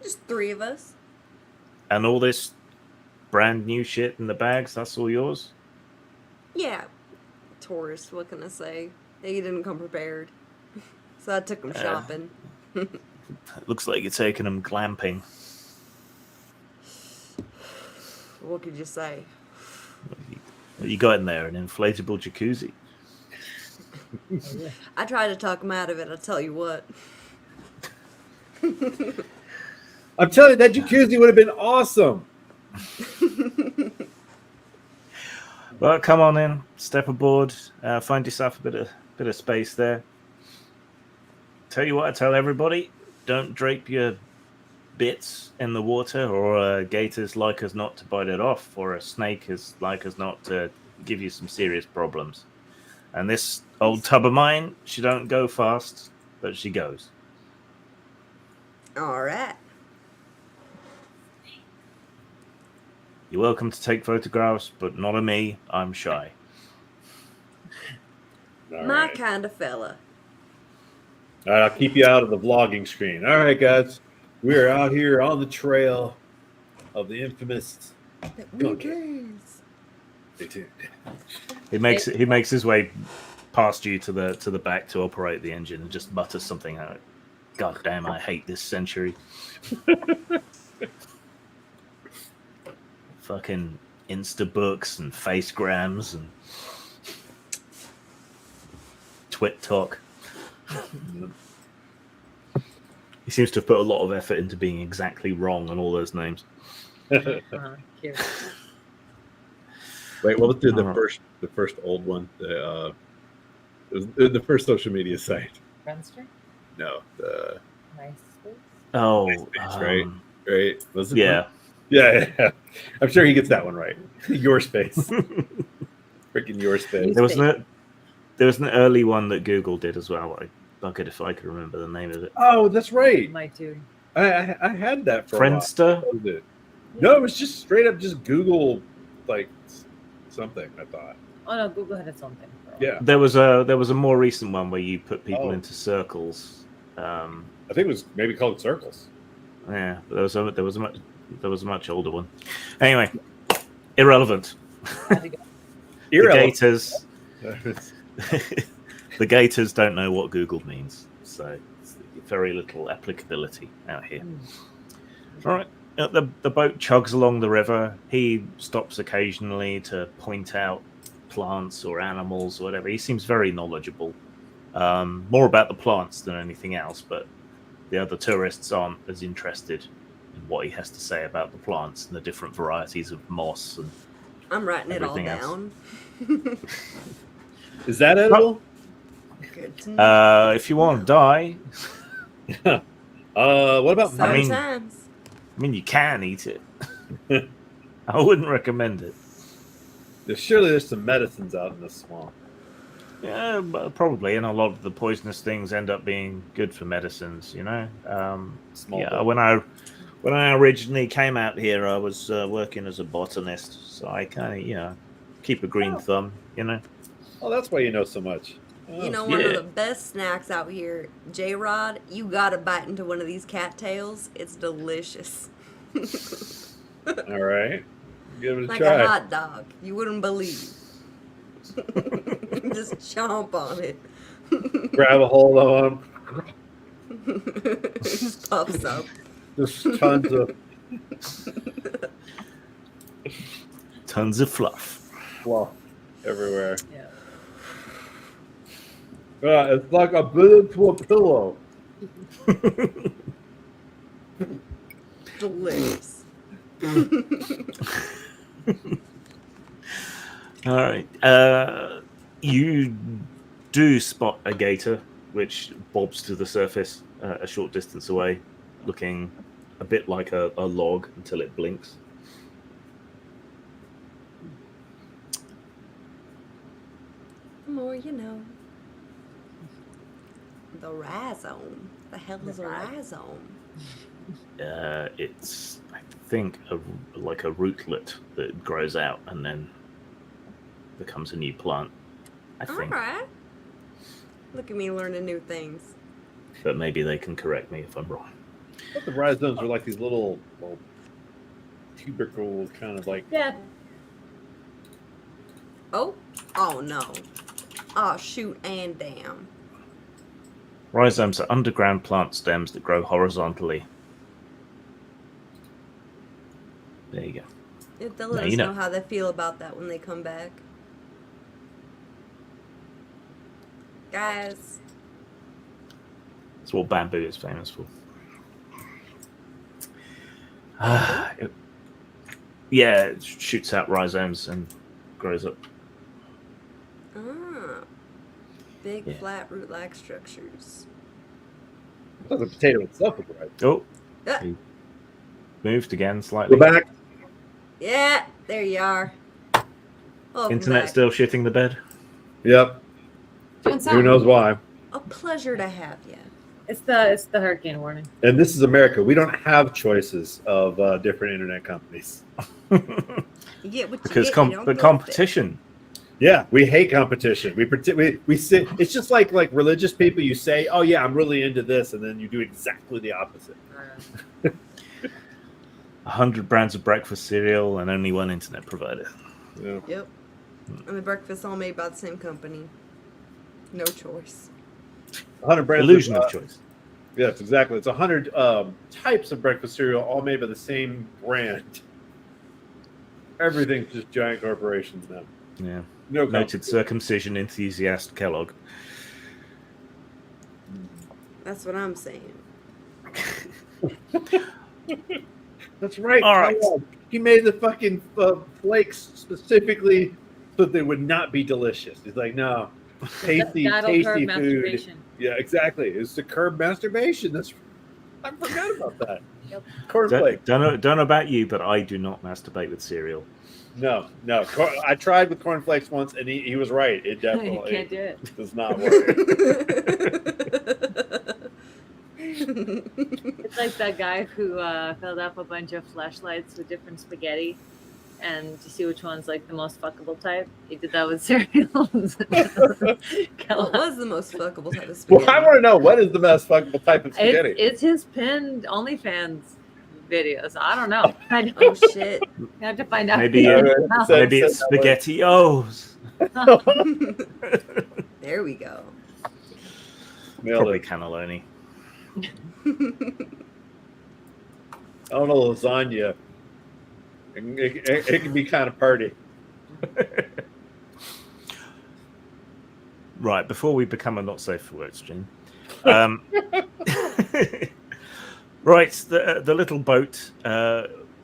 S4: just 3 of us.
S2: And all this brand new shit in the bags, that's all yours?
S4: Yeah, tourist. What can I say? They didn't come prepared, so I took them shopping.
S2: It looks like you're taking them glamping.
S4: What could you say?
S2: What you got in there? An inflatable jacuzzi?
S4: I tried to talk them out of it. I'll tell you what.
S1: I'm telling you, that jacuzzi would have been awesome.
S2: Well, come on in, step aboard, find yourself a bit of space there. Tell you what, I tell everybody, don't drape your bits in the water, or a gator's like us not to bite it off, or a snake is like us not to give you some serious problems. And this old tub of mine, she don't go fast, but she goes.
S4: All right.
S2: You're welcome to take photographs, but not of me. I'm shy.
S1: All
S4: My
S1: right.
S4: kind of fella.
S1: All right, I'll keep you out of the vlogging screen. All right, guys. We are out here on the trail of the infamous. Okay. Stay tuned.
S2: He makes his way past you to the back to operate the engine and just mutters something out. God damn, I hate this century. Fucking Instabooks and Facegrams and TwitTok. He seems to have put a lot of effort into being exactly wrong on all those names.
S3: Cute.
S1: Wait, what was the
S2: Alright.
S1: first old one? It was the first social media site.
S3: Friendster?
S1: No, the
S3: MySpace?
S2: Oh,
S1: MySpace, right? Was it?
S2: yeah.
S1: Yeah. I'm sure he gets that one right. Your space, freaking your space.
S2: There was an early one that Google did as well. I buggered if I could remember the name of it.
S1: Oh, that's right.
S3: Mine too.
S1: I had that for a while.
S2: Friendster?
S1: What was it? No, it was just straight up just Google like something. I thought.
S3: Oh no, Google had its own thing. For a while.
S1: Yeah,
S2: There was a more recent one where you put people into circles.
S1: I think it was maybe called Circles.
S2: Yeah, but there was a much older one. Anyway, irrelevant.
S3: How'd you go?
S1: Irrelevant.
S2: The Gators don't know what Google means, so it's very little applicability out here. All right, the boat chugs along the river. He stops occasionally to point out plants or animals or whatever. He seems very knowledgeable, more about the plants than anything else, but the other tourists aren't as interested in what he has to say about the plants and the different varieties of moss and
S4: I'm writing it all
S2: everything else.
S4: down.
S1: Is that edible?
S4: Good to know.
S2: If you want to die,
S1: What about
S2: I mean-
S4: Sometimes.
S2: I mean, you can eat it. I wouldn't recommend it.
S1: Surely there's some medicines out in the swamp.
S2: Yeah, but probably, and a lot of the poisonous things end up being good for medicines.
S1: Small.
S2: Yeah, when I originally came out here, I was working as a botanist, so I kind of keep a green thumb.
S1: Oh, that's why you know so much. Oh,
S4: You know, one
S2: Yeah.
S4: of the best snacks out here, J-Rod, you gotta bite into one of these cattails. It's delicious.
S1: all right. Give it a
S4: Like
S1: try.
S4: a hot dog. You wouldn't believe. Just chomp on it.
S1: Grab a hold of them.
S4: It just puffs up.
S1: Just tons of
S2: Tons of fluff.
S1: fluff everywhere.
S3: Yeah.
S1: It's like a bit into a pillow.
S4: Delicious.
S2: All right. You do spot a gator, which bobs to the surface a short distance away, looking a bit like a log until it blinks.
S4: The more you know. The rhizome. The hell is a rhizome?
S2: It's, I think, like a rootlet that grows out and then becomes a new plant. I think.
S4: All right. Look at me learning new things.
S2: But maybe they can correct me if I'm wrong.
S1: I thought the rhizomes were like these little tubercle kind of like.
S3: Yeah.
S4: Oh no. Oh shoot and damn.
S2: Rhizomes are underground plant stems that grow horizontally. There you go.
S4: They'll
S2: Now
S4: let us
S2: you
S4: know
S2: know.
S4: how they feel about that when they come back. Guys.
S2: That's what bamboo is famous for. Yeah, it shoots out rhizomes and grows up.
S4: Ah. Big
S2: Yeah.
S4: flat root-like structures.
S1: I thought the potato itself was right.
S2: Oh,
S4: Ah.
S2: he moved again slightly.
S1: Go back.
S4: Yeah, there you are. Welcome
S2: Internet
S4: back.
S2: still shitting the bed.
S1: Yep.
S3: Doing
S1: Who
S3: something.
S1: knows why?
S4: A pleasure to have you.
S3: It's the hurricane warning.
S1: And this is America. We don't have choices of different internet companies.
S4: You get what
S2: Because
S4: you get. You don't
S2: the
S4: go
S2: competition.
S1: Yeah, we hate competition. We say it's just like religious people. You say, "Oh yeah, I'm really into this," and then you do exactly the opposite.
S2: 100 brands of breakfast cereal and only one internet provider.
S1: Yeah.
S4: Yep. And the breakfast all made by the same company. No choice.
S1: 100 brands.
S2: Illusion of choice.
S1: Yes, exactly. It's 100 types of breakfast cereal, all made by the same brand. Everything's just giant corporations now.
S2: Yeah.
S1: No
S2: Noted circumcision enthusiast Kellogg.
S4: That's what I'm saying.
S1: That's right.
S2: All right.
S1: He made the fucking flakes specifically so they would not be delicious. He's like, no, tasty,
S3: That'll
S1: tasty
S3: curb
S1: food.
S3: masturbation.
S1: Yeah, exactly. It's to curb masturbation. I forgot about that.
S3: Yep.
S1: Cornflake.
S2: Don't know about you, but I do not masturbate with cereal.
S1: No. I tried with cornflakes once, and he was right. It
S3: You
S1: definitely
S3: can't do it.
S1: does not work.
S3: It's like that guy who filled up a bunch of flashlights with different spaghetti, and to see which one's like the most fuckable type. He did that with cereals.
S4: What was the most fuckable type of
S1: Well,
S4: spaghetti?
S1: I want to know, what is the best fuckable type of spaghetti?
S3: It's his pinned OnlyFans videos. I don't know. I don't
S4: Oh shit.
S3: I have to find out.
S2: Maybe maybe it's SpaghettiOs.
S4: There we go.
S1: Nailed
S2: Probably
S1: it.
S2: cannelloni.
S1: I don't know, lasagna. It can be kind of party.
S2: Right, before we become a not safe for work stream. Right, the little boat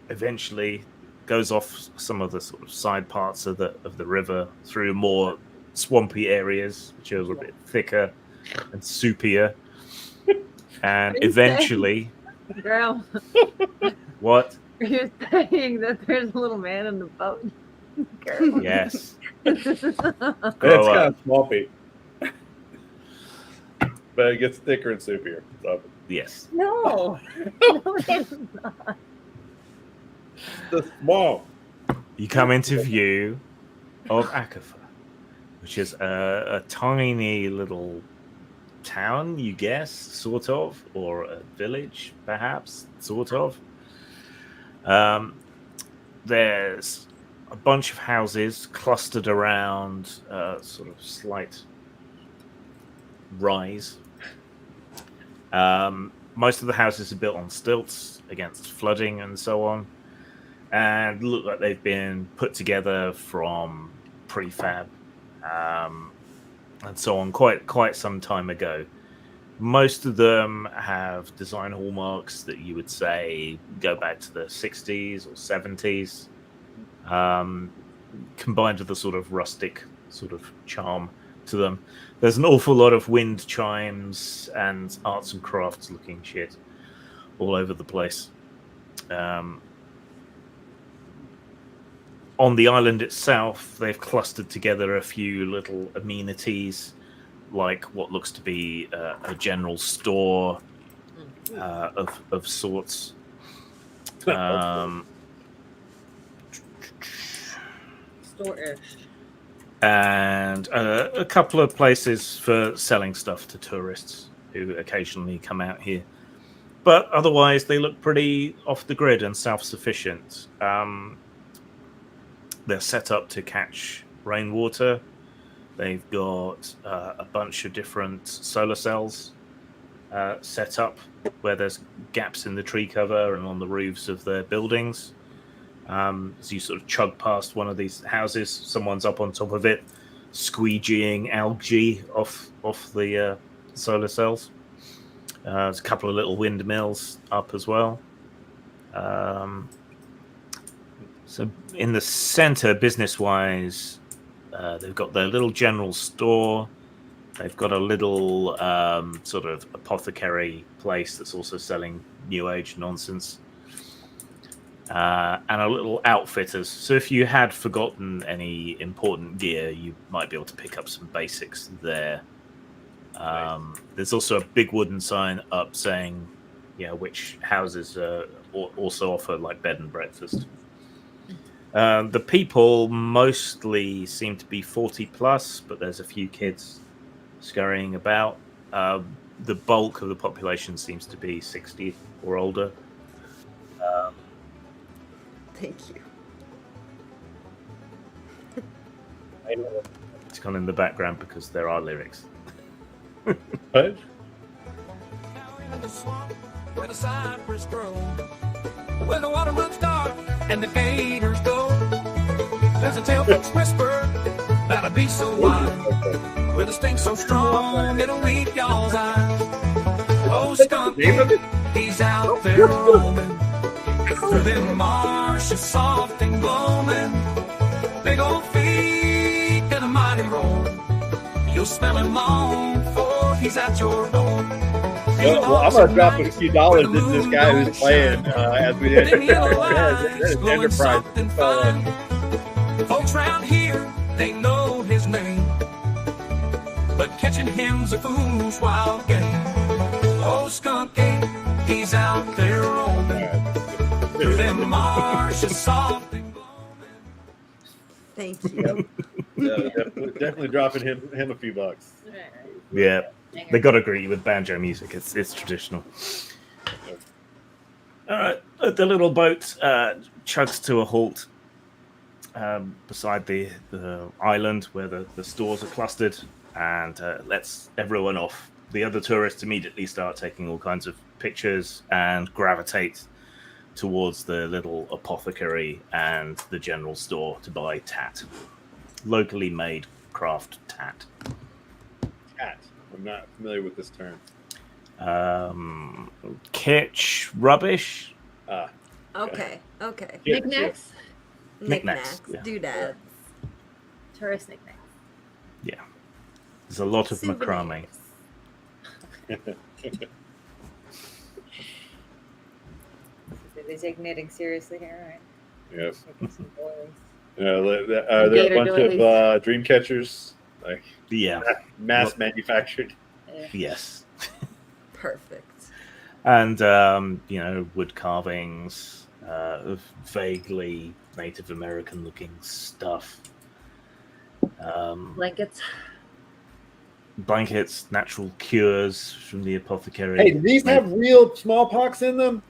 S2: eventually goes off some of the sort of side parts of the river through more swampy areas, which are a bit thicker and soupier, and eventually,
S3: Girl,
S2: what?
S3: you're saying that there's a little man in the boat. Girl.
S2: Yes,
S1: It's
S2: Grow
S1: kind
S2: up.
S1: of swampy. But it gets thicker and soupier. So
S2: Yes.
S3: No. No, it's not.
S1: the small.
S2: You come into view of Akafa, which is a tiny little town, you guess, sort of, or a village, perhaps, sort of. There's a bunch of houses clustered around sort of slight rise. Most of the houses are built on stilts against flooding and so on, and look like they've been put together from prefab. and so on quite some time ago. Most of them have design hallmarks that you would say go back to the 60s or 70s, combined with a sort of rustic sort of charm to them. There's an awful lot of wind chimes and arts and crafts looking shit all over the place. On the island itself, they've clustered together a few little amenities, like what looks to be a general store of sorts.
S3: Store-ish.
S2: And a couple of places for selling stuff to tourists who occasionally come out here. But otherwise, they look pretty off the grid and self-sufficient. They're set up to catch rainwater. They've got a bunch of different solar cells set up where there's gaps in the tree cover and on the roofs of their buildings. As you sort of chug past one of these houses, someone's up on top of it, squeegeeing algae off the solar cells. There's a couple of little windmills up as well. So in the center, business-wise, they've got their little general store. They've got a little sort of apothecary place that's also selling new age nonsense. And a little outfitters. So if you had forgotten any important gear, you might be able to pick up some basics there. There's also a big wooden sign up saying, which houses also offer like bed and breakfast. The people mostly seem to be 40 plus, but there's a few kids scurrying about. The bulk of the population seems to be 60 or older.
S4: Thank you.
S2: It's gone in the background because there are lyrics.
S1: What?
S6: Where the cypress grow, where the water runs dark and the gators go. There's a tale that's whispered that'll be so wide, with a sting so strong it'll leave y'all's eyes. Oh, Skunky, he's out there roaming through them marshes, soft and gloaming. Big old feet and a mighty roll. You'll smell him long before he's at your door.
S1: Well, I'm gonna drop a few dollars into this guy who's playing as we did. That is Enterprise.
S6: Folks round here, they know his name, but catching him's a fool's wild game. Oh, Skunky, he's out there roaming through them marshes, soft and gloaming.
S4: Thank you.
S1: Definitely dropping him a few bucks.
S2: Yeah, they got to agree with banjo music. It's traditional. All right, the little boat chugs to a halt beside the island where the stores are clustered, and lets everyone off. The other tourists immediately start taking all kinds of pictures and gravitate towards the little apothecary and the general store to buy tat. Locally made craft tat.
S1: Tat. I'm not familiar with this term.
S2: Kitsch rubbish.
S4: Okay.
S3: Knickknacks?
S4: Knickknacks.
S2: Yeah.
S4: Doodads.
S3: Tourist knickknacks.
S2: Yeah. There's a lot of
S4: Souvenirs.
S2: macrame.
S3: They take knitting seriously here, right?
S1: Yep.
S3: Making some boilies.
S1: Are there
S3: Gator
S1: a bunch
S3: doilies.
S1: of dream catchers, like
S2: Yeah.
S1: mass manufactured?
S3: Yeah.
S2: Yes.
S4: Perfect.
S2: And wood carvings, of vaguely Native American looking stuff. Blankets, natural cures from the apothecary.
S1: Hey, do these have real smallpox in them?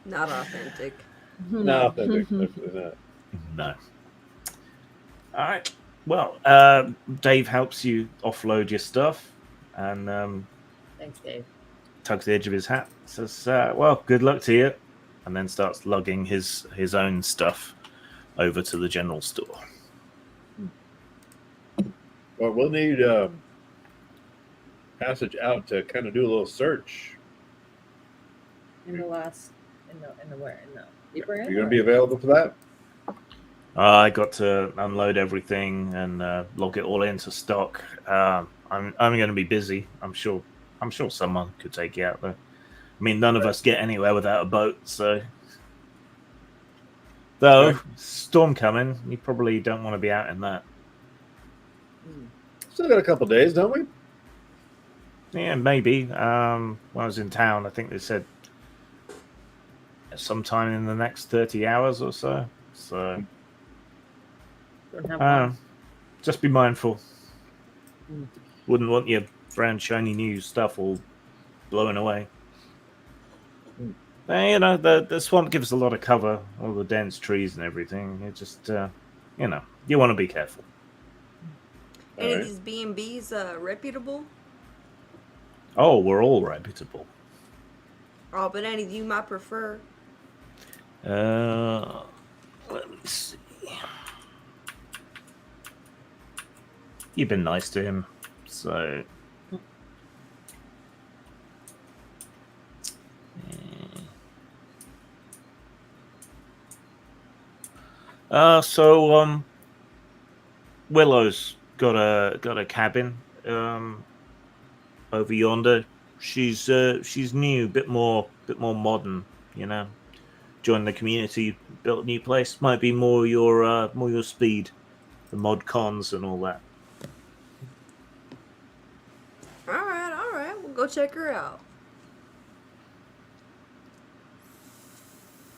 S4: Not authentic.
S1: No, definitely not.
S2: No. All right. Well, Dave helps you offload your stuff, and
S3: Thanks, Dave.
S2: tugs the edge of his hat. Says, "Well, good luck to you," and then starts lugging his own stuff over to the general store.
S1: Well, we'll need passage out to kind of do a little search.
S3: In the last, in the where? In the deeper end?
S1: You're going to be available for that?
S2: I got to unload everything and log it all into stock. I'm going to be busy. I'm sure someone could take you out there. I mean, none of us get anywhere without a boat, so. Though,
S1: Okay.
S2: storm coming, you probably don't want to be out in that.
S1: Still got a couple days, don't we?
S2: Yeah, maybe. When I was in town, I think they said sometime in the next 30 hours or so. So,
S3: Don't have one.
S2: just be mindful.
S3: Mm.
S2: Wouldn't want your brand shiny new stuff all blowing away. But, you know, the swamp gives a lot of cover, all the dense trees and everything. It just, you know, you want to be careful.
S4: Any of
S1: Alright.
S4: these B&Bs reputable?
S2: Oh, we're all reputable.
S4: Oh, but any you might prefer.
S2: Let me see. You've been nice to him, so. Willow's got a cabin over yonder. She's new, bit more modern, you know. Joined the community, built a new place. Might be more your speed, the mod cons and all that.
S4: All right. We'll go check her out.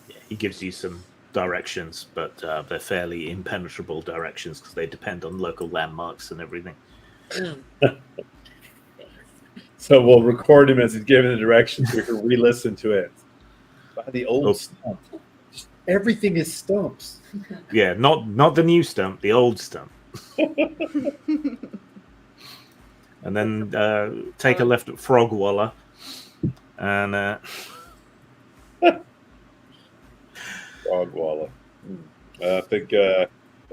S2: Yeah, he gives you some directions, but they're fairly impenetrable directions because they depend on local landmarks and everything.
S1: So we'll record him as he's giving the directions. We can re-listen to it. By the old stump. Just everything is stumps.
S2: Yeah, not the new stump, the old stump. And then take a left at Frogwaller, and
S1: Frogwalla. I think that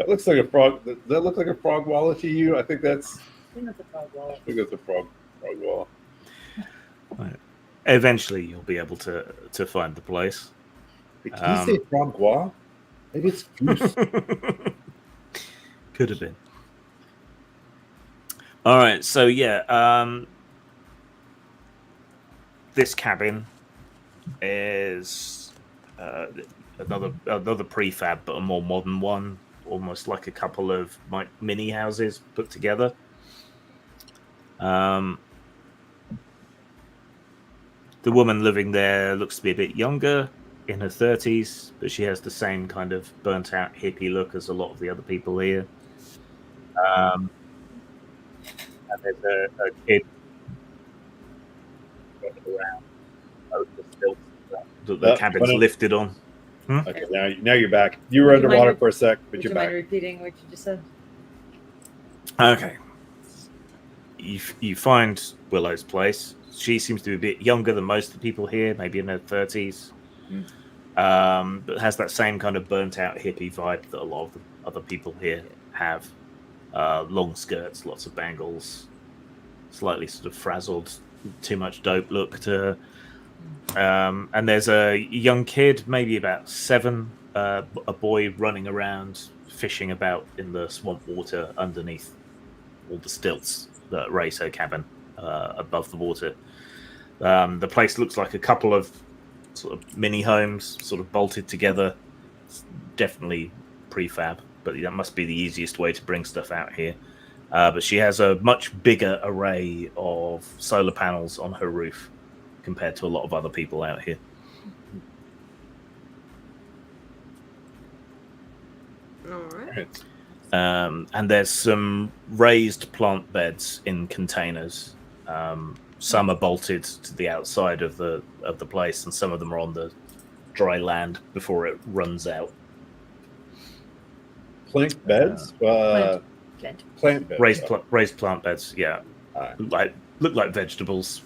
S1: looks like a frog. Does that look like a frogwalla to you? I think that's.
S3: I think that's a frog wall.
S1: I think it's a frogwalla.
S2: eventually you'll be able to find the place.
S1: Did you say frogwa? Maybe it's goose.
S2: Could have been. All right, so yeah, this cabin is another prefab, but a more modern one, almost like a couple of mini houses put together. The woman living there looks to be a bit younger, in her 30s, but she has the same kind of burnt out hippie look as a lot of the other people here. And there's a kid running around over the stilts that the cabin's lifted on.
S1: Okay, now you're back. You were underwater for a sec, but
S3: Would
S1: you're
S3: you
S1: back.
S3: mind repeating what you just said?
S2: Okay. You find Willow's place. She seems to be a bit younger than most of the people here, maybe in her 30s. But has that same kind of burnt out hippie vibe that a lot of the other people here have. Long skirts, lots of bangles, slightly sort of frazzled, too much dope look to her. And there's a young kid, maybe about 7, a boy running around, fishing about in the swamp water underneath all the stilts that raise her cabin above the water. The place looks like a couple of sort of mini homes, sort of bolted together. It's definitely prefab, but that must be the easiest way to bring stuff out here. But she has a much bigger array of solar panels on her roof compared to a lot of other people out here.
S4: All right.
S2: And there's some raised plant beds in containers. Some are bolted to the outside of the place, and some of them are on the dry land before it runs out.
S1: Plank beds? Plant beds.
S2: Raised plant beds, yeah. Look like vegetables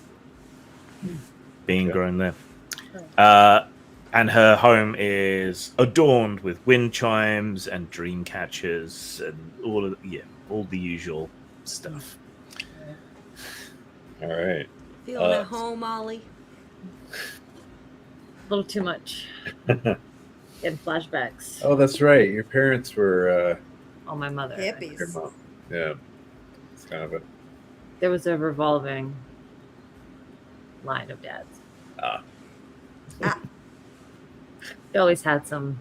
S2: being grown there. And her home is adorned with wind chimes and dream catchers and all the usual stuff.
S1: All right.
S4: Feeling at home, Ollie?
S3: A little too much. Getting flashbacks.
S1: Oh, that's right. Your parents were
S3: Oh, my mother.
S1: your
S4: Hippies.
S1: mom. Yeah. It's kind of a
S3: There was a revolving line of dads.
S1: Ah.
S3: They always had some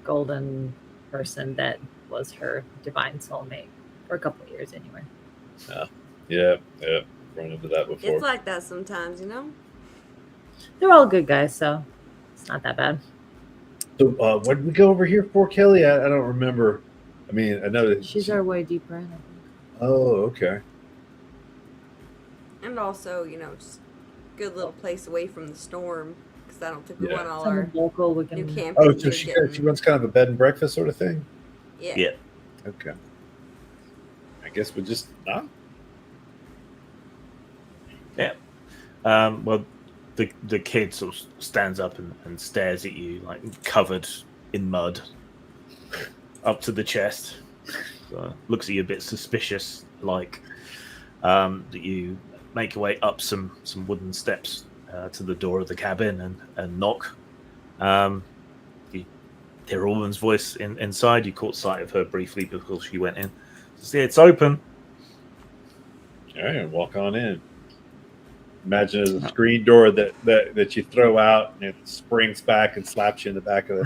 S3: golden person that was her divine soulmate for a couple of years anyway.
S1: yeah. Run into that before.
S4: It's like that sometimes, you know?
S3: They're all good guys, so it's not that bad.
S1: So, what did we go over here for, Kelly? I don't remember. I mean, I know that
S3: She's our way deeper in, I think.
S1: Oh, okay.
S4: And also, you know, just good little place away from the storm. Because I don't think we
S1: Yeah.
S4: want all
S3: Someone
S4: our
S3: local we
S4: new
S3: can.
S4: camping
S1: Oh, so
S4: gear
S1: she
S4: getting-
S1: runs kind of a bed and breakfast sort of thing.
S4: Yeah.
S2: Yeah.
S1: Okay. I guess we just not.
S2: Well, the kid sort of stands up and stares at you, like covered in mud, up to the chest. So, looks at you a bit suspicious, like that you make your way up some wooden steps to the door of the cabin and knock. You hear a woman's voice inside. You caught sight of her briefly before she went in. See, it's open.
S1: All right, walk on in. Imagine there's a screen door that you throw out and it springs back and slaps you in the back of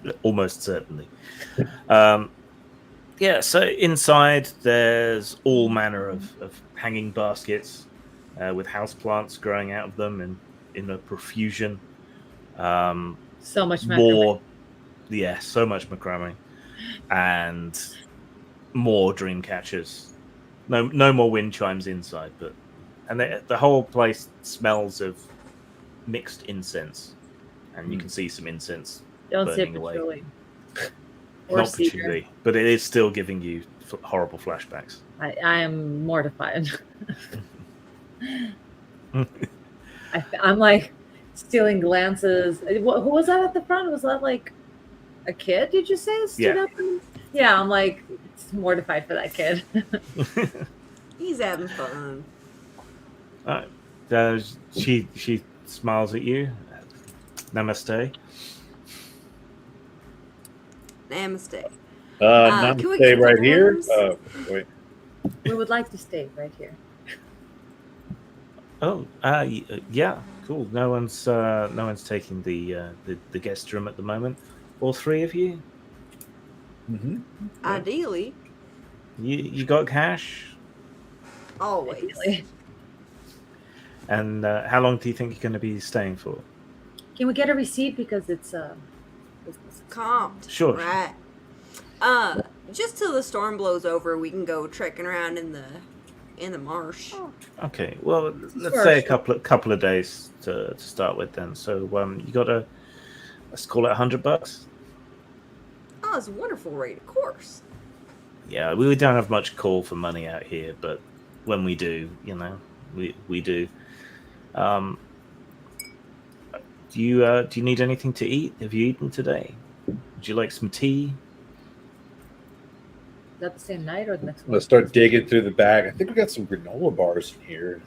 S1: the.
S2: Almost certainly. Yeah, so inside there's all manner of hanging baskets with houseplants growing out of them in a profusion.
S3: So much
S2: More, yeah, so much macrame. And more dream catchers. No more wind chimes inside, and the whole place smells of mixed incense. And you can see some incense
S3: Don't say
S2: burning away.
S3: patchouli. Or
S2: Not
S3: cedar.
S2: patchouli, but it is still giving you horrible flashbacks.
S3: I am mortified. I'm like stealing glances. Who was that at the front? Was that like a kid? Did you say stood
S2: Yeah.
S3: up? Yeah, I'm like mortified for that kid.
S4: He's having fun.
S2: She smiles at you. Namaste.
S4: Namaste.
S1: Namaste
S4: can we get a
S1: right
S4: couple
S1: here.
S4: rooms?
S1: Wait.
S3: We would like to stay right here.
S2: Oh, yeah, cool. No one's taking the guest room at the moment. All three of you.
S1: Mm-hmm.
S4: Ideally,
S2: You got cash.
S4: always.
S3: Ideally.
S2: And how long do you think you're going to be staying for?
S3: Can we get a receipt because it's business?
S4: Comped.
S2: Sure.
S4: Right. Just till the storm blows over, we can go trekking around in the marsh.
S2: Okay. Well, let's
S3: Sure,
S2: say a
S3: sure.
S2: couple of days to start with then. So you got let's call it $100.
S4: Oh, it's a wonderful rate, of course.
S2: Yeah, we don't have much call for money out here, but when we do, we do. Do you need anything to eat? Have you eaten today? Would you like some tea?
S3: Is that the same night or the next
S1: I'm
S3: one?
S1: gonna start digging through the bag. I think we got some granola bars in here.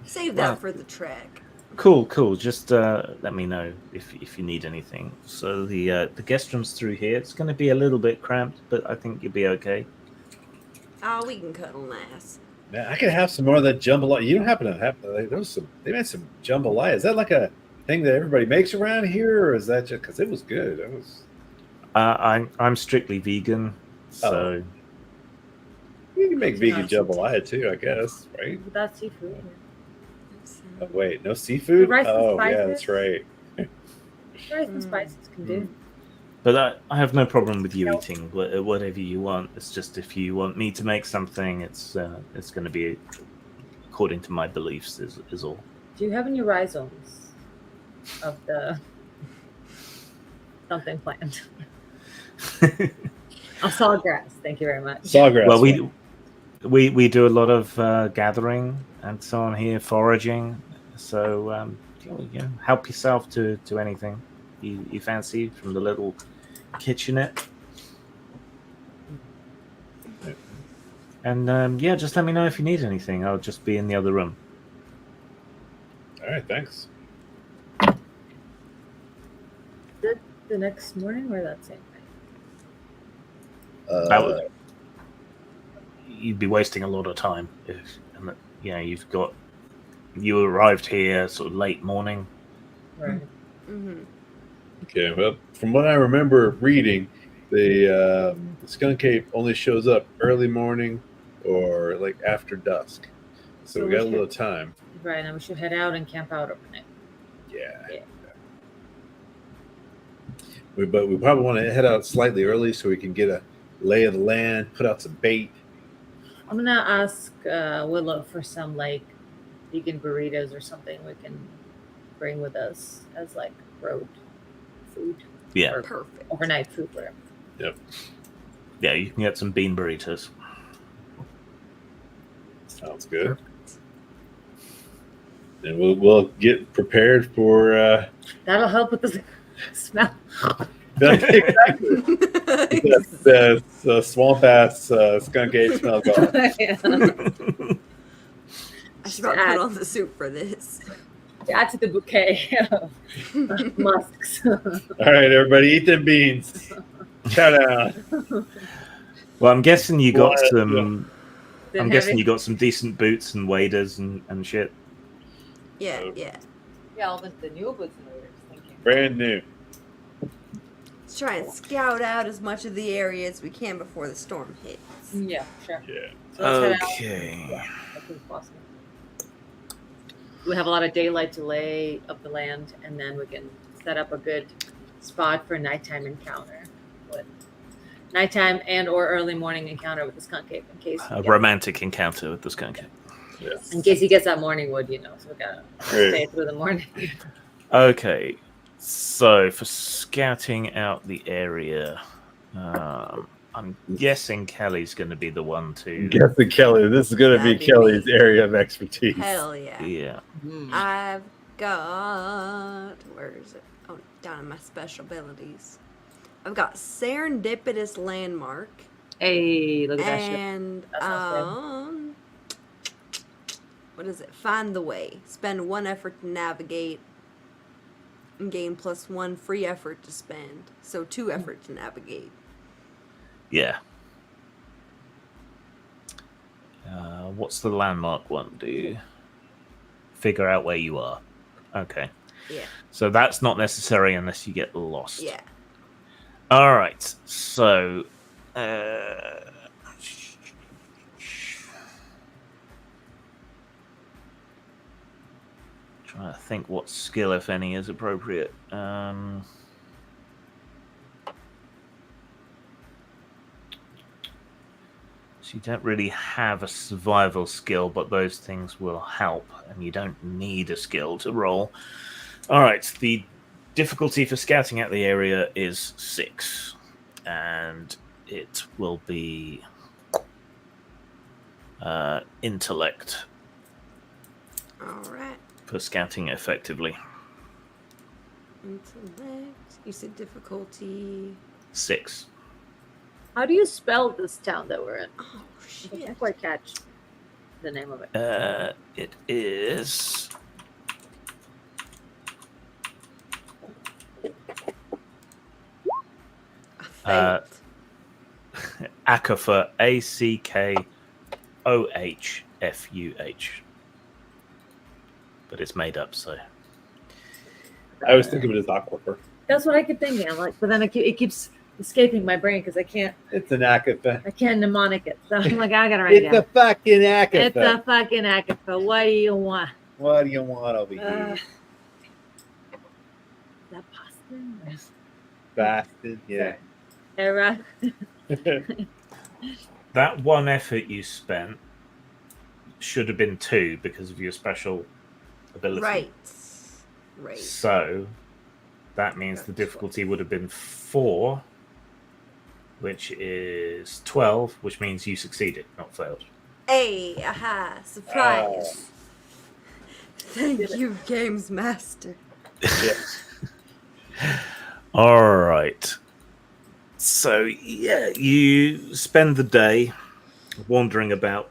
S4: Save that
S2: Well-
S4: for the trek.
S2: Cool. Just let me know if you need anything. So the guest room's through here. It's going to be a little bit cramped, but I think you'll be okay.
S4: Oh, we can cuddle nice.
S1: Man, I could have some more of that jambalaya. You don't happen to have they made some jambalaya. Is that like a thing that everybody makes around here, or is that just because it was good? It was.
S2: I'm strictly vegan, so
S1: You can make vegan
S3: Awesome.
S1: jambalaya too, I guess, right?
S3: Without seafood.
S1: Oh, wait, no seafood?
S3: The rice and
S1: Oh, yeah,
S3: spices.
S1: that's right.
S3: Rice and spices can do.
S2: but I have no problem with you eating whatever you want. It's just if you want me to make something, it's going to be according to my beliefs is all.
S3: Do you have any rhizomes of the something planned? Oh, sawgrass. Thank you very much.
S1: Sawgrass.
S2: Well, we do a lot of gathering and so on here, foraging. So help yourself to anything you fancy from the little kitchenette. And yeah, just let me know if you need anything. I'll just be in the other room.
S1: All right, thanks.
S3: The next morning or that same night?
S2: That would, you'd be wasting a lot of time if, and you arrived here sort of late morning.
S3: Right.
S4: Mm-hmm.
S1: Okay, well, from what I remember reading, the skunk ape only shows up early morning or like after dusk. So we got a little time.
S3: Right, and we should head out and camp out overnight.
S1: Yeah. But we probably want to head out slightly early so we can get a lay of the land, put out some bait.
S3: I'm gonna ask Willow for some like vegan burritos or something we can bring with us as like road food.
S2: Yeah.
S3: Or
S4: Perfect.
S3: overnight food, whatever.
S1: Yep.
S2: Yeah, you can get some bean burritos.
S1: Sounds good. And we'll get prepared for.
S3: That'll help with the smell.
S1: Exactly. The swamp ass skunk ape smell gone.
S3: Yeah.
S4: I should probably put on the suit for this.
S3: Add to the bouquet of musks.
S1: All right, everybody, eat them beans. Shout out.
S2: Well, I'm guessing you got
S1: What?
S2: some.
S3: Then
S2: I'm guessing you got some decent boots and waders and shit.
S4: Yeah.
S3: Yeah, all the new boots and waders. Thank you.
S1: Brand new.
S4: Let's try and scout out as much of the area as we can before the storm hits.
S3: Yeah, sure.
S1: Yeah.
S3: So let's head out.
S2: Okay.
S3: As soon as possible. We have a lot of daylight to lay up the land, and then we can set up a good spot for nighttime encounter with nighttime and or early morning encounter with the skunk ape in case
S2: A romantic encounter with the skunk ape.
S1: Yes.
S3: in case he gets that morning wood, so we gotta stay through the morning.
S2: Okay, so for scouting out the area, I'm guessing Kelly's going to be the one to.
S1: Guessing Kelly. This is going to be
S4: That'd be
S1: Kelly's
S4: me.
S1: area of expertise.
S4: Hell yeah.
S2: Yeah.
S4: I've got, where is it? Oh, down in my special abilities. I've got serendipitous landmark
S3: Hey, look at that shit.
S4: and
S3: That sounds
S4: what is it? Find the way. Spend 1 effort to navigate and gain +1 free effort to spend. So 2 effort to navigate.
S2: Yeah. What's the landmark one do? Figure out where you are. Okay.
S4: Yeah.
S2: So that's not necessary unless you get lost.
S4: Yeah.
S2: All right. So, trying to think what skill, if any, is appropriate. So you don't really have a survival skill, but those things will help, and you don't need a skill to roll. All right, the difficulty for scouting out the area is 6, and it will be intellect
S4: All right.
S2: for scouting effectively.
S4: Intellect. You said difficulty.
S2: 6.
S3: How do you spell this town that we're in?
S4: Oh,
S3: I
S4: shit.
S3: can't quite catch the name of it.
S2: It is
S4: I failed.
S2: Akerfuh, Akkohfuh. But it's made up, so.
S1: I was thinking of it as aquifer.
S3: That's what I keep thinking. I'm like, but then it keeps escaping my brain because I can't mnemonic it. So I'm like, I gotta write it
S1: It's a
S3: down.
S1: fucking
S3: It's a
S1: aquifer.
S3: fucking Aetherpunk. What do you want?
S1: What do you want over here?
S3: Is that Boston?
S1: Bastard. Yeah.
S3: Era.
S2: That 1 effort you spent should have been 2 because of your special ability.
S4: Right.
S2: So that means the difficulty would have been 4, which is 12, which means you succeeded, not failed.
S4: Hey, aha, surprise. Thank you, Games Master.
S2: All right. So, yeah, you spend the day wandering about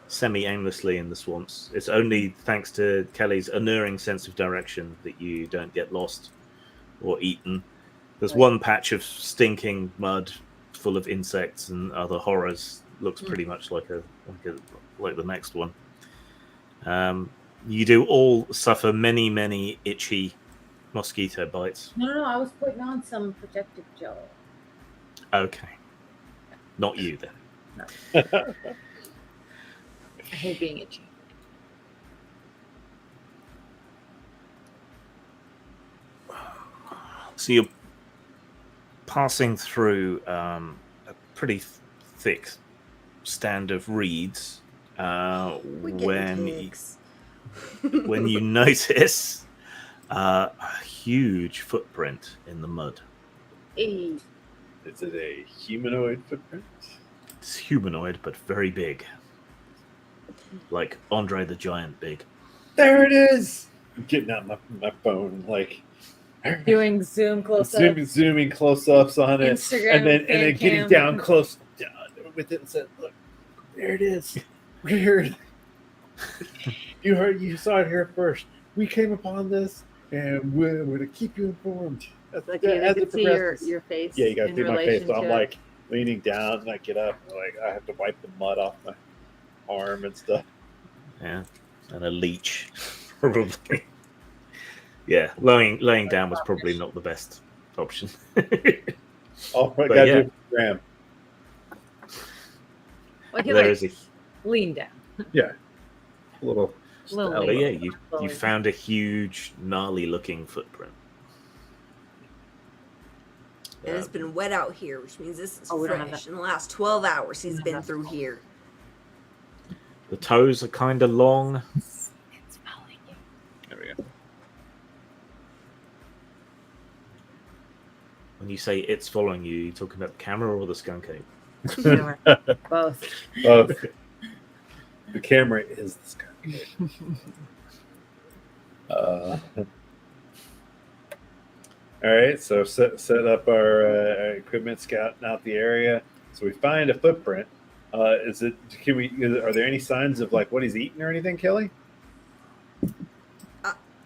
S2: semi-aimlessly in the swamps. It's only thanks to Kelly's unerring sense of direction that you don't get lost or eaten. There's
S3: Right.
S2: one patch of stinking mud full of insects and other horrors. Looks pretty much like the next one. You do all suffer many itchy mosquito bites.
S3: No, I was putting on some protective gel.
S2: Okay, not you then.
S3: I hate being itchy.
S2: So you're passing through a pretty thick stand of reeds when you notice a huge footprint in the mud.
S3: Hey.
S1: Is it a humanoid footprint?
S2: It's humanoid, but very big. Like Andre the Giant big.
S1: There it is! I'm getting out my phone, like
S3: Doing zoom close-ups.
S1: zooming close-ups on it,
S3: Instagram
S1: and then
S3: fan
S1: getting
S3: cam.
S1: down close with it and said, "Look, there it is. Weird. You saw it here first. We came upon this, and we're to keep you informed."
S3: Like you can see your face.
S1: Yeah, you gotta see my face. So I'm
S3: to
S1: like leaning down, and I get up, and like I have to wipe the mud off my arm and stuff.
S2: Yeah, and a leech, probably. Yeah, laying down was probably not the best option.
S1: Oh, I
S2: But
S1: gotta
S2: yeah.
S1: do Graham.
S3: Like,
S2: There is a
S3: lean down.
S1: Yeah, a little.
S3: Little
S2: but
S3: lean.
S2: yeah, you found a huge, gnarly-looking footprint.
S4: And it's been wet out here, which means this is
S3: We don't have
S4: fresh.
S3: that.
S4: In the last 12 hours, he's
S3: don't
S4: been
S3: have
S4: through
S3: that.
S4: here.
S2: The toes are kind of long.
S3: It's smelling you.
S1: There we go.
S2: When you say it's following you, you talking about the camera or the skunk ape?
S3: Camera. Both.
S1: Both. The camera is the skunk. All right, so set up our equipment, scouting out the area. So we find a footprint. Are there any signs of like what he's eating or anything, Kelly?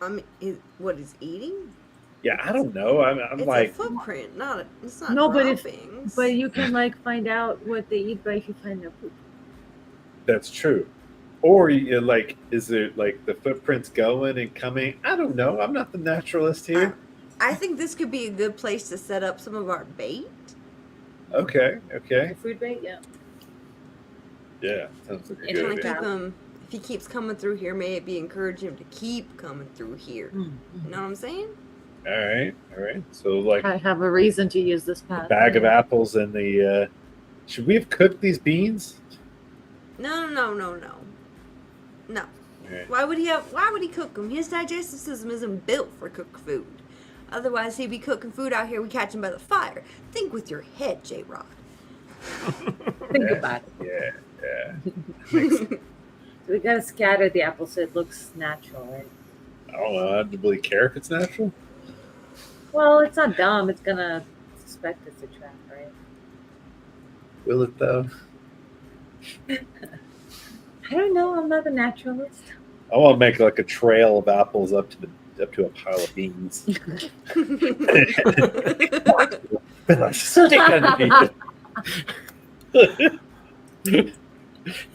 S4: I mean, what he's eating?
S1: Yeah, I don't know. I'm
S4: It's
S1: like,
S4: a footprint, it's not
S3: No, but
S4: droppings.
S3: But you can find out what they eat by if you find their poop.
S1: that's true. Or like, is there like the footprints going and coming? I don't know. I'm not the naturalist here.
S4: I think this could be a good place to set up some of our bait.
S1: Okay.
S3: Food bait, yeah.
S1: Yeah, sounds like a
S3: It's
S1: good
S3: like
S1: idea.
S4: Keep him, if he keeps coming through here, may it be encourage him to keep coming through here. You know what I'm saying?
S1: All right. So like
S3: I have a reason to use this
S1: a
S3: path.
S1: bag of apples and the. Should we have cooked these beans?
S4: No.
S1: All right.
S4: Why would he cook them? His digestive system isn't built for cooked food. Otherwise, he'd be cooking food out here. We catch him by the fire. Think with your head, J-Rod.
S3: Think about it.
S1: Yeah.
S3: So we gotta scatter the apple so it looks natural, right?
S1: I don't know. I don't really care if it's natural.
S3: Well, it's not dumb. It's gonna suspect it's a trap, right?
S1: Will it though?
S3: I don't know. I'm not a naturalist.
S1: I want to make like a trail of apples up to a pile of beans. Stick underneath it.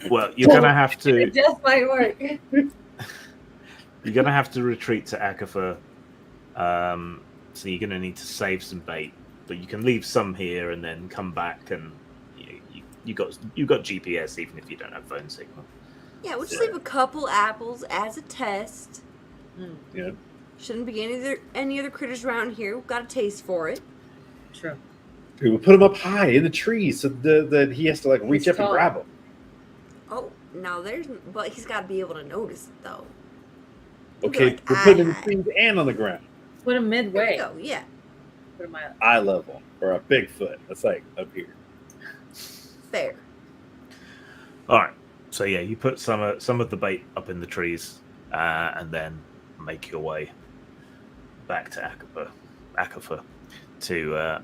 S2: Well, you're gonna have to.
S3: It just might work.
S2: You're gonna have to retreat to Aetherpunk. So you're gonna need to save some bait, but you can leave some here and then come back, and you got GPS even if you don't have phone signal.
S4: Yeah, we'll just leave a couple apples as a test.
S1: Yeah.
S4: Shouldn't be any other critters around here. We've got a taste for it.
S3: True.
S1: Dude, we'll put him up high in the trees so that he has to like reach
S3: He's
S1: up and
S3: tall.
S1: grab them.
S4: Oh, now but he's got to be able to notice it though.
S1: Okay,
S4: Like
S1: we're putting him in the
S4: eye.
S1: trees and on the ground.
S3: Put them
S4: There
S3: midway.
S4: we go. Yeah,
S3: Put 'em out.
S1: Eye level or a Bigfoot. That's like up here.
S4: fair.
S2: All right. So yeah, you put some of the bait up in the trees, and then make your way back to Aetherpunk to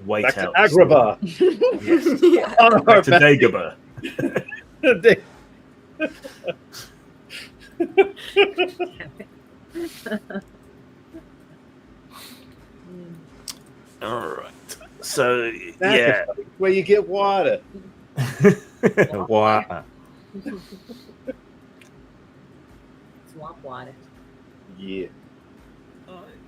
S2: wait
S1: Back to
S2: out.
S1: Agrabah.
S2: Yes.
S4: Yeah.
S1: On our
S2: Back to
S1: back-
S2: Dagobah. All right. So yeah,
S1: Where you get water.
S2: wow.
S3: Swamp water.
S1: Yeah.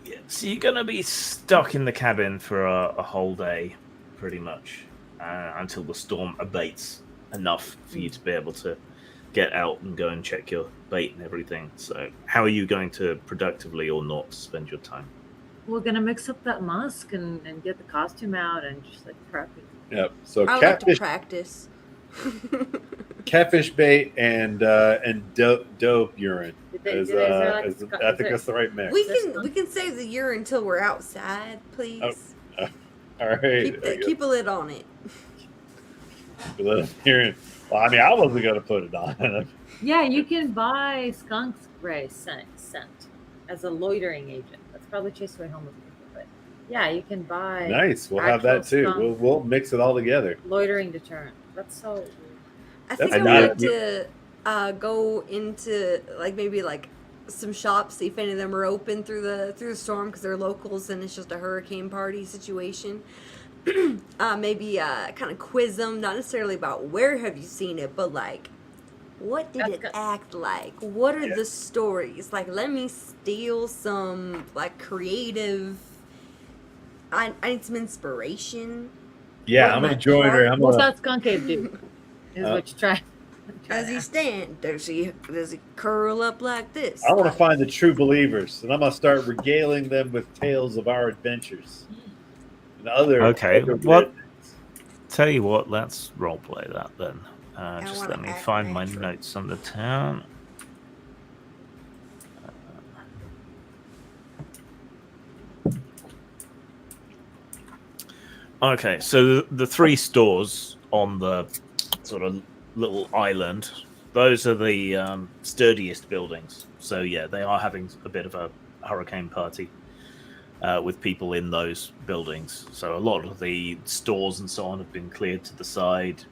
S2: Yeah. So you're gonna be stuck in the cabin for a whole day, pretty much, until the storm abates enough for you to be able to get out and go and check your bait and everything. So, how are you going to productively or not spend your time?
S3: We're gonna mix up that mask and get the costume out and just like prep it.
S1: Yep. So
S4: I would like to
S1: catfish,
S4: practice.
S1: catfish bait and dope urine.
S3: Did they-
S1: Is,
S3: did they- is there like
S1: is-
S3: sc-
S1: I
S3: is
S1: think
S3: there-
S1: that's the right mix.
S4: we can save the urine until we're outside, please.
S1: All right.
S4: Keep a lid on it.
S1: Urine. Well, I mean, I wasn't gonna put it on.
S3: Yeah, you can buy skunk spray scent as a loitering agent. That's probably chase away homeless people, but yeah, you can buy
S1: Nice. We'll have that
S3: actual
S1: too.
S3: skunk.
S1: We'll mix it all together.
S3: loitering deterrent. That's so.
S4: I think
S1: That's
S4: I would like
S1: good.
S4: to go into like maybe like some shops, see if any of them are open through the storm because they're locals and it's just a hurricane party situation. Maybe kind of quiz them, not necessarily about where have you seen it, but like what did
S3: That's
S4: it
S3: good.
S4: act like? What are
S1: Yeah.
S4: the stories? Like, let me steal some like creative. I need some inspiration.
S1: Yeah,
S4: What
S1: I'm gonna
S4: my
S1: join her.
S4: heart-
S1: I'm
S3: What's
S1: gonna.
S3: that skunk ape do? Is
S1: Uh,
S3: what you try.
S4: Does he stand? Does he curl up like this?
S1: I want to
S4: Like,
S1: find the true believers, and I'm gonna start regaling them with tales of our adventures and other.
S2: Okay,
S1: other
S2: what-
S1: weird things.
S2: Tell you what, let's roleplay that then.
S4: I
S2: Just
S4: wanna
S2: let me
S4: act
S2: find my
S4: natural.
S2: notes on the town. Okay, so the three stores on the sort of little island, those are the sturdiest buildings. So yeah, they are having a bit of a hurricane party with people in those buildings. So a lot of the stores and so on have been cleared to the side.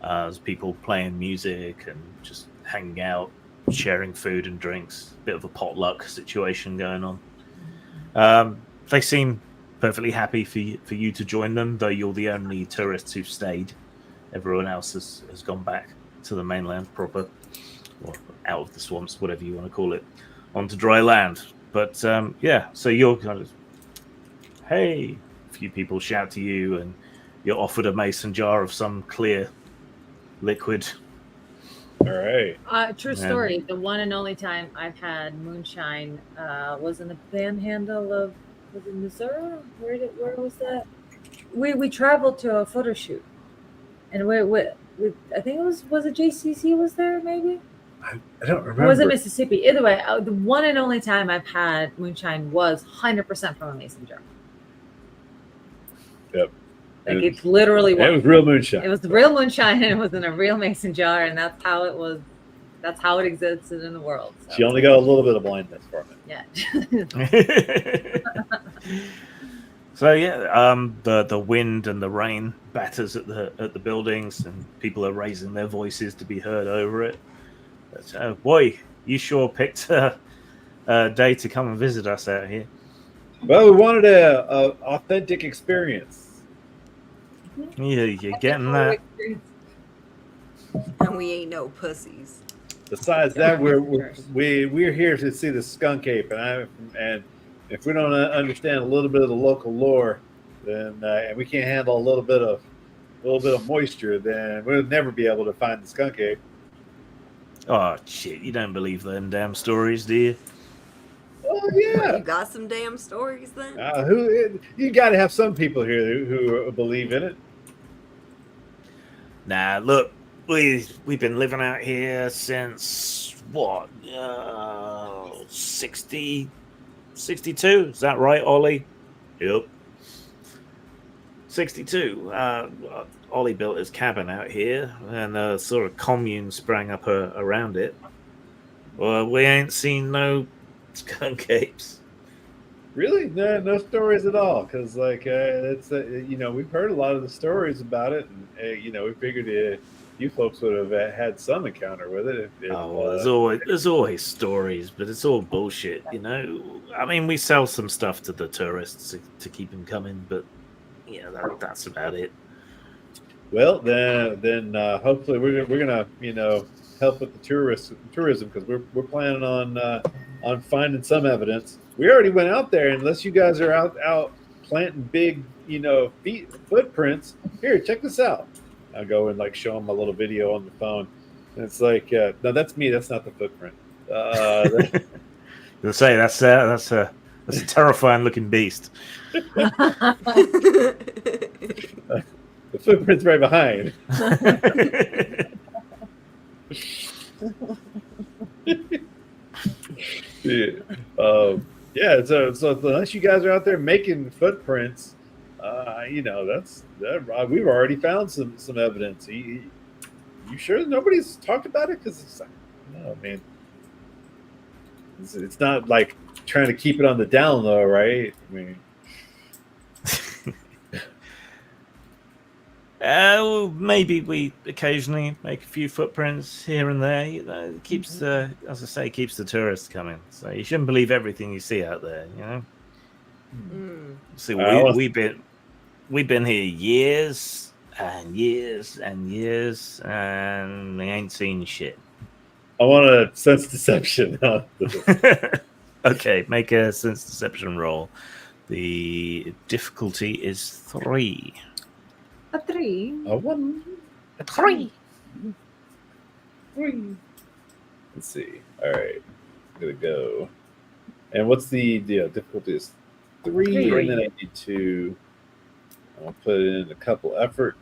S2: There's people playing music and just hanging out, sharing food and drinks. Bit of a potluck situation going on. They seem perfectly happy for you to join them, though you're the only tourists who've stayed. Everyone else has gone back to the mainland proper, or out of the swamps, whatever you want to call it, onto dry land. But yeah, so you're kind of, hey, a few people shout to you, and you're offered a mason jar of some clear liquid.
S1: All right.
S3: True
S2: Yeah.
S3: story. The one and only time I've had moonshine was in the panhandle of was it Missouri? Where was that? We traveled to a photo shoot, and we I think it was it JCC was there maybe?
S1: I don't
S3: Or
S1: remember.
S3: was it Mississippi? Either way, the one and only time I've had moonshine was 100% from a mason jar.
S1: Yep.
S3: Like it's literally
S1: It was real moonshine.
S3: It was the real moonshine, and it was in a real mason jar, and that's how it was. That's how it existed in the world. So,
S1: She only got a little bit of blindness from it.
S3: yeah.
S2: So yeah, the wind and the rain batters at the buildings, and people are raising their voices to be heard over it. But, boy, you sure picked a day to come and visit us out here.
S1: Well, we wanted a authentic experience.
S2: Yeah, you're getting that.
S4: and we ain't no pussies.
S1: Besides that, we're here to see the skunk ape, and if we don't understand a little bit of the local lore, then and we can't handle a little bit of moisture, then we'll never be able to find the skunk ape.
S2: Oh shit! You don't believe them damn stories, do you?
S1: Oh
S4: You
S1: yeah.
S4: got some damn stories then?
S1: You got to have some people here who believe in it.
S2: Nah, look, we've been living out here since what? 62? Is that right, Ollie? Yep. 62. Ollie built his cabin out here, and a sort of commune sprang up around it. Well, we ain't seen no skunk apes.
S1: Really? No, no stories at all. Because like it's we've heard a lot of the stories about it, and we figured you folks would have had some encounter with it.
S2: Oh, there's always stories, but it's all bullshit, you know. I mean, we sell some stuff to the tourists to keep them coming, but yeah, that's about it.
S1: Well, then hopefully we're gonna help with the tourism because we're planning on finding some evidence. We already went out there, unless you guys are out planting big footprints. Here, check this out. I'll go and like show them a little video on the phone. And it's like, no, that's me. That's not the footprint.
S2: You'll say that's a terrifying looking beast.
S1: The footprint's right behind. So unless you guys are out there making footprints, we've already found some evidence. You sure nobody's talked about it? Because it's like, no, man, it's not like trying to keep it on the down low, right? I mean.
S2: Maybe we occasionally make a few footprints here and there. You know, it keeps as I say, keeps the tourists coming. So you shouldn't believe everything you see out there. You know. See, we've been here years and years and years, and we ain't seen shit.
S1: I want a sense deception.
S2: Okay, make a sense deception roll. The difficulty is 3.
S3: A 3.
S1: A 1.
S2: A 3.
S1: 3. Let's see. All right, I'm gonna go. And what's the difficulty? Is 3, and then I need to. I'll put in a couple effort.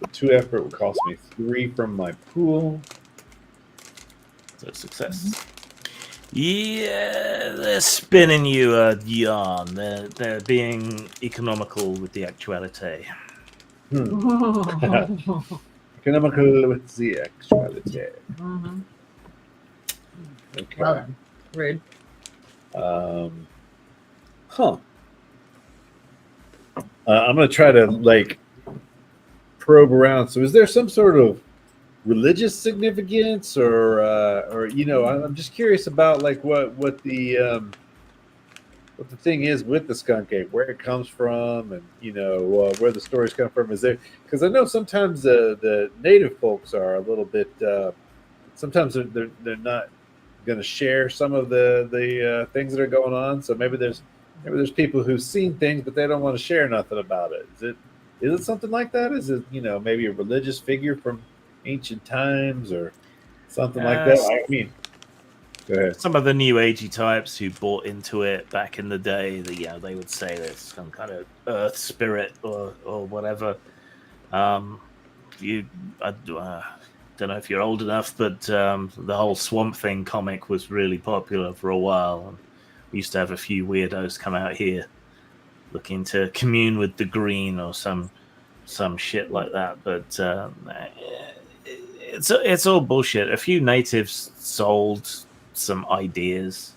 S1: The 2 effort will cost me 3 from my pool.
S2: So success. Yeah, they're spinning you a yarn. They're being economical with the actuality.
S1: Economical with the actuality. Okay.
S3: Well done. Rude.
S1: I'm gonna try to like probe around. So, is there some sort of religious significance, or I'm just curious about like what the thing is with the skunk ape, where it comes from, and where the stories come from. Is there, because I know sometimes the native folks are a little bit sometimes they're not going to share some of the things that are going on. So maybe there's people who've seen things, but they don't want to share nothing about it. Is it something like that? Is it maybe a religious figure from ancient times or something like that? I mean, go ahead.
S2: Some of the new agey types who bought into it back in the day, they would say there's some kind of earth spirit or whatever. I don't know if you're old enough, but the whole Swamp Thing comic was really popular for a while. And we used to have a few weirdos come out here looking to commune with the green or some shit like that. But it's all bullshit. A few natives sold some ideas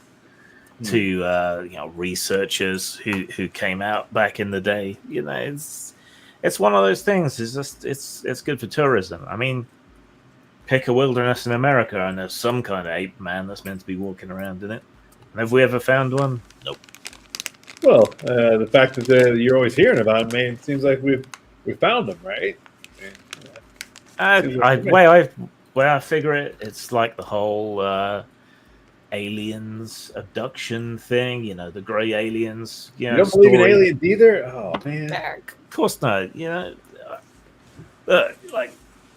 S2: to researchers who came out back in the day. It's one of those things. It's good for tourism. I mean, pick a wilderness in America and there's some kind of ape man that's meant to be walking around in it. And have we ever found one? Nope.
S1: Well, the fact that you're always hearing about them, it seems like we found them, right?
S2: Way I figure it, it's like the whole aliens abduction thing. The gray aliens.
S1: You don't believe in aliens either? Oh man,
S2: of course not.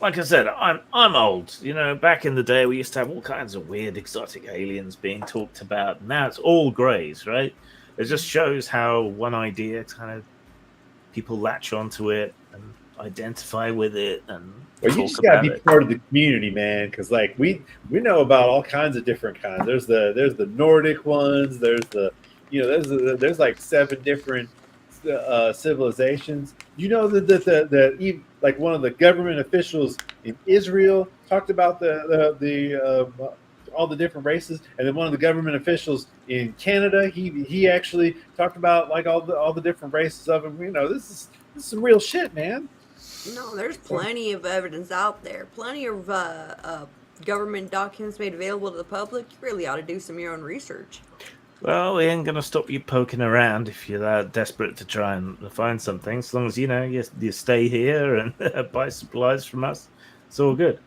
S2: Like I said, I'm old. Back in the day, we used to have all kinds of weird, exotic aliens being talked about. Now it's all grays, right? It just shows how one idea kind of people latch onto it and identify with it. And
S1: you just gotta be part of the community, man. Because like we know about all kinds of different kinds. There's the Nordic ones. There's like 7 different civilizations. That like one of the government officials in Israel talked about the all the different races, and then one of the government officials in Canada, he actually talked about like all the different races of them. This is some real shit, man.
S4: No, there's plenty of evidence out there. Plenty of government documents made available to the public. You really ought to do some of your own research.
S2: Well, we ain't gonna stop you poking around if you're that desperate to try and find something. As long as you stay here and buy supplies from us, it's all good.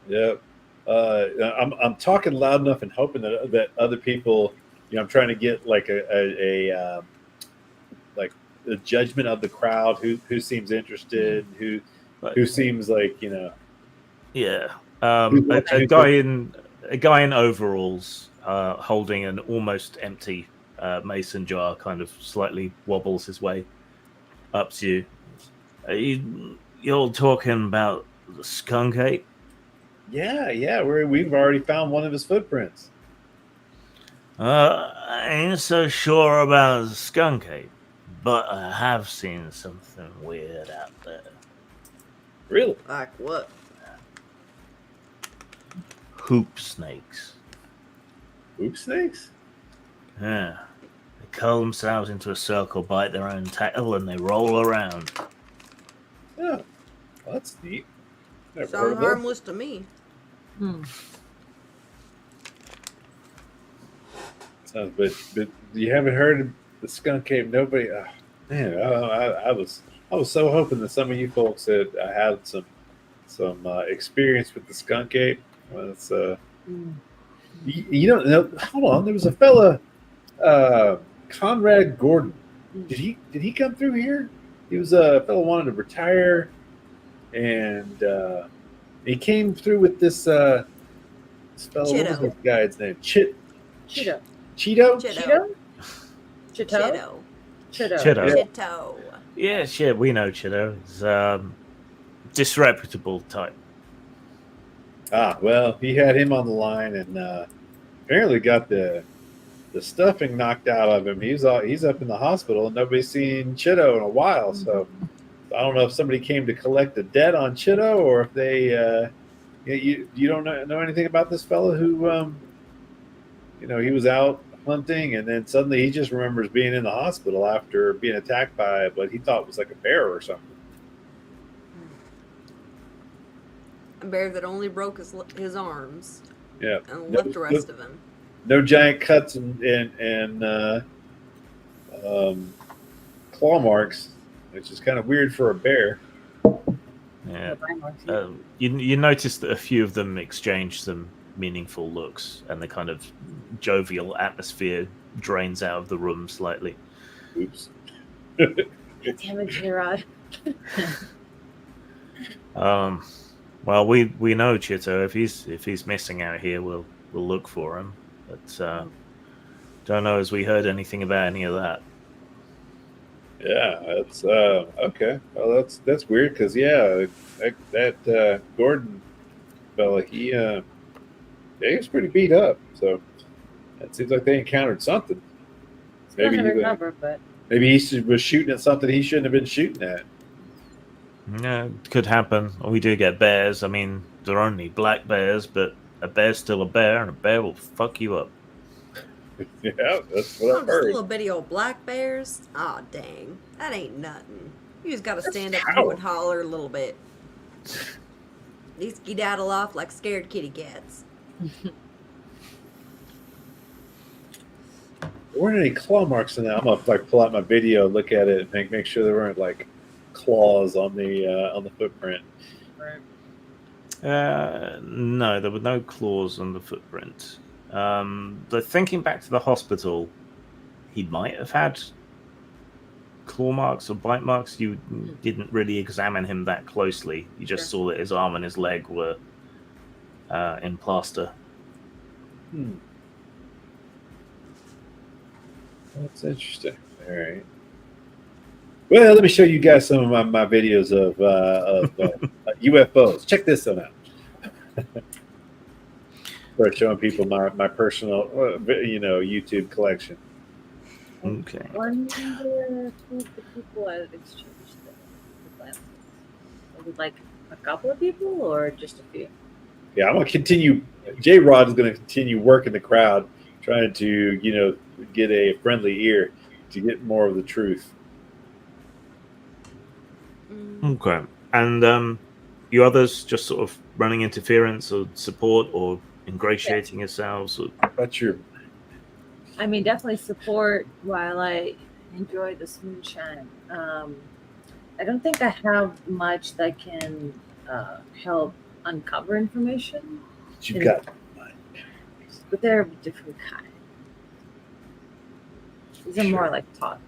S1: Yep. I'm talking loud enough and hoping that other people, I'm trying to get like a like the judgment of the crowd, who seems interested, who seems like
S2: Yeah. A guy in overalls, holding an almost empty mason jar, kind of slightly wobbles his way up to you. You're talking about the skunk ape?
S1: Yeah, we've already found one of his footprints.
S2: I ain't so sure about the skunk ape, but I have seen something weird out there.
S1: Really?
S4: Like what?
S2: Hoop snakes.
S1: Hoop snakes?
S2: Yeah. They curl themselves into a circle, bite their own tail, and they roll around.
S1: Yeah. Well, that's neat. Never heard
S4: Sounds
S1: of that.
S4: harmless to me.
S1: Sounds, but you haven't heard of the skunk ape? Nobody. Man, I was so hoping that some of you folks had some experience with the skunk ape. Well, it's you don't know. Hold on, there was a fella, Conrad Gordon. Did he come through here? He was a fellow wanted to retire, and he came through with this fellow. What was this guy's name? Cheeto.
S2: Yeah, shit, we know Chitto. He's disreputable type.
S1: Well, he had him on the line, and apparently got the stuffing knocked out of him. He's up in the hospital, and nobody's seen Chitto in a while. So I don't know if somebody came to collect the debt on Chitto, or if they you don't know anything about this fellow who he was out hunting, and then suddenly he just remembers being in the hospital after being attacked by what he thought was like a bear or something.
S4: A bear that only broke his arms.
S1: Yeah.
S4: And left the rest of him.
S1: No giant cuts and claw marks, which is kind of weird for a bear.
S2: Yeah. You notice that a few of them exchange some meaningful looks, and the kind of jovial atmosphere drains out of the room slightly.
S1: Oops.
S3: Damn it, Gerard.
S2: Well, we know Chitto. If he's missing out here, we'll look for him. But don't know as we heard anything about any of that.
S1: Yeah, that's okay. Well, that's weird because that Gordon fella, he was pretty beat up. So it seems like they encountered something. Maybe he was shooting at something he shouldn't have been shooting at.
S2: Yeah, it could happen. We do get bears. I mean, they're only black bears, but a bear's still a bear, and a bear will fuck you up.
S1: Yeah, that's what I've heard.
S4: Little bitty old black bears. Aw, dang. That ain't nothing. You just gotta stand up and holler a little bit. These skedaddle off like scared kitty cats.
S1: There weren't any claw marks in that. I'm gonna pull out my video, look at it, and make sure there weren't like claws on the footprint.
S2: No, there were no claws on the footprint. Thinking back to the hospital, he might have had claw marks or bite marks. You didn't really examine him that closely. You just saw that his arm and his leg were in plaster.
S1: That's interesting. All right. Well, let me show you guys some of my videos of UFOs. Check this one out. Start showing people my personal, YouTube collection.
S2: Okay.
S3: Wonder who the people I've exchanged the glances. Was it like a couple of people or just a few?
S1: Yeah, I'm gonna continue. J Rod is gonna continue working the crowd, trying to get a friendly ear to get more of the truth.
S2: Okay. And you others just sort of running interference or support or ingratiating yourselves? Or...
S1: That's your
S3: I mean, definitely support while I enjoy the moonshine. I don't think I have much that can help uncover information,
S1: you got.
S3: but they're of a different kind. These are more like talk,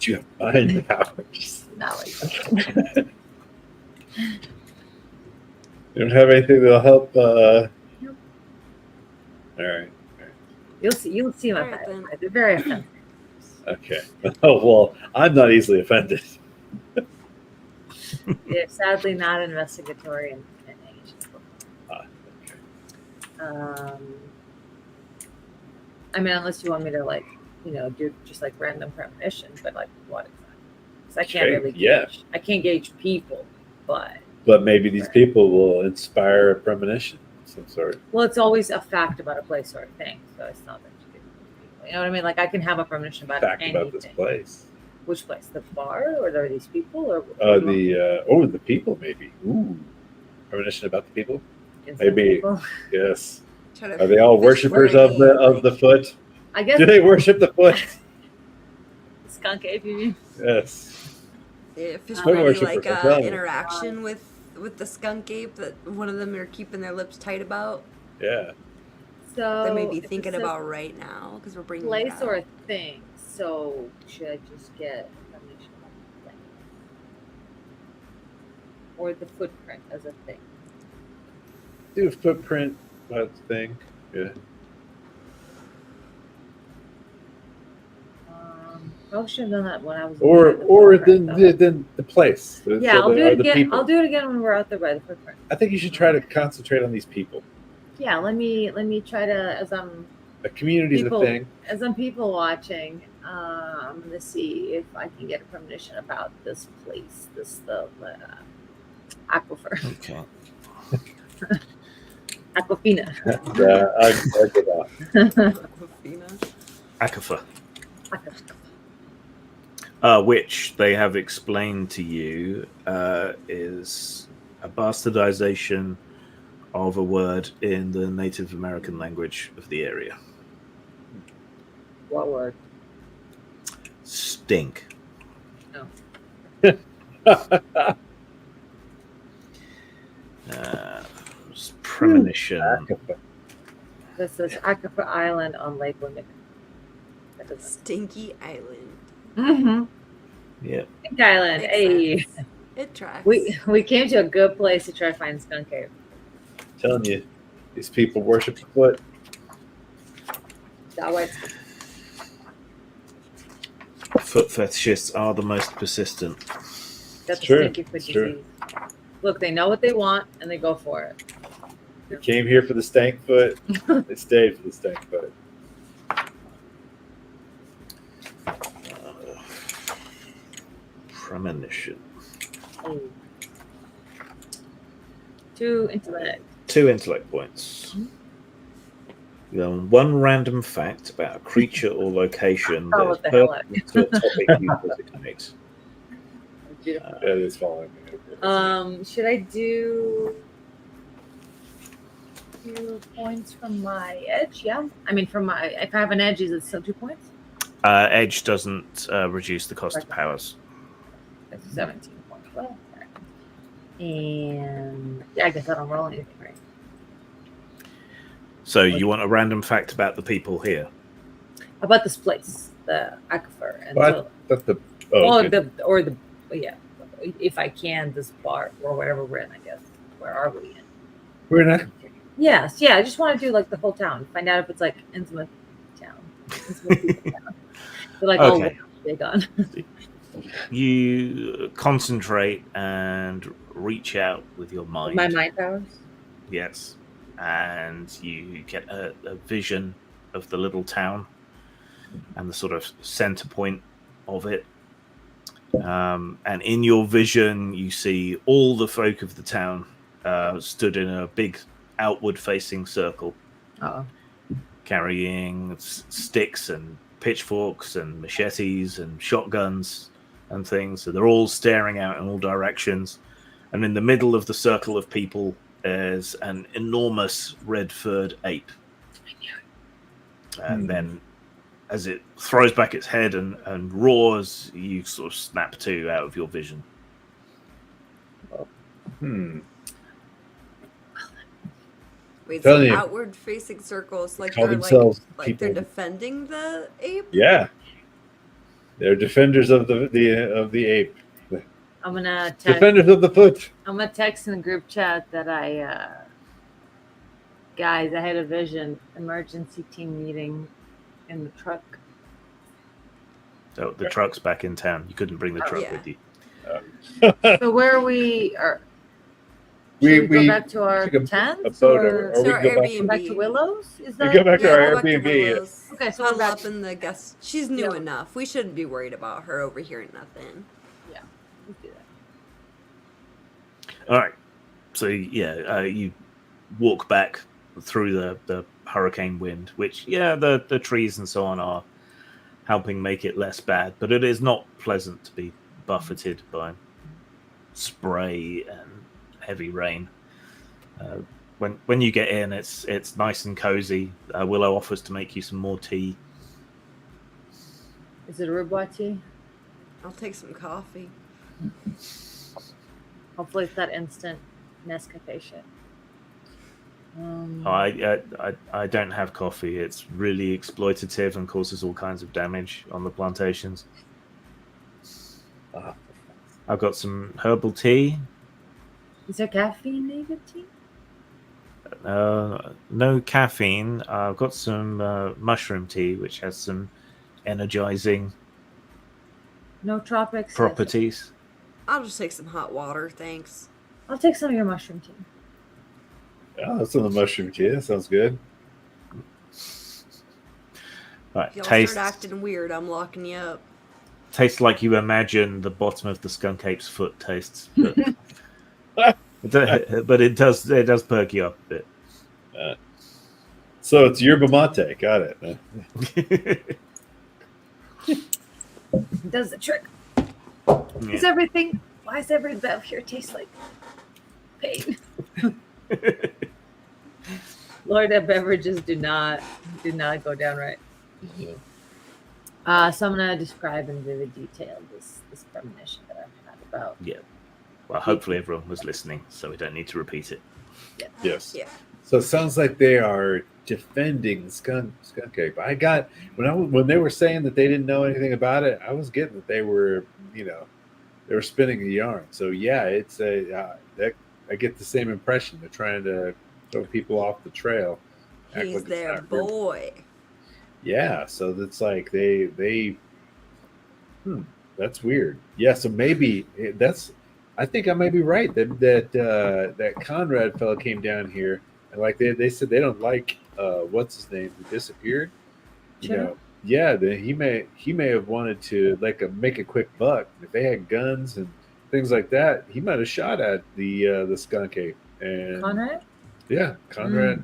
S1: You have mind powers.
S3: not like that.
S1: You don't have anything that'll help. All right.
S3: You'll see my
S4: All right, then.
S3: They're very offensive.
S1: Okay. Oh well, I'm not easily offended.
S3: They're sadly not investigatory in age.
S1: Okay.
S3: I mean, unless you want me to do just like random premonition, but like what? Because I can't
S1: Okay,
S3: really gauge.
S1: yeah.
S3: I can't gauge people, but
S1: Maybe these people will inspire a premonition of some sort.
S3: well, it's always a fact about a place or a thing, so it's not that you do people. You know what I mean? Like I can have a premonition about
S1: Fact
S3: anything.
S1: about this place.
S3: Which place? The bar, or are these people, or
S1: The people maybe. Ooh, premonition about the people.
S3: Is
S1: maybe.
S3: there people?
S1: Yes.
S4: Try to
S1: Are they all
S4: fish
S1: worshippers
S4: for
S1: of the foot?
S3: I guess
S1: Do they worship the foot?
S3: skunk ape. You mean?
S1: Yes.
S4: If fish
S3: I
S4: for any
S1: worship
S4: like
S1: for some.
S4: interaction with the skunk ape that one of them are keeping their lips tight about,
S1: Yeah.
S3: So
S4: that may be
S3: if
S4: thinking
S3: it's a
S4: about right now because we're bringing
S3: place
S4: it
S3: or
S4: up.
S3: a thing. So should I just get premonition about the thing? Or the footprint as a thing?
S1: Do a footprint thing. Yeah.
S3: Probably should have done that when I was.
S1: Or
S3: looking at the footprint,
S1: then the place.
S3: yeah, I'll do it again.
S1: People.
S3: I'll do it again when we're out there by the footprint.
S1: I think you should try to concentrate on these people.
S3: Yeah, let me try to
S1: A community's
S3: People.
S1: a thing.
S3: as I'm people watching. I'm gonna see if I can get a premonition about this place, the aquifer,
S2: Okay.
S3: aquafina.
S1: I get that.
S2: Aquifer. Which they have explained to you is a bastardization of a word in the Native American language of the area.
S3: What word?
S2: Stink. Premonition.
S3: This is Aquifer Island on Lake Winnebago. That doesn't.
S4: Stinky Island.
S3: Mm-hmm.
S2: Yeah.
S3: Stink Island.
S4: Makes
S3: Hey,
S4: sense. It tracks.
S3: we came to a good place to try to find skunk cave.
S1: Telling you, these people worship the foot.
S3: That way.
S2: Foot fetishists are the most persistent.
S3: That's
S1: True,
S3: a stinky foot
S1: it's true.
S3: disease. Look, they know what they want and they go for it.
S1: They came here for the stank foot. They stayed for the stank foot.
S2: Premonition.
S3: Oh. 2 intellect.
S2: 2 intellect points. Then 1 random fact about a creature or location
S3: Oh,
S2: that
S3: what
S2: is
S3: the hell?
S2: pertinent to a topic you designate.
S3: Beautiful.
S1: Yeah, it's following me.
S3: Should I do 2 points from my edge? Yeah. I mean, from my, if I have an edge, is it still 2 points?
S2: Edge doesn't reduce the cost of powers.
S3: That's 17 points. Well, and yeah, I guess I don't roll anything, right?
S2: So you want a random fact about the people here?
S3: About this place, the aquifer, and
S1: What? That's the.
S3: yeah, if I can, this bar or whatever we're in, I guess. Where are we in?
S1: We're not.
S3: Yes, yeah. I just want to do like the whole town, find out if it's like intimate town. Intimate people town. They're like,
S2: Okay.
S3: oh, big on.
S2: You concentrate and reach out with your mind.
S3: My mind powers.
S2: Yes. And you get a vision of the little town and the sort of center point of it. And in your vision, you see all the folk of the town stood in a big outward-facing circle,
S3: Uh-oh.
S2: carrying sticks and pitchforks and machetes and shotguns and things. So they're all staring out in all directions. And in the middle of the circle of people is an enormous red-furred ape. And then as it throws back its head and roars, you sort of snap to out of your vision.
S4: Wait, so
S1: Telling you.
S4: outward facing circles, like
S1: Call
S4: they're
S1: themselves
S4: like they're
S1: people.
S4: defending the ape?
S1: Yeah, they're defenders of the ape.
S3: I'm gonna text.
S1: Defenders of the foot.
S3: I'm gonna text in the group chat that guys, I had a vision. Emergency team meeting in the truck.
S2: So the truck's back in town. You couldn't bring the truck
S4: yeah.
S2: with you.
S3: So where are we?
S1: We
S3: Should we go back to our
S1: took a
S3: tents,
S1: boat
S3: or
S1: over.
S4: To
S1: we
S4: our
S1: can go back
S3: go back to
S4: Airbnb.
S3: Willows? Is
S1: We
S3: that
S1: go back to
S4: Yeah,
S1: our
S4: go back to
S1: Airbnb.
S4: Willow's.
S3: Okay, so we're
S4: Huddle
S3: back.
S4: up in the guest. She's new
S3: Yeah.
S4: enough. We shouldn't be worried about her overhearing nothing.
S3: Let's do that.
S2: All right. So yeah, you walk back through the hurricane wind, which the trees and so on are helping make it less bad, but it is not pleasant to be buffeted by spray and heavy rain. When you get in, it's nice and cozy. Willow offers to make you some more tea.
S3: Is it a rhubarb tea?
S4: I'll take some coffee.
S3: Hopefully, it's that instant Nescafe shit.
S2: I don't have coffee. It's really exploitative and causes all kinds of damage on the plantations. I've got some herbal tea.
S3: Is there caffeine in the tea?
S2: No caffeine. I've got some mushroom tea, which has some energizing
S3: No tropics.
S2: properties.
S4: I'll just take some hot water, thanks.
S3: I'll take some of your mushroom tea.
S1: Oh, that's on the mushroom tea. That sounds good.
S2: Right,
S4: If y'all
S2: taste
S4: start acting weird, I'm locking you up.
S2: tastes like you imagine the bottom of the skunk ape's foot tastes, but, but it does perk you up a bit.
S1: So it's yerba mate. Got it.
S3: It does the trick.
S2: Yeah.
S3: Why does every bev here taste like pain? Lord, that beverages do not go down right. So I'm gonna describe in vivid detail this premonition that I've had about.
S2: Yeah. Well, hopefully everyone was listening, so we don't need to repeat it.
S1: Yes.
S4: Yeah.
S1: So it sounds like they are defending skunk ape. I got when they were saying that they didn't know anything about it, I was getting that they were they were spinning a yarn. So yeah, it's I get the same impression. They're trying to throw people off the trail. act
S4: He's
S1: like it's
S4: their
S1: not real.
S4: boy.
S1: Yeah, so it's like they that's weird. Yeah, so maybe I think I may be right that Conrad fellow came down here and like they said they don't like what's his name who disappeared.
S3: Chitto?
S1: Yeah, he may have wanted to make a quick buck. If they had guns and things like that, he might have shot at the skunk ape. And
S3: Conrad?
S1: yeah, Conrad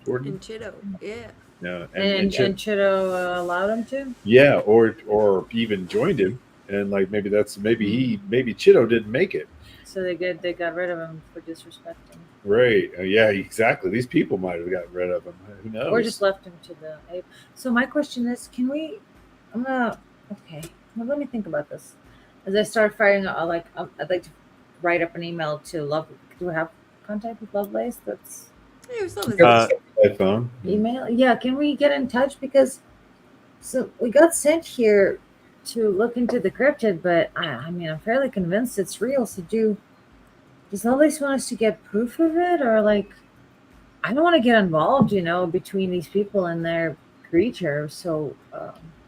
S1: Gordon.
S4: And Chitto, yeah.
S1: No,
S3: And Chitto allowed him to?
S1: yeah, or even joined him, and like maybe Chitto didn't make it.
S3: So they got rid of him for disrespecting.
S1: Right? Yeah, exactly. These people might have gotten rid of him. Who knows?
S3: Or just left him to the ape. So my question is, okay, well, let me think about this. As I start firing, I'd like to write up an email to Love. Do we have contact with Lovelace? That's
S4: Hey, what's up?
S1: iPhone.
S3: email. Yeah, can we get in touch? Because so we got sent here to look into the cryptid, but I mean, I'm fairly convinced it's real. So does Lovelace want us to get proof of it, or like, I don't want to get involved, between these people and their creature. So,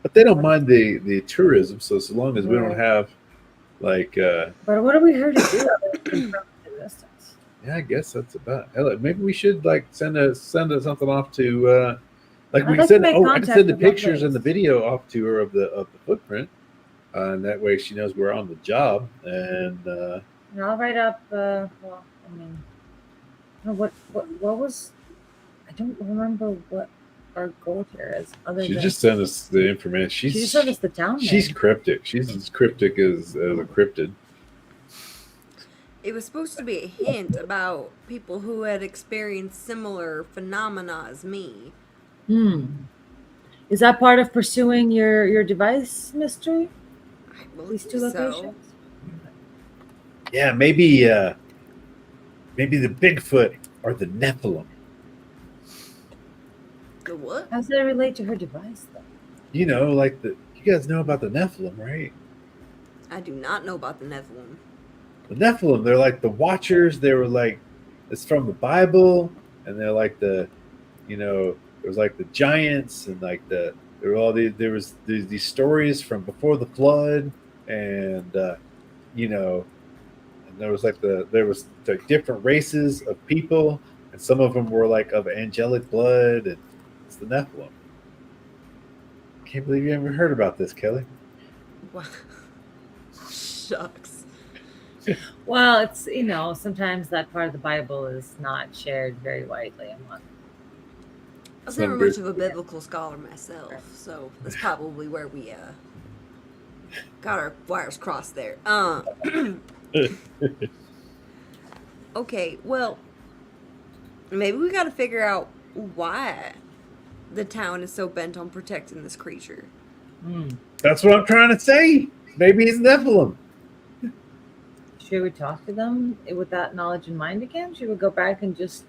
S1: But they don't mind the tourism, so long as we don't
S3: Right.
S1: have like
S3: but what are we here to do? Other than confirm its existence?
S1: yeah, I guess that's about. Hell, maybe we should like send something off to like
S3: I'd
S1: we
S3: like
S1: can
S3: to make
S1: I can
S3: contact
S1: send the
S3: with
S1: pictures and the
S3: Lovelace.
S1: video off to her of the footprint, and that way she knows we're on the job. And
S3: And I'll write up. What was? I don't remember what our goal here is. Other
S1: She
S3: than
S1: just sent us the information.
S3: she just sent us the town
S1: She's
S3: name.
S1: cryptic. She's as cryptic as a cryptid.
S4: It was supposed to be a hint about people who had experienced similar phenomena as me.
S3: Is that part of pursuing your device mystery?
S4: I
S3: These
S4: believe
S3: two
S4: so.
S3: locations.
S1: Yeah, maybe the Bigfoot or the Nephilim.
S4: The what?
S3: How does that relate to her device, though?
S1: You know, like you guys know about the Nephilim, right?
S4: I do not know about the Nephilim.
S1: The Nephilim, they're like the Watchers. They were like, it's from the Bible, and they're like there was like the giants, and like there were there was these stories from before the flood, and and there was like different races of people, and some of them were like of angelic blood, and it's the Nephilim. Can't believe you haven't heard about this, Kelly.
S4: Wow. Shucks.
S3: Well, it's sometimes that part of the Bible is not shared very widely among.
S4: I was
S1: Some
S4: never
S1: group-
S4: much of a biblical scholar myself, so that's probably where we got our wires crossed there. Okay, well, maybe we got to figure out why the town is so bent on protecting this creature.
S1: That's what I'm trying to say. Maybe it's Nephilim.
S3: Should we talk to them with that knowledge in mind again? Should we go back and just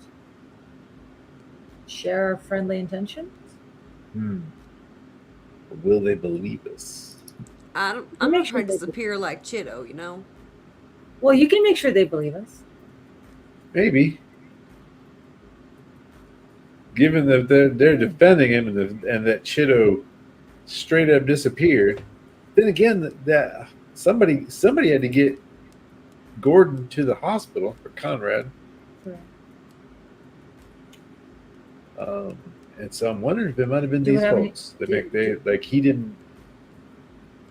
S3: share our friendly intentions?
S1: Will they believe us?
S4: I'm
S3: Make
S4: not
S3: sure
S4: trying to
S3: they-
S4: disappear like Chido, you know?
S3: Well, you can make sure they believe us.
S1: Maybe. Given that they're defending him and that Chido straight up disappeared, then again that somebody had to get Gordon to the hospital, or Conrad.
S3: Correct.
S1: And so I'm wondering if it might have been
S3: Do we
S1: these
S3: have any-
S1: folks. He didn't.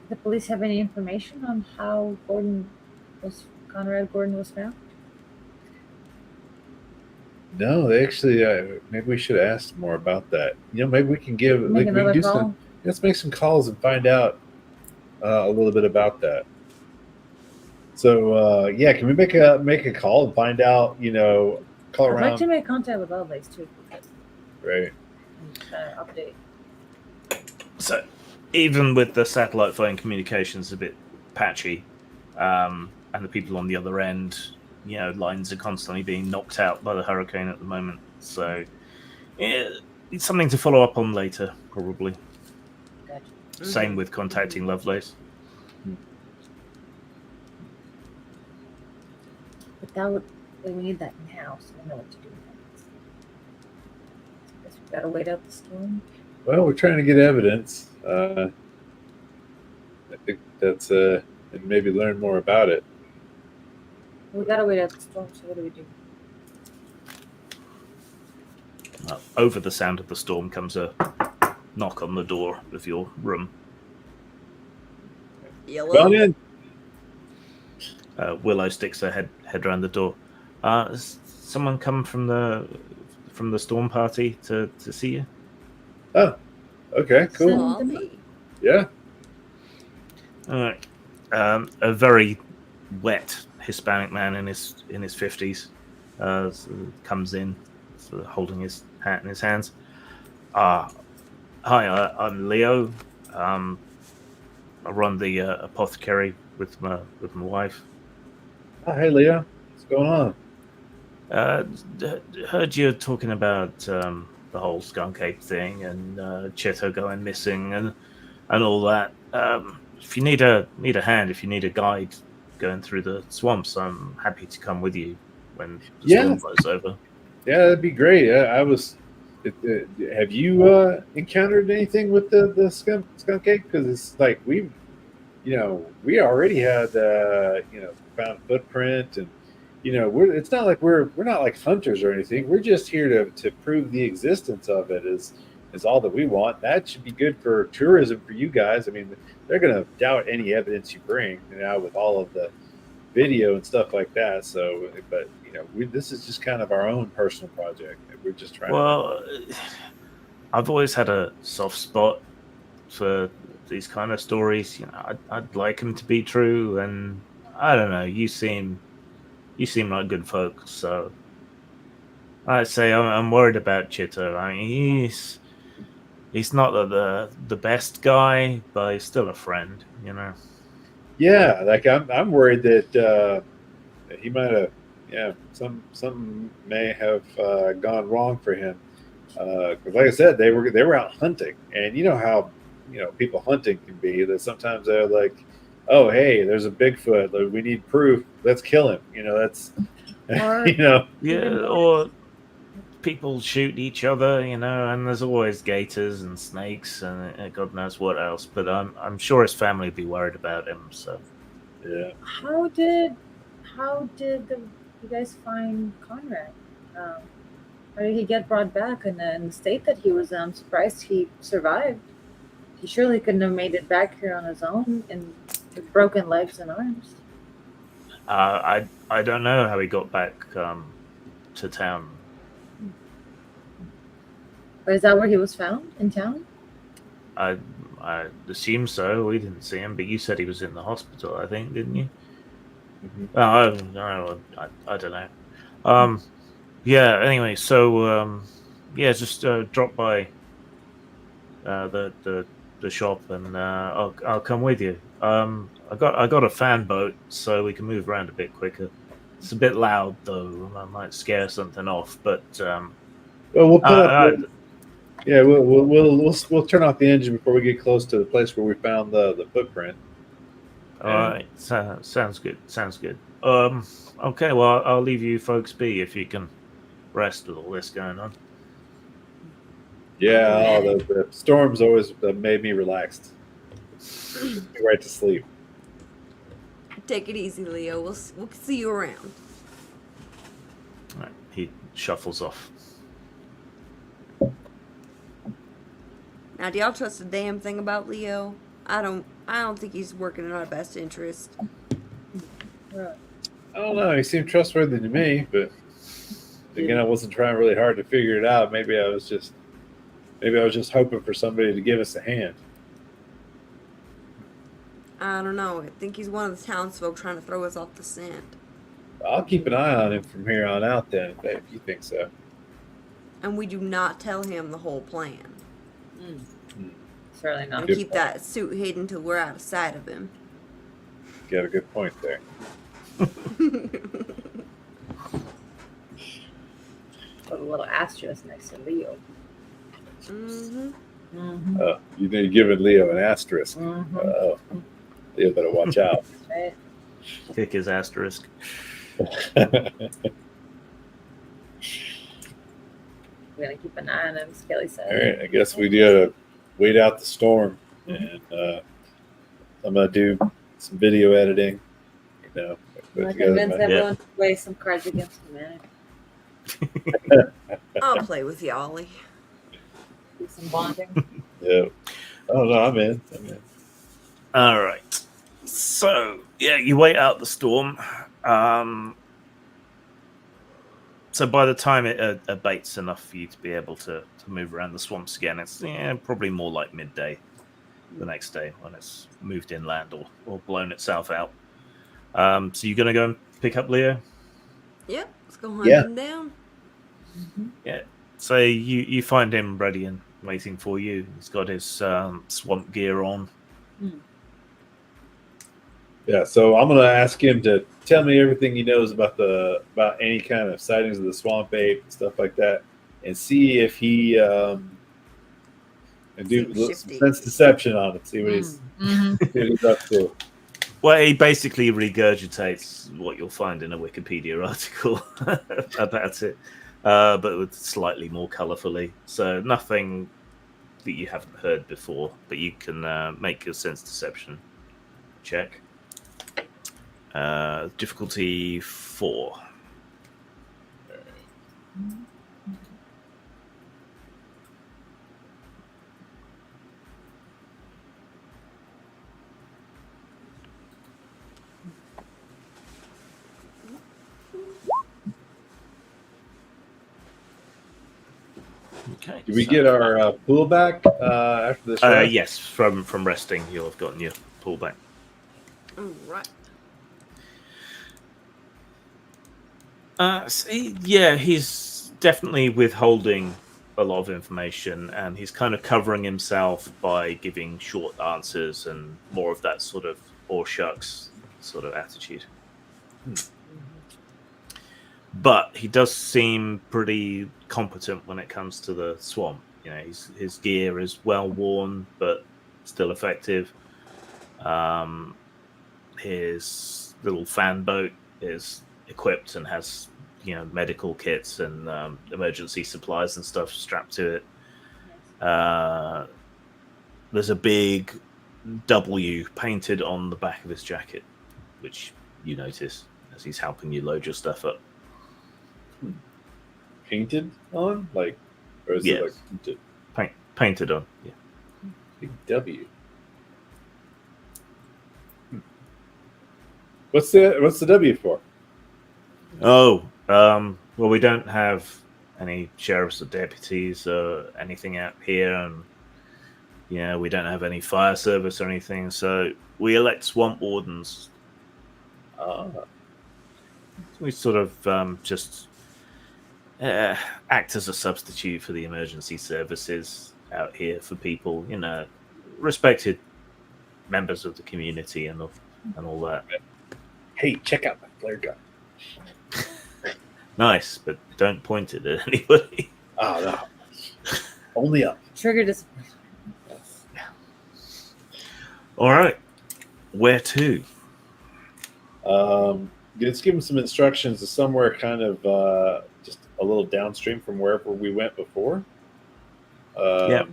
S3: Did the police have any information on how Conrad Gordon was found?
S1: No, they actually. Maybe we should ask more about that. Maybe we can give.
S3: Make
S1: we can
S3: another
S1: do
S3: call.
S1: some. Let's make some calls and find out a little bit about that. So can we make a call and find out? Call
S3: I'd
S1: around.
S3: like to make contact with Lovelace too.
S1: Right.
S3: And kind of update.
S2: So, even with the satellite phone communications a bit patchy, and the people on the other end, lines are constantly being knocked out by the hurricane at the moment. So, it's something to follow up on later, probably.
S3: Gotcha.
S2: Same with contacting Lovelace.
S3: But we need that now, so we know what to do. I guess we gotta wait out the storm.
S1: Well, we're trying to get evidence. I think that's and maybe learn more about it.
S3: We gotta wait out the storm. So what do we do?
S2: Over the sound of the storm comes a knock on the door of your room.
S4: Yellow.
S1: Well, in.
S2: Willow sticks her head around the door. Has someone come from the storm party to see you?
S1: Oh, okay, cool.
S4: Sloppy.
S1: Yeah.
S2: All right. A very wet Hispanic man in his 50s comes in, sort of holding his hat in his hands. Hi, I'm Leo. I run the apothecary with my wife.
S1: Oh, hey, Leo. What's going on?
S2: Heard you talking about the whole skunk ape thing and Cheto going missing and all that. If you need a hand, if you need a guide going through the swamps, I'm happy to come with you when the storm blows over.
S1: Yeah, that'd be great. I was. Have you encountered anything with the skunk ape? Because it's like we already had found footprint, and it's not like we're not like hunters or anything. We're just here to prove the existence of it is all that we want. That should be good for tourism for you guys. I mean, they're gonna doubt any evidence you bring with all of the video and stuff like that. So, but this is just kind of our own personal project. We're just trying.
S2: Well, I've always had a soft spot for these kind of stories. I'd like them to be true, and I don't know. You seem like good folks, so I'd say I'm worried about Chito. I mean, he's not the best guy, but he's still a friend,
S1: Yeah, like I'm worried that he might have, something may have gone wrong for him. Because, like I said, they were out hunting, and you know how people hunting can be. That sometimes they're like, "Oh, hey, there's a Bigfoot. Like, we need proof. Let's kill him." That's
S3: Or-
S2: Yeah, or people shoot each other, and there's always gators and snakes and God knows what else. But I'm sure his family would be worried about him. So
S1: Yeah.
S3: How did you guys find Conrad? How did he get brought back in the state that he was? I'm surprised he survived. He surely couldn't have made it back here on his own and with broken legs and arms.
S2: I don't know how he got back to town.
S3: But is that where he was found in town?
S2: I assume so. We didn't see him, but you said he was in the hospital, I think, didn't you?
S1: Mhm.
S2: I don't know. Yeah. Anyway, so just drop by the shop, and I'll come with you. I got a fan boat, so we can move around a bit quicker. It's a bit loud though. I might scare something off, but
S1: Well, we'll put up. Yeah, we'll turn off the engine before we get close to the place where we found the footprint.
S2: all right. Sounds good. Sounds good. Okay. Well, I'll leave you folks be if you can rest with all this going on.
S1: Yeah, the storms always made me relaxed. Right to sleep.
S4: Take it easy, Leo. We'll see you around.
S2: All right. He shuffles off.
S4: Now, do y'all trust a damn thing about Leo? I don't think he's working in our best interest.
S1: I don't know. He seemed trustworthy to me, but again, I wasn't trying really hard to figure it out. Maybe I was just hoping for somebody to give us a hand.
S4: I don't know. I think he's one of the townsfolk trying to throw us off the scent.
S1: I'll keep an eye on him from here on out, then, if you think so.
S4: And we do not tell him the whole plan.
S3: Certainly not.
S4: We keep that suit hidden till we're out of sight of him.
S1: Got a good point there.
S3: Put a little asterisk next to Leo.
S4: Mm-hmm.
S1: You're giving Leo an asterisk.
S3: Mhm.
S1: Leo better watch out.
S3: Right.
S2: Kick his asterisk.
S3: We're gonna keep an eye on him, as Kelly said.
S1: All right, I guess we gotta wait out the storm, and I'm gonna do some video editing. Put
S3: I'm gonna
S1: together
S3: convince
S1: my-
S3: everyone to play some Cards Against Humanity.
S4: I'll play with you, Ollie.
S3: Do some bonding.
S1: Yeah. Oh no, I'm in.
S2: All right. So yeah, you wait out the storm. So by the time it abates enough for you to be able to move around the swamps again, it's probably more like midday the next day when it's moved inland or blown itself out. So you're gonna go and pick up Leo?
S4: Yep, let's go hunt him down.
S2: Yeah. So you find him ready and waiting for you. He's got his swamp gear on.
S1: Yeah, so I'm gonna ask him to tell me everything he knows about any kind of sightings of the swamp ape and stuff like that, and see if he and do
S4: Seems
S1: some
S4: shifty.
S1: sense deception on it. See what he's up to.
S2: Well, he basically regurgitates what you'll find in a Wikipedia article about it, but with slightly more colourfully. So nothing that you haven't heard before, but you can make your sense deception check. Difficulty 4. Okay.
S1: Did we
S2: so-
S1: get our pool back after the show?
S2: Yes, from resting, you'll have gotten your pullback.
S4: All right.
S2: Yeah, he's definitely withholding a lot of information, and he's kind of covering himself by giving short answers and more of that sort of "or shucks" sort of attitude. But he does seem pretty competent when it comes to the swamp. You know, his gear is well worn, but still effective. His little fan boat is equipped and has, you know, medical kits and emergency supplies and stuff strapped to it. There's a big W painted on the back of his jacket, which you notice as he's helping you load your stuff up.
S1: Painted on? Like, or is
S2: Yes.
S1: it like painted?
S2: Painted on, yeah.
S1: Big W. What's the W for?
S2: Oh, well, we don't have any sheriffs or deputies or anything out here, and we don't have any fire service or anything, so we elect swamp wardens. We sort of just act as a substitute for the emergency services out here for people, respected members of the community and all that.
S1: Hey, check out my flare gun.
S2: Nice, but don't point it at anybody.
S1: Oh no, only up.
S3: Trigger disappointment.
S2: All right, where to?
S1: Let's give him some instructions to somewhere kind of just a little downstream from wherever we went before.
S2: Yeah,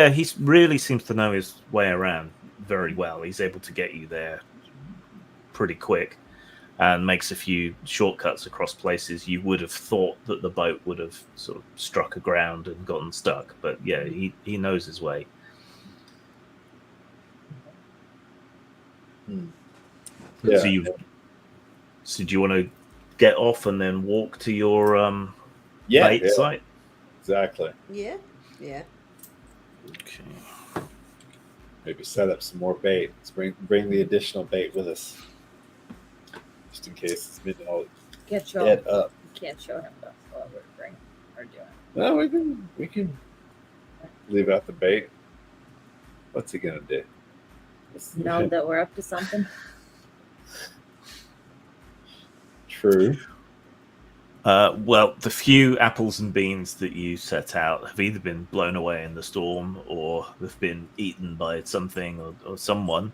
S2: he really seems to know his way around very well. He's able to get you there pretty quick and makes a few shortcuts across places you would have thought that the boat would have sort of struck aground and gotten stuck. But yeah, he knows his way.
S1: Yeah.
S2: So do you want to get off and then walk to your bait site?
S1: Exactly.
S4: Yeah. Yeah.
S2: Okay.
S1: Maybe set up some more bait. Let's bring the additional bait with us, just in case it's midnight.
S3: Can't show
S1: Head
S3: him.
S1: up.
S3: You can't show him though. What we're bringing or doing.
S1: No, we can leave out the bait. What's he gonna do?
S3: Know that we're up to something.
S1: True.
S2: Well, the few apples and beans that you set out have either been blown away in the storm or have been eaten by something or someone.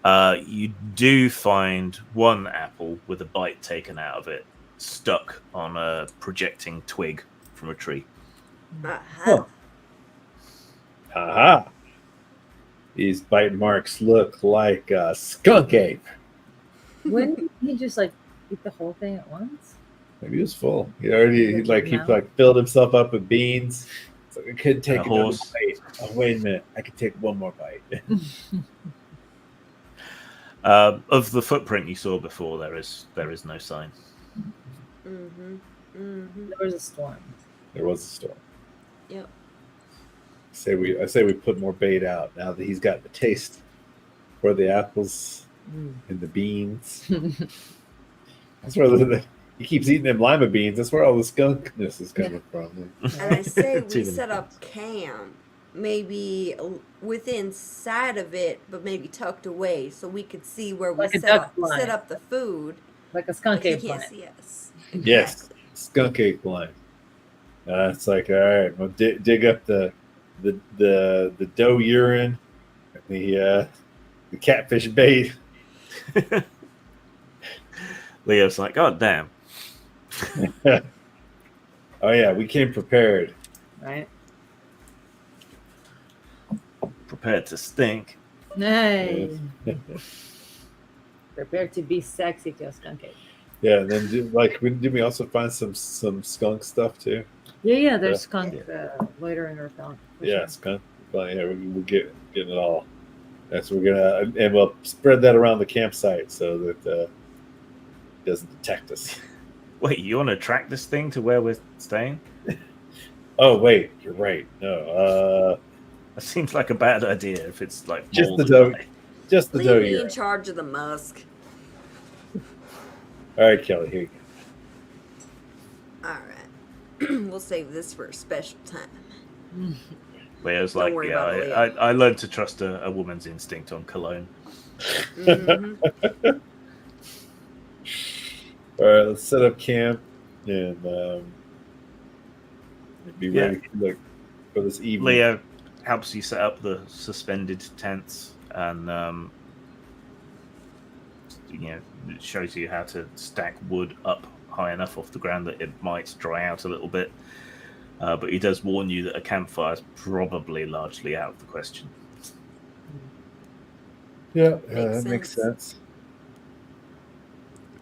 S2: You do find one apple with a bite taken out of it, stuck on a projecting twig from a tree.
S4: Uh-huh.
S1: Aha! These bite marks look like a skunk ape.
S3: Wouldn't he just like eat the whole thing at once?
S1: Maybe he was full. He filled himself up with beans. So I could take
S2: A
S1: another
S2: horse.
S1: bite. Oh, wait a minute! I could take one more bite.
S2: Of the footprint you saw before, there is no sign.
S4: Mm-hmm. Mm-hmm.
S3: There was a storm.
S1: There was a storm.
S4: Yep.
S1: I say we put more bait out now that he's got the taste for the apples and the beans. That's where he keeps eating them lima beans. That's where all the skunkness is coming from.
S4: And I say we
S2: Too many
S4: set up camp, maybe within sight of it, but maybe tucked away, so we could see where we
S3: Like a
S4: set
S3: duck
S4: up,
S3: blind.
S4: set up the food.
S3: Like a skunk
S4: But he
S3: ape
S4: can't
S3: planet.
S4: see us.
S1: Yes, skunk ape blind. It's like, all right, we'll dig up the doe urine, the catfish bait.
S2: Leo's like, oh damn.
S1: Oh yeah, we came prepared.
S3: Right?
S2: Prepared to stink.
S3: Nice. Prepare to be sexy to a skunk ape.
S1: Yeah, and then did we also find some skunk stuff too?
S3: Yeah, there's
S1: Yeah.
S3: skunk loitering around.
S1: Yeah, skunk. Well, yeah, we're getting it all. That's we're gonna, and we'll spread that around the campsite so that it doesn't detect us.
S2: Wait, you want to track this thing to where we're staying?
S1: Oh wait, you're right. No,
S2: That seems like a bad idea if it's like
S1: just
S2: more
S1: the
S2: than
S1: dough.
S2: like-
S1: Just the dough.
S4: Leave me
S1: You're
S4: in
S1: right.
S4: charge of the musk.
S1: All right, Kelly. Here you go.
S4: All right. We'll save this for a special time.
S2: Leo's
S4: Don't
S2: like,
S4: worry
S2: yeah,
S4: about it, Leo.
S2: I learned to trust a woman's instinct on cologne.
S4: Mhm.
S1: All right, let's set up camp and be
S2: Yeah.
S1: ready for this evening.
S2: Leo helps you set up the suspended tents and it shows you how to stack wood up high enough off the ground that it might dry out a little bit. But he does warn you that a campfire is probably largely out of the question.
S1: Yeah,
S4: Makes
S1: that makes
S4: sense.
S1: sense.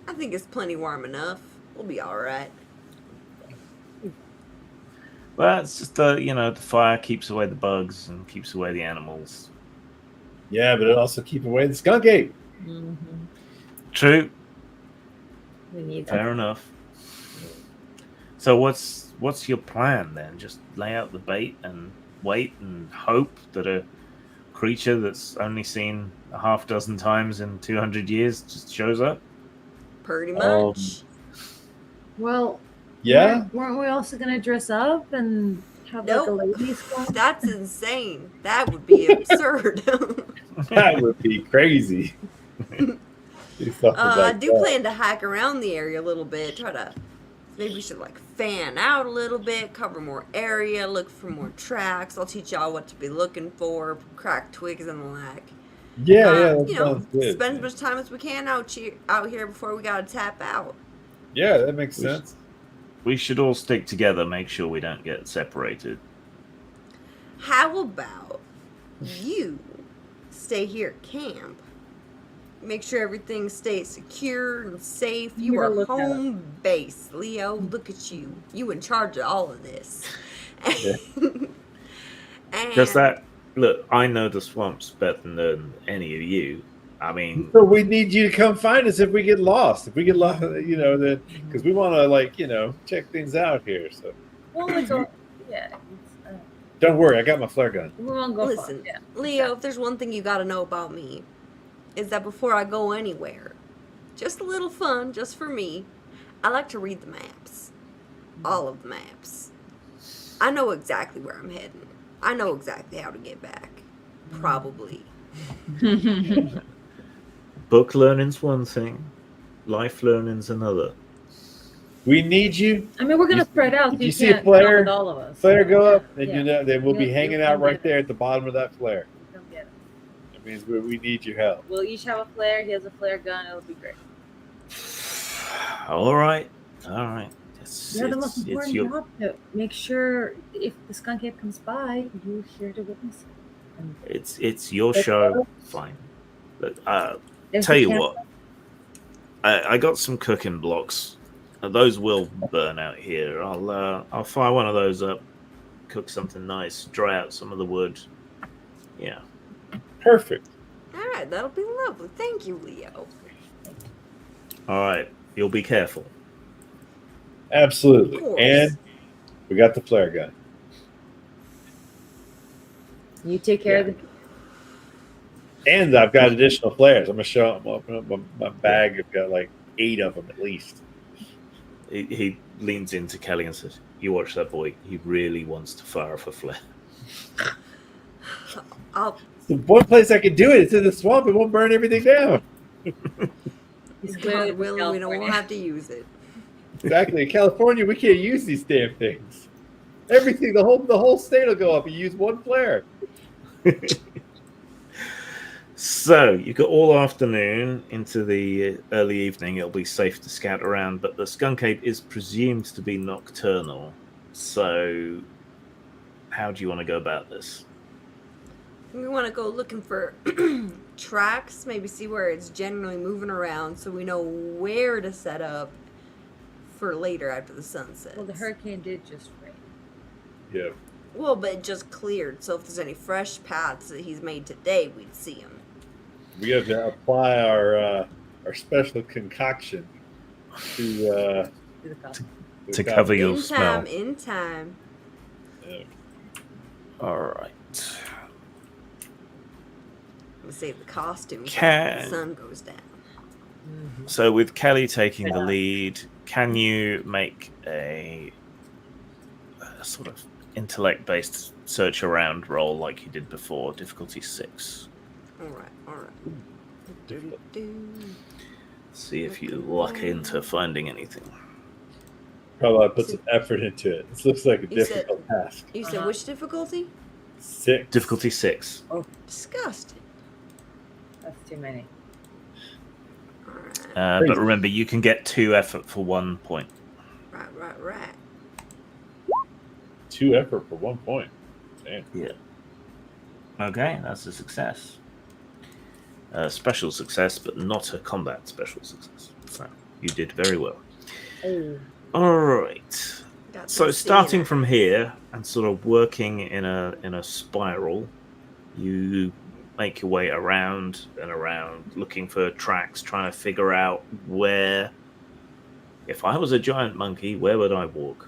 S4: I think it's plenty warm enough. We'll be all right.
S2: Well, it's just the fire keeps away the bugs and keeps away the animals.
S1: Yeah, but it also keep away the skunk ape.
S3: Mhm.
S2: True,
S3: We need that.
S2: fair enough. So what's your plan then? Just lay out the bait and wait and hope that a creature that's only seen a half dozen times in 200 years just shows up?
S4: Pretty
S1: Um,
S4: much.
S3: Well,
S1: Yeah,
S3: weren't we also gonna dress up and have like a
S4: Nope.
S3: ladies' club?
S4: That's insane. That would be absurd.
S1: that would be crazy. Do something
S4: I
S1: like
S4: do
S1: that.
S4: plan to hack around the area a little bit. Maybe we should like fan out a little bit, cover more area, look for more tracks. I'll teach y'all what to be looking for, crack twigs and the like.
S1: Yeah, that
S4: You know,
S1: sounds good.
S4: spend as much time as we can out here before we gotta tap out.
S1: Yeah, that makes
S2: We should-
S1: sense.
S2: We should all stick together, make sure we don't get separated.
S4: How about you stay here at camp? Make sure everything stays secure and safe. You
S3: You're
S4: are
S3: looked at.
S4: home base, Leo. Look at you. You in charge of all of this.
S1: Yeah.
S4: And
S2: Does that look? I know the swamps better than any of you. I mean,
S1: So we need you to come find us if we get lost. If we get lost, then because we want to check things out here. So
S3: Well, it's all, yeah.
S1: don't worry, I got my flare gun.
S3: We won't go far.
S4: Listen,
S3: Yeah.
S4: Leo, if there's one thing you gotta know about me, is that before I go anywhere, just a little fun, just for me, I like to read the maps. All of the maps. I know exactly where I'm heading. I know exactly how to get back. Probably.
S2: book learning's one thing, life learning's another.
S1: We need you.
S3: I mean, we're gonna
S1: You-
S3: spread out.
S1: if
S3: So
S1: you
S3: you
S1: see a
S3: can't come
S1: flare-
S3: with all of us.
S1: Flare go up, and
S3: Yeah.
S1: then we'll be
S3: You'll-
S1: hanging
S3: you'll
S1: out
S3: come
S1: right
S3: get
S1: there
S3: it.
S1: at the bottom of that flare.
S3: Come get it.
S1: That means we need your help.
S3: We'll each have a flare. He has a flare gun. It'll be great.
S2: All right. It's,
S3: You have the most
S2: it's
S3: important
S2: your
S3: job to make sure if the skunk ape comes by, you're here to witness it.
S2: it's your show. Fine. But
S3: There's
S2: tell
S3: the
S2: you
S3: camera.
S2: what, I got some cooking blocks. Those will burn out here. I'll fire one of those up, cook something nice, dry out some of the wood. Yeah.
S1: Perfect.
S4: Alright, that'll be lovely. Thank you, Leo.
S2: All right. You'll be careful.
S1: Absolutely.
S4: Of course.
S1: And we got the flare gun.
S3: You take care of the.
S1: And I've got additional flares. I'm gonna show them. Open up my bag. I've got like 8 of them at least.
S2: He leans into Kelly and says, "You watch that boy. He really wants to fire off a flare."
S4: I'll
S1: The one place I can do it is in the swamp. It won't burn everything down.
S3: He's clearly
S4: God
S3: from
S4: willing, we don't
S3: California.
S4: have to use it.
S1: Exactly. In California, we can't use these damn things. Everything, the whole state will go up. You use one flare.
S2: So you got all afternoon into the early evening. It'll be safe to scout around, but the skunk ape is presumed to be nocturnal. So, how do you want to go about this?
S4: We want to go looking for tracks, maybe see where it's generally moving around so we know where to set up for later after the sun sets.
S3: Well, the hurricane did just rain.
S1: Yeah.
S4: Well, but it just cleared, so if there's any fresh paths that he's made today, we'd see them.
S1: We have to apply our special concoction to
S3: Do the costume.
S2: to cover your
S4: In
S2: smell.
S4: time, in time.
S2: All right.
S4: I'm gonna save the costume.
S2: Can-
S4: The sun goes down.
S2: So with Kelly taking the
S3: Yeah.
S2: lead, can you make a sort of intellect-based search around roll like you did before? Difficulty 6.
S4: All right. Do-do-do.
S2: See if you luck into finding anything.
S1: Probably put some effort into it. This looks like a
S4: You said-
S1: difficult task.
S4: You said which difficulty?
S1: 6.
S2: Difficulty 6.
S4: Disgusting.
S3: That's too many.
S4: All right.
S2: But
S1: Crazy.
S2: remember, you can get 2 effort for 1 point.
S4: Right.
S1: 2 effort for 1 point. Damn.
S2: Okay, that's a success. Special success, but not a combat special success. So you did very well.
S3: Oh.
S2: All right.
S4: Got
S2: So
S4: some
S2: starting
S4: seeing.
S2: from here and sort of working in a spiral, you make your way around and around, looking for tracks, trying to figure out where. If I was a giant monkey, where would I walk?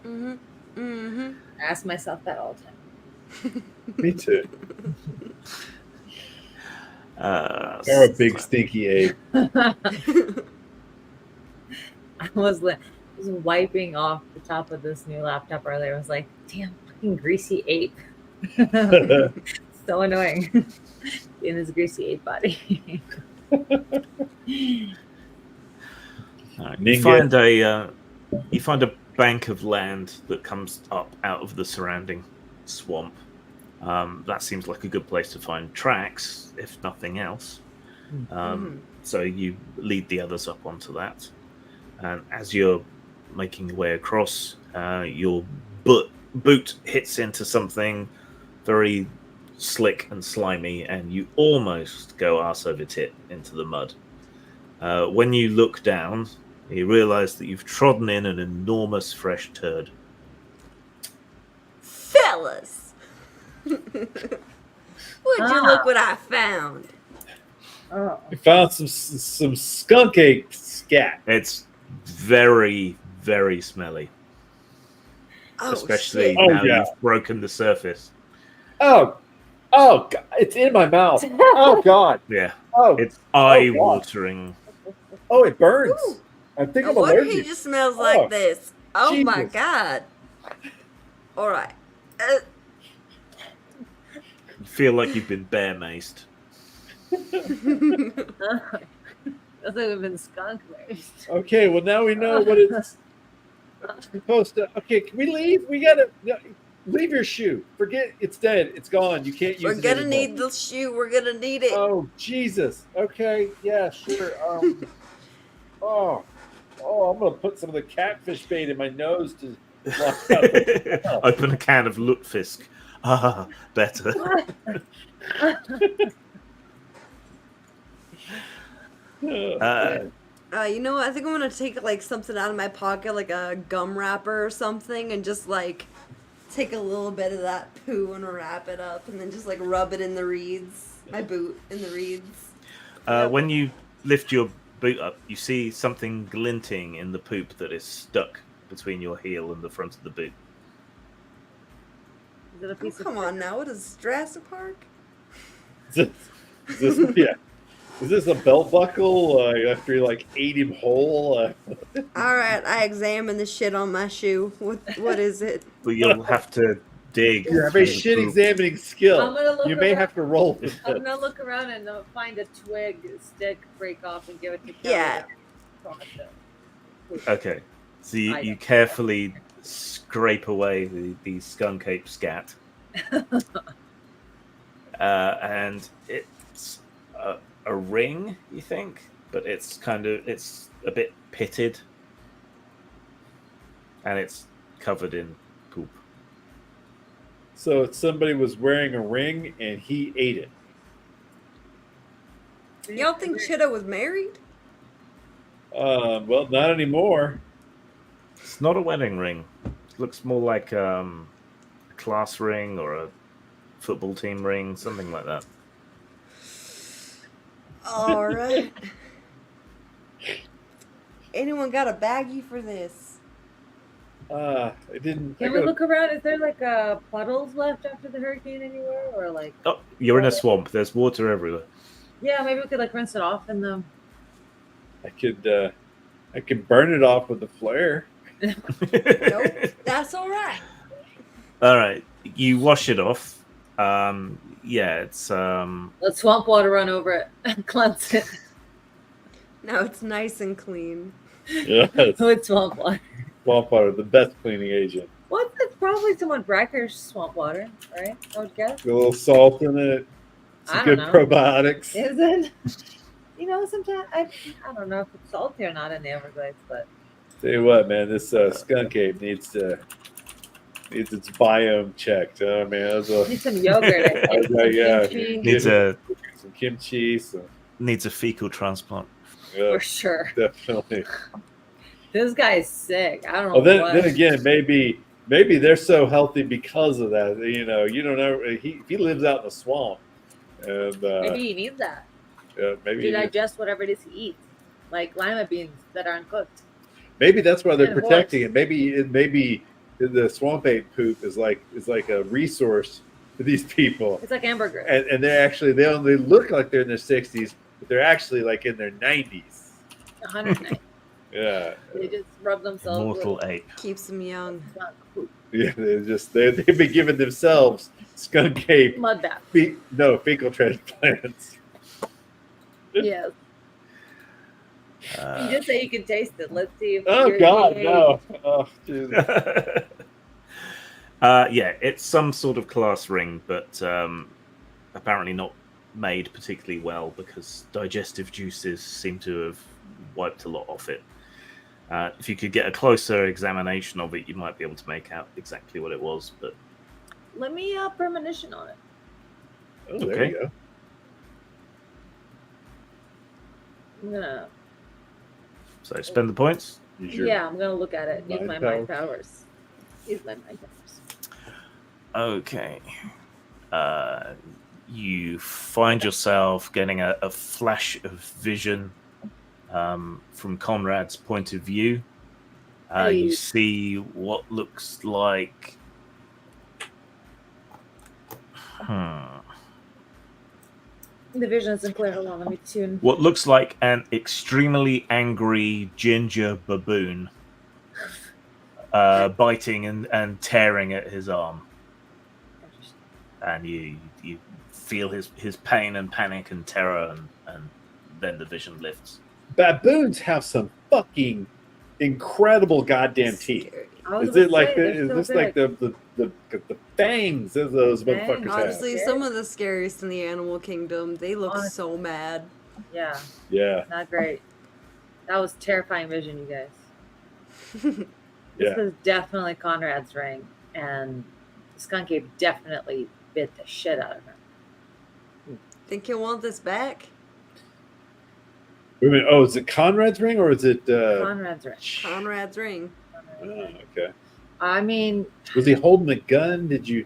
S4: Mm-hmm.
S3: I ask myself that all the time.
S1: Me too. You're a big stinky ape.
S3: I was wiping off the top of this new laptop earlier. I was like, damn, fucking greasy ape. So annoying. In his greasy ape body.
S2: Alright,
S1: Ninja.
S2: you find a bank of land that comes up out of the surrounding swamp. That seems like a good place to find tracks, if nothing else. So you lead the others up onto that, and as you're making your way across, your boot hits into something very slick and slimy, and you almost go arse over tit into the mud. When you look down, you realize that you've trodden in an enormous fresh turd.
S4: Fellas, would you look what I found?
S3: Oh.
S1: We found some skunk ape scat.
S2: It's very, very smelly,
S4: Oh,
S2: especially
S4: shit.
S1: Oh,
S2: now
S1: yeah.
S2: you've broken the surface.
S1: Oh, God, it's in my mouth. Oh God.
S2: Yeah,
S1: Oh,
S2: it's eye-watering.
S1: oh, it burns.
S4: Ooh.
S1: I think
S4: No
S1: I'm
S4: wonder
S1: allergic.
S4: he just smells
S1: Oh,
S4: like this. Oh my
S1: Jesus.
S4: god. All right.
S2: You feel like you've been bear maced.
S3: Feels like we've been skunk raised.
S1: Okay, well now we know what it's supposed to. Okay, can we leave? We gotta leave your shoe. Forget it's dead. It's gone. You can't use
S4: We're
S1: it
S4: gonna
S1: anymore.
S4: need the shoe. We're gonna need it.
S1: Oh Jesus. Okay, yeah, sure. Oh, I'm gonna put some of the catfish bait in my nose to block out the smell.
S2: Open a can of lutefisk. Ah, better.
S4: You know what? I think I'm gonna take like something out of my pocket, like a gum wrapper or something, and just like take a little bit of that poo and wrap it up, and then just like rub it in the reeds. My boot in the reeds.
S2: When you lift your boot up, you see something glinting in the poop that is stuck between your heel and the front of the boot.
S3: Is it a
S4: Oh,
S3: piece
S4: come on now, what is Jurassic Park?
S1: Is this a belt buckle after you like ate him whole?
S4: All right, I examine the shit on my shoe. What is it?
S2: But you'll have to dig.
S1: You have a
S2: through the
S1: shit
S2: poop.
S1: examining skill.
S3: I'm gonna look
S1: You may
S3: around.
S1: have to roll for this.
S3: I'm gonna look around and find a twig, stick, break off, and give it to Kelly.
S4: Yeah.
S2: Okay, so you
S3: Item.
S2: carefully scrape away the skunk ape scat, and it's a ring, you think, but it's a bit pitted, and it's covered in poop.
S1: So somebody was wearing a ring and he ate it.
S4: Y'all think Cheetah was married?
S1: Well, not anymore.
S2: It's not a wedding ring. It looks more like a class ring or a football team ring, something like that.
S4: All right. Anyone got a baggie for this?
S1: I didn't.
S3: Can we look around? Is there like puddles left after the hurricane anywhere, or like?
S2: Oh, you're in a swamp. There's water everywhere.
S3: Yeah, maybe we could like rinse it off in the.
S1: I could burn it off with a flare.
S4: Nope, that's all right.
S2: All right, you wash it off. Yeah, it's
S3: Let swamp water run over it and cleanse it
S4: Now it's nice and clean.
S1: Yes.
S3: with swamp water.
S1: Swamp water, the best cleaning agent.
S3: Well, it's probably someone Bracker's swamp water, right? I would guess.
S1: A little salt in it. Some
S3: I
S1: good
S3: don't know.
S1: probiotics.
S3: Is it? You know, sometimes I don't know if it's salty or not in the Everglades, but
S1: Tell you what, man, this skunk ape needs its biome checked. Man, that's
S3: need some yogurt. I think. Some
S1: yeah.
S3: kimchi,
S1: Some kimchi,
S2: needs a fecal transplant.
S3: for sure.
S1: definitely.
S3: This guy's sick. I don't know.
S1: Well, then
S3: what.
S1: again, maybe they're so healthy because of that. You don't know. He lives out in the swamp, and
S3: Maybe he needs that
S1: maybe
S3: to digest whatever it is he eats, like lima beans that aren't cooked.
S1: maybe that's why they're
S3: And
S1: protecting
S3: horse.
S1: it. Maybe the swamp ape poop is like a resource for these people,
S3: It's like ambergris.
S1: and they only look like they're in their 60s, but they're actually like in their 90s.
S3: 109.
S1: Yeah,
S3: They just rub themselves.
S2: Mortal
S3: with
S2: ape.
S4: Keeps them young.
S3: skunk poop.
S1: yeah. They've been giving themselves skunk ape
S3: Mud bath.
S1: fecal transplants.
S3: Yes. You just say you can taste it. Let's see if.
S1: Oh
S3: you're
S1: God,
S3: the
S1: no! Oh Jesus!
S2: Yeah, it's some sort of class ring, but apparently not made particularly well because digestive juices seem to have wiped a lot off it. If you could get a closer examination of it, you might be able to make out exactly what it was. But
S3: Let me premonition on it.
S1: Oh, there
S2: Okay.
S1: you go.
S3: I'm gonna.
S2: so spend the points.
S1: Use your-
S3: Yeah, I'm gonna look at it. Use
S1: mind
S3: my mind powers. Use my mind powers.
S2: Okay. You find yourself getting a flash of vision from Conrad's point of view.
S3: Hey.
S2: You see what looks like.
S3: The vision isn't clear. Hold on, let me tune.
S2: What looks like an extremely angry ginger baboon biting and tearing at his arm. And you feel his pain and panic and terror, and then the vision lifts.
S1: Baboons have some fucking incredible goddamn teeth.
S4: Scary.
S3: I was
S1: Is
S3: gonna
S1: it like
S3: say,
S1: the,
S3: they're
S1: is
S3: so
S1: this
S3: big.
S1: like the fangs that those
S3: Fangs.
S1: motherfuckers have?
S4: Honestly, some of the scariest in the animal kingdom. They look
S3: Honestly.
S4: so mad.
S3: Yeah,
S1: Yeah,
S3: not great. That was terrifying vision, you guys. This
S1: yeah.
S3: was definitely Conrad's ring, and Skunk Ape definitely bit the shit out of him.
S4: Think you'll want this back?
S1: Wait a minute. Oh, is it Conrad's ring or is it?
S3: Conrad's ring.
S4: Conrad's ring.
S1: Oh, okay.
S3: I mean,
S1: Was he holding a gun? Did you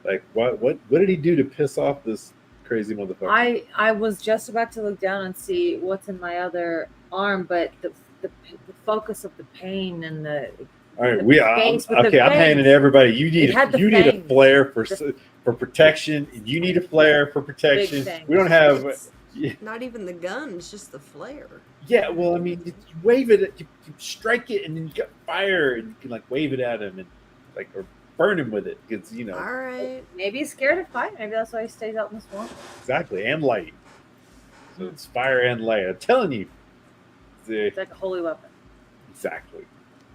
S1: like what did he do to piss off this crazy motherfucker?
S3: I was just about to look down and see what's in my other arm, but the focus of the pain and the
S1: All right,
S3: the fangs with the
S1: okay. I'm
S3: fangs.
S1: handing everybody. You need
S3: It had the
S1: a
S3: fangs.
S1: flare for protection. You need a flare for protection.
S3: fangs.
S1: We don't have.
S4: It's
S1: Yeah,
S4: not even the gun, it's just the flare.
S1: yeah, well, I mean, you wave it, you strike it, and then you got fire, and you can like wave it at him and like or burn him with it. It's
S4: Alright.
S3: maybe he's scared of fire. Maybe that's why he stays out in the swamp.
S1: exactly and light. So it's fire and light. I'm telling you,
S3: It's like a holy weapon
S1: exactly.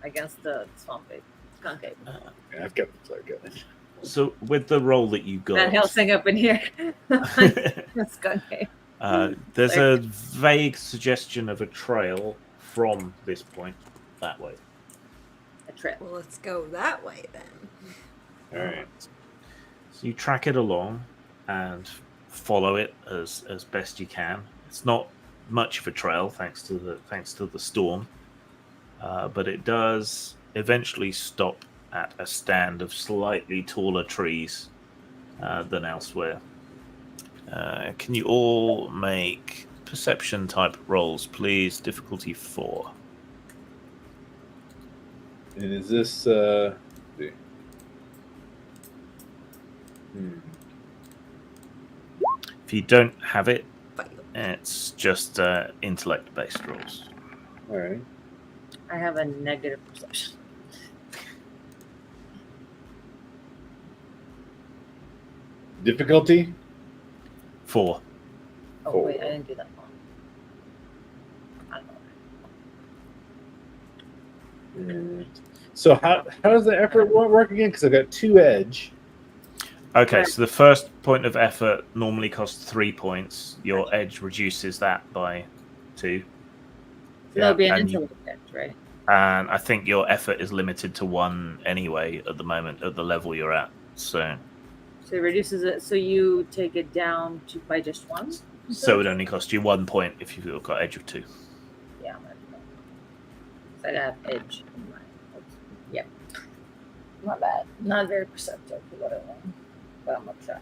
S3: against the swamp ape, skunk ape.
S1: And I've got the flare gun.
S2: So with the roll that you
S3: Van
S2: got,
S3: Helsing up in here. Skunk ape.
S2: there's a vague suggestion of a trail from this point that way.
S3: A trip.
S4: Well, let's go that way then.
S1: All right.
S2: So you track it along and follow it as best you can. It's not much of a trail thanks to the storm, but it does eventually stop at a stand of slightly taller trees than elsewhere. Can you all make perception type rolls, please? Difficulty 4.
S1: And is this?
S2: If you don't have it,
S4: File.
S2: it's just intellect-based rolls.
S1: All right.
S3: I have a negative perception.
S1: Difficulty?
S2: 4.
S3: Oh,
S1: Four.
S3: wait, I didn't do that one. I don't know.
S1: So how does the effort work again? Because I've got 2 edge.
S2: Okay,
S3: Right.
S2: so the first point of effort normally costs 3 points. Your edge reduces that by 2.
S3: So that'll be an
S2: and you-
S3: intellect edge, right?
S2: And I think your effort is limited to 1 anyway at the moment at the level you're at. So
S3: So it reduces it. So you take it down by just 1?
S2: it would only cost you 1 point if you've got edge of 2.
S3: Yeah. So I have edge in my. Yeah. Not bad. Not very perceptive for what I want. But I'm upset.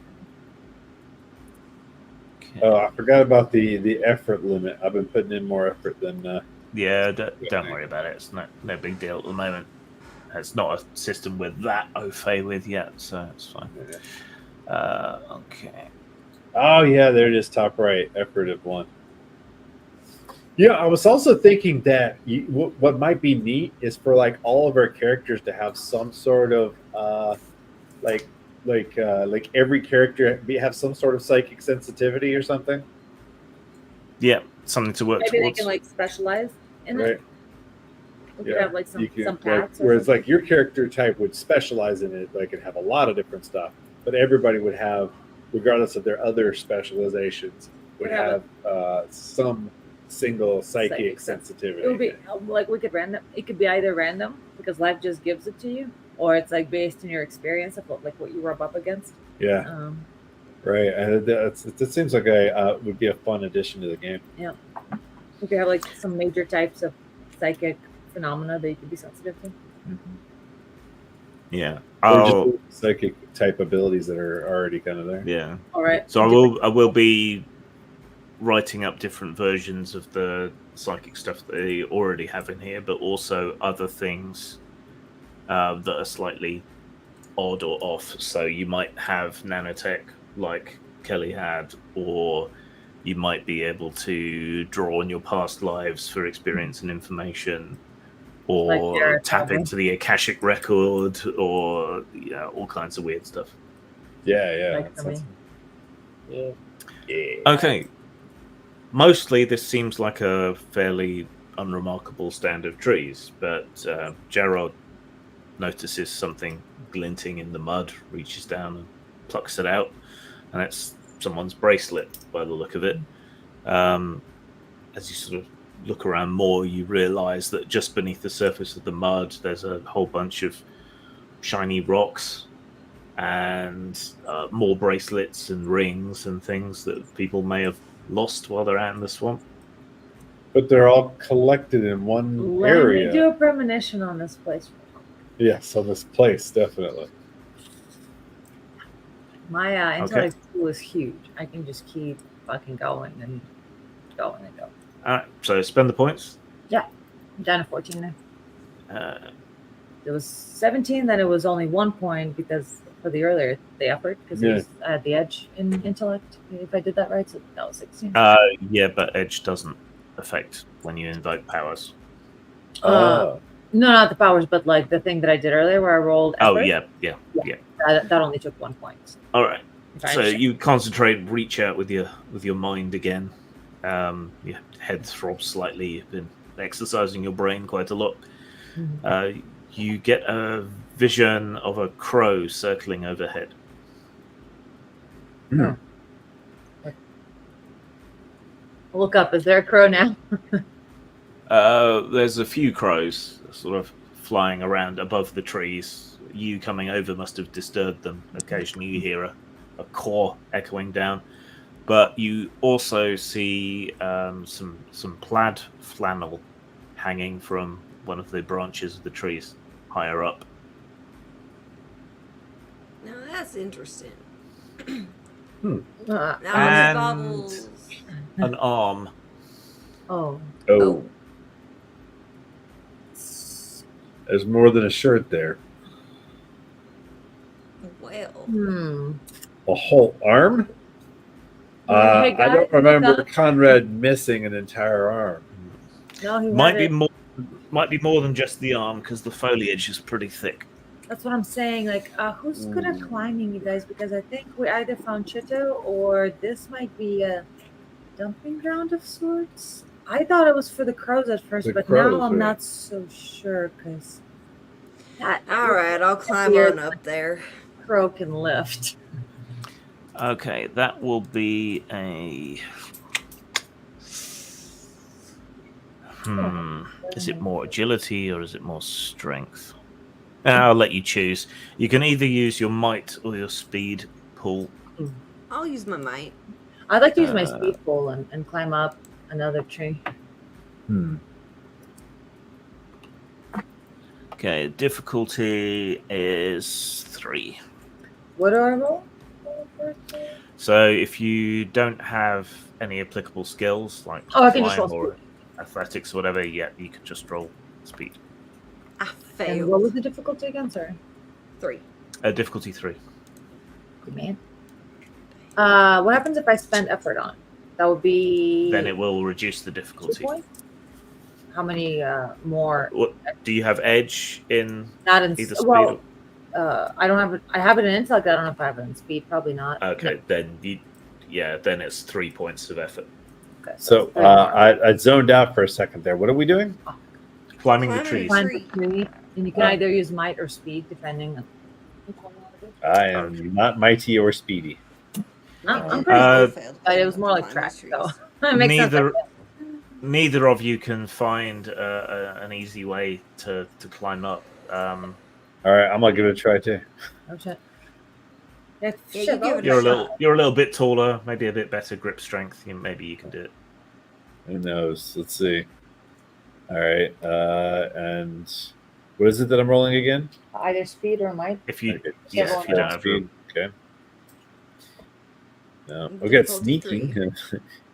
S2: Okay.
S1: Oh, I forgot about the effort limit. I've been putting in more effort than.
S2: Yeah, don't worry about it. It's no big deal at the moment. It's not a system we're that au fait with yet, so it's fine. Okay.
S1: Oh yeah, there it is, top right, effort of 1. Yeah, I was also thinking that what might be neat is for like all of our characters to have some sort of like every character have some sort of psychic sensitivity or something,
S2: Yeah, something to work
S3: Maybe
S2: towards.
S3: they can like specialize in
S1: right?
S3: it. We could have like some
S1: Like,
S3: paths. or
S1: whereas
S3: something.
S1: like your character type would specialize in it, like and have a lot of different stuff, but everybody would have, regardless of their other specializations, would
S3: Would have
S1: have some single psychic
S3: Psychic
S1: sensitivity.
S3: It would be like we could random. It could be either random because life just gives it to you, or it's like based on your experience of what you rub up against.
S1: Yeah, right. And that seems like a would be a fun addition to the game.
S3: We could have like some major types of psychic phenomena that you could be sensitive to.
S2: Yeah.
S1: Or just psychic type abilities that are already kind of there.
S2: Yeah.
S3: All right.
S2: So I will be writing up different versions of the psychic stuff that they already have in here, but also other things that are slightly odd or off. So you might have nanotech like Kelly had, or you might be able to draw on your past lives for experience and information, or
S3: Like Garrett,
S2: tap
S3: probably.
S2: into the Akashic record, or all kinds of weird stuff.
S1: Yeah.
S3: Like for me. Yeah.
S2: Okay. Mostly this seems like a fairly unremarkable stand of trees, but Gerard notices something glinting in the mud, reaches down and plucks it out, and it's someone's bracelet by the look of it. As you sort of look around more, you realize that just beneath the surface of the mud there's a whole bunch of shiny rocks and more bracelets and rings and things that people may have lost while they're out in the swamp.
S1: But they're all collected in one
S3: Let
S1: area.
S3: me do a premonition on this place.
S1: Yes, on this place, definitely.
S3: My intellect pool is huge. I can just keep fucking going and going and going.
S2: Alright, so spend the points.
S3: I'm down to 14 now.
S2: Uh,
S3: It was 17, then it was only 1 point because for the earlier the effort because I had the edge in intellect. If I did that right, so that was 16.
S2: yeah, but edge doesn't affect when you invoke powers.
S3: No, not the powers, but like the thing that I did earlier where I rolled.
S2: Oh,
S3: effort.
S2: yeah.
S3: That only took 1 point.
S2: All right.
S3: If I
S2: So
S3: understand.
S2: you concentrate, reach out with your mind again. Your head throbs slightly. You've been exercising your brain quite a lot.
S3: Mhm.
S2: You get a vision of a crow circling overhead.
S3: I'll look up. Is there a crow now?
S2: There's a few crows sort of flying around above the trees. You coming over must have disturbed them. Occasionally you hear a caw echoing down. But you also see some plaid flannel hanging from one of the branches of the trees higher up.
S4: Now that's interesting.
S3: Uh,
S4: Now
S2: And-
S4: bubbles.
S2: An arm.
S3: oh.
S1: Oh. There's more than a shirt there.
S4: Well,
S1: A whole arm?
S3: Hey,
S1: I
S3: guys,
S1: don't remember
S3: look up.
S1: Conrad missing an entire arm.
S3: No, he
S2: Might
S3: had
S2: be
S3: it.
S2: more. Might be more than just the arm because the foliage is pretty thick.
S3: That's what I'm saying. Like, who's good at climbing, you guys? Because I think we either found Chito or this might be a dumping ground of sorts. I thought it was for the crows at first,
S1: The
S3: but
S1: crows,
S3: now I'm
S1: right.
S3: not so sure because that
S4: all right, I'll climb
S3: weird
S4: on up there.
S3: crow can lift.
S2: Okay, that will be a. Is it more agility or is it more strength? I'll let you choose. You can either use your might or your speed pool.
S4: I'll use my might.
S3: I'd like to use my speed pole and climb up another tree.
S2: Okay, difficulty is 3.
S3: What are roll?
S2: So if you don't have any applicable skills like
S3: I can just
S2: climb
S3: roll
S2: or
S3: speed.
S2: athletics or whatever, yeah, you can just roll speed.
S4: I
S3: And
S4: failed.
S3: what was the difficulty again? Sorry.
S4: 3.
S2: Difficulty 3.
S3: Good man. What happens if I spend effort on it? That would be.
S2: Then it will reduce the
S3: 2
S2: difficulty.
S3: points? How many more?
S2: What, do you have edge in
S3: Not in
S2: either speed?
S3: well. I don't have it. I have it in intellect. I don't know if I have it in speed. Probably not.
S2: Okay, then then it's 3 points of effort.
S3: Okay,
S1: So I zoned out for a second there. What are we doing?
S2: Climbing the
S4: Climbing
S2: trees.
S3: Climb the tree, and you can either use might or speed depending on which one you want to do.
S1: I am not mighty or speedy.
S3: I'm pretty
S4: failed.
S3: but it was more like
S4: Climb
S3: track,
S4: these trees.
S3: so it makes sense.
S2: Neither of you can find an easy way to climb up.
S1: All right, I'm gonna give it a try too.
S3: Oh shit!
S4: Yeah, you give it
S2: You're a
S4: shot.
S2: little bit taller, maybe a bit better grip strength. Maybe you can do it.
S1: Who knows? Let's see. All right, and what is it that I'm rolling again?
S3: Either speed or might.
S2: If you
S1: Okay.
S2: if you don't have room.
S1: Okay. No, we got
S4: Difficulty
S1: sneaking.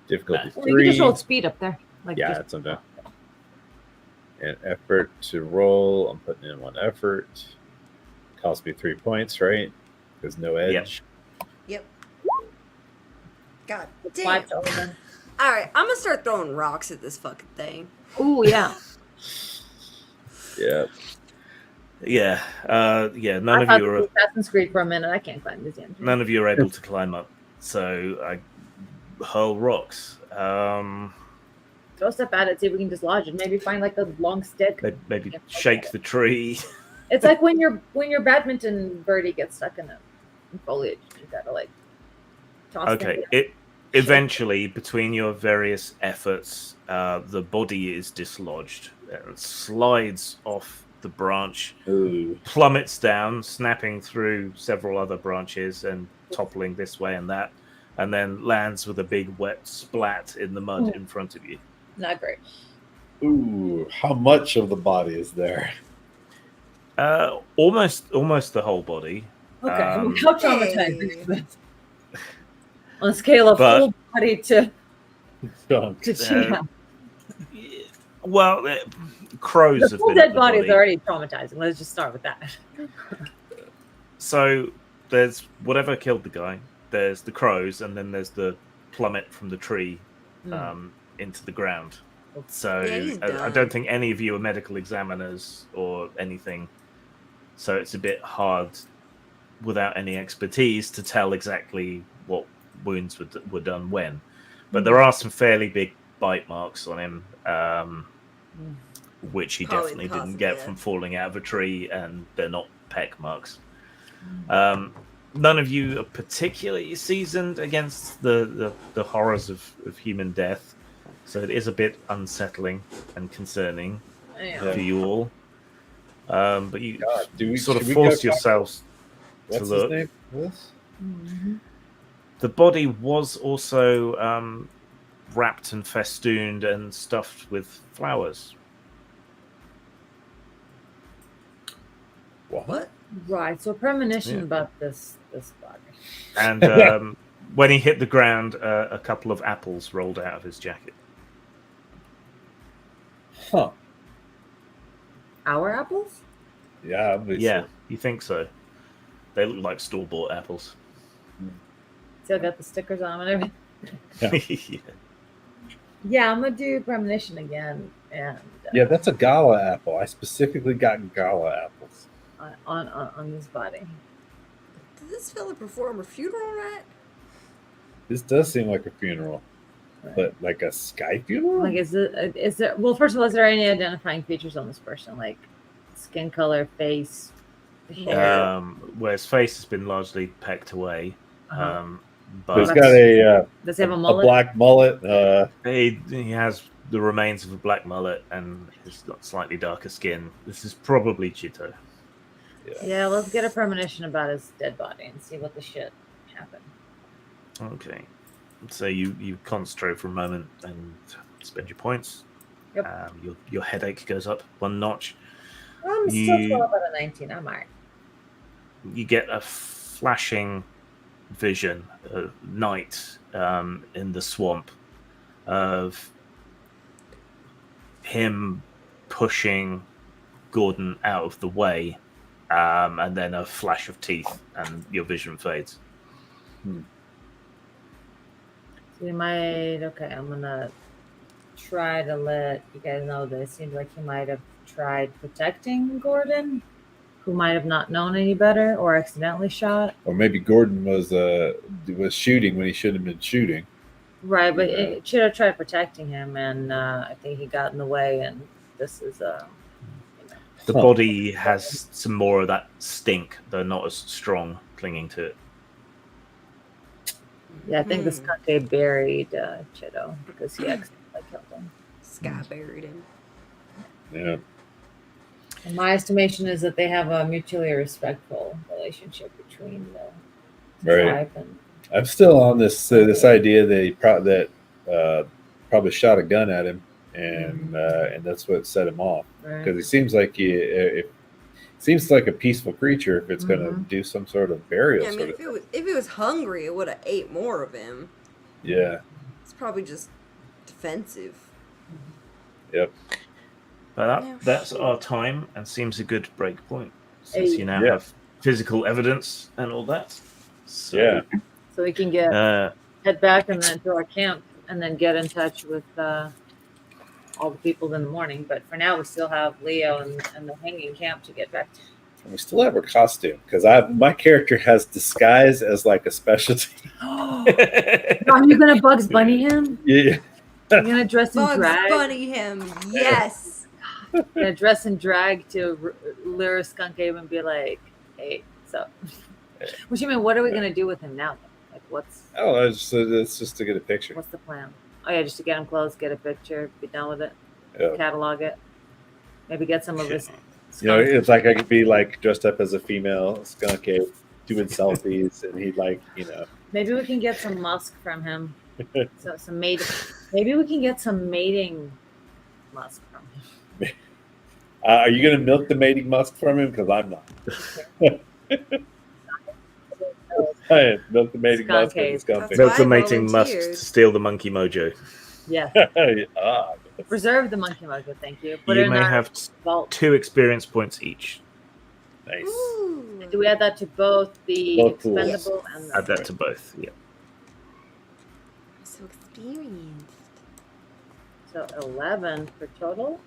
S1: Difficulty
S3: Well, you can just
S1: 3.
S3: roll speed up there. Like
S1: Yeah,
S3: just,
S1: that's what I'm doing. And effort to roll. I'm putting in 1 effort. Cost me 3 points, right? There's no edge.
S4: Yep. God
S3: Five
S4: damn.
S3: total then.
S4: All right, I'm gonna start throwing rocks at this fucking thing.
S3: Ooh, yeah.
S1: Yeah.
S2: Yeah, None
S3: I
S2: of
S3: thought
S2: you
S3: this
S2: are
S3: was Assassin's Creed for a minute. I can't climb this damn tree.
S2: none of you are able to climb up. So I hurl rocks.
S3: Throw a step at it, see if we can dislodge it. Maybe find like a long stick.
S2: Maybe shake the tree.
S3: It's like when your badminton birdie gets stuck in the foliage. You gotta like toss
S2: Okay.
S3: things.
S2: Eventually, between your various efforts, the body is dislodged. It slides off the branch,
S1: Ooh.
S2: plummets down, snapping through several other branches and toppling this way and that, and then lands with a big wet splat in the mud in front of you.
S3: Not great.
S1: Ooh. How much of the body is there?
S2: Almost the whole body.
S3: Okay.
S2: Um,
S3: How traumatizing is this? On a scale of
S2: But-
S3: full body to
S1: Dunk.
S3: cheetah.
S2: Well, crows
S3: The
S2: have
S3: full
S2: been at
S3: dead
S2: the
S3: body
S2: body.
S3: is already traumatizing. Let's just start with that.
S2: So there's whatever killed the guy. There's the crows, and then there's the plummet from the tree into the ground. So
S4: Yeah, he's
S2: I
S4: done.
S2: don't think any of you are medical examiners or anything. So it's a bit hard without any expertise to tell exactly what wounds were done when. But there are some fairly big bite marks on him, which he
S4: Probably
S2: definitely
S4: the cause
S2: didn't
S4: of
S2: get
S4: death.
S2: from falling out of a tree, and they're not peck marks. None of you are particularly seasoned against the horrors of human death, so it is a bit unsettling and concerning
S3: Yeah.
S2: for you all. But you
S1: God,
S2: sort of
S1: should we go
S2: force
S1: talk-
S2: yourselves to
S1: What's
S2: look.
S1: his name? This?
S2: The body was also wrapped and festooned and stuffed with flowers.
S4: What?
S3: Right. So premonition
S2: Yeah.
S3: about this body.
S2: And when he hit the ground, a couple of apples rolled out of his jacket.
S1: Huh.
S3: Our apples?
S1: Yeah, obviously.
S2: Yeah, you think so? They look like store-bought apples.
S3: Still got the stickers on them and everything.
S2: Yeah.
S3: Yeah, I'm gonna do premonition again, and
S1: Yeah, that's a gala apple. I specifically got gala apples.
S3: on this body.
S4: Did this fella perform a funeral rat?
S1: This does seem like a funeral,
S3: Right.
S1: but like a sky funeral?
S3: Like, is there? Well, first of all, is there any identifying features on this person, like skin color, face, hair?
S2: Where his face has been largely pecked away.
S3: Uh-huh.
S1: But he's
S2: But
S1: got a
S3: Does he have a mullet?
S1: black mullet.
S2: he has the remains of a black mullet and he's got slightly darker skin. This is probably Chito.
S3: Yeah, let's get a premonition about his dead body and see what the shit happened.
S2: Okay. So you concentrate for a moment and spend your points.
S3: Yep.
S2: Your headache goes up one notch.
S3: I'm still 12 out of 19. I'm alright.
S2: You get a flashing vision at night in the swamp of him pushing Gordon out of the way, and then a flash of teeth, and your vision fades.
S3: So you might. Okay, I'm gonna try to let you guys know that it seems like he might have tried protecting Gordon, who might have not known any better or accidentally shot.
S1: Or maybe Gordon was shooting when he shouldn't have been shooting.
S3: Right, but
S1: Yeah.
S3: it should have tried protecting him, and I think he got in the way. And this is
S2: The body has some more of that stink, though not as strong, clinging to it.
S3: yeah. I think the skunk buried Chito because he accidentally killed him.
S4: Sky buried him.
S1: Yeah.
S3: And my estimation is that they have a mutually respectful relationship between the
S1: Right.
S3: tribe and.
S1: I'm still on this idea that he probably shot a gun at him, and that's what set him off.
S3: Right.
S1: Because he seems like seems like a peaceful creature. If it's going to do some sort of burial,
S4: Yeah, I mean,
S1: sort of
S4: if it was hungry, it would have ate more of him.
S1: yeah.
S4: It's probably just defensive.
S1: Yep.
S2: But
S4: Yeah.
S2: that's our time and seems a good break point since you now
S1: Yeah.
S2: have physical evidence and all that. So,
S1: Yeah.
S3: So we can get head back and then to our camp and then get in touch with all the people in the morning. But for now, we still have Leo and the hanging camp to get back to.
S1: And we still have our costume because my character has disguise as like a specialty.
S3: Are you gonna Bugs Bunny him?
S1: Yeah.
S3: You're gonna dress in
S4: Bugs
S3: drag.
S4: Bunny him, yes.
S3: You're gonna dress in drag to lure a skunk Abe and be like, "Hey, so." What you mean? What are we gonna do with him now? Like, what's
S1: It's just to get a picture.
S3: the plan? Oh yeah, just to get him clothes, get a picture, be done with it,
S1: Yeah.
S3: catalog it, maybe get some of his.
S1: You know, it's like I could be like dressed up as a female skunk ape doing selfies, and he'd like,
S3: Maybe we can get some musk from him. So some mate. Maybe we can get some mating musk from him.
S1: Are you going to milk the mating musk from him? Because I'm not. Milk the mating
S3: Skunk
S1: musk. And
S3: ape.
S1: the skunk
S4: That's
S1: ape.
S2: Milk the
S4: I
S2: mating must
S4: volunteered.
S2: steal the monkey mojo.
S3: Yeah,
S1: Ah,
S3: preserve the monkey mojo. Thank you. Put it
S2: You
S3: in
S2: may
S3: our
S2: have
S3: vault.
S2: 2 experience points each.
S1: nice.
S4: Ooh.
S3: Do we add that to both the
S1: Both pools.
S3: expendable and
S2: Add
S3: the?
S2: that to both. Yeah.
S4: I'm so experienced.
S3: So 11 for total.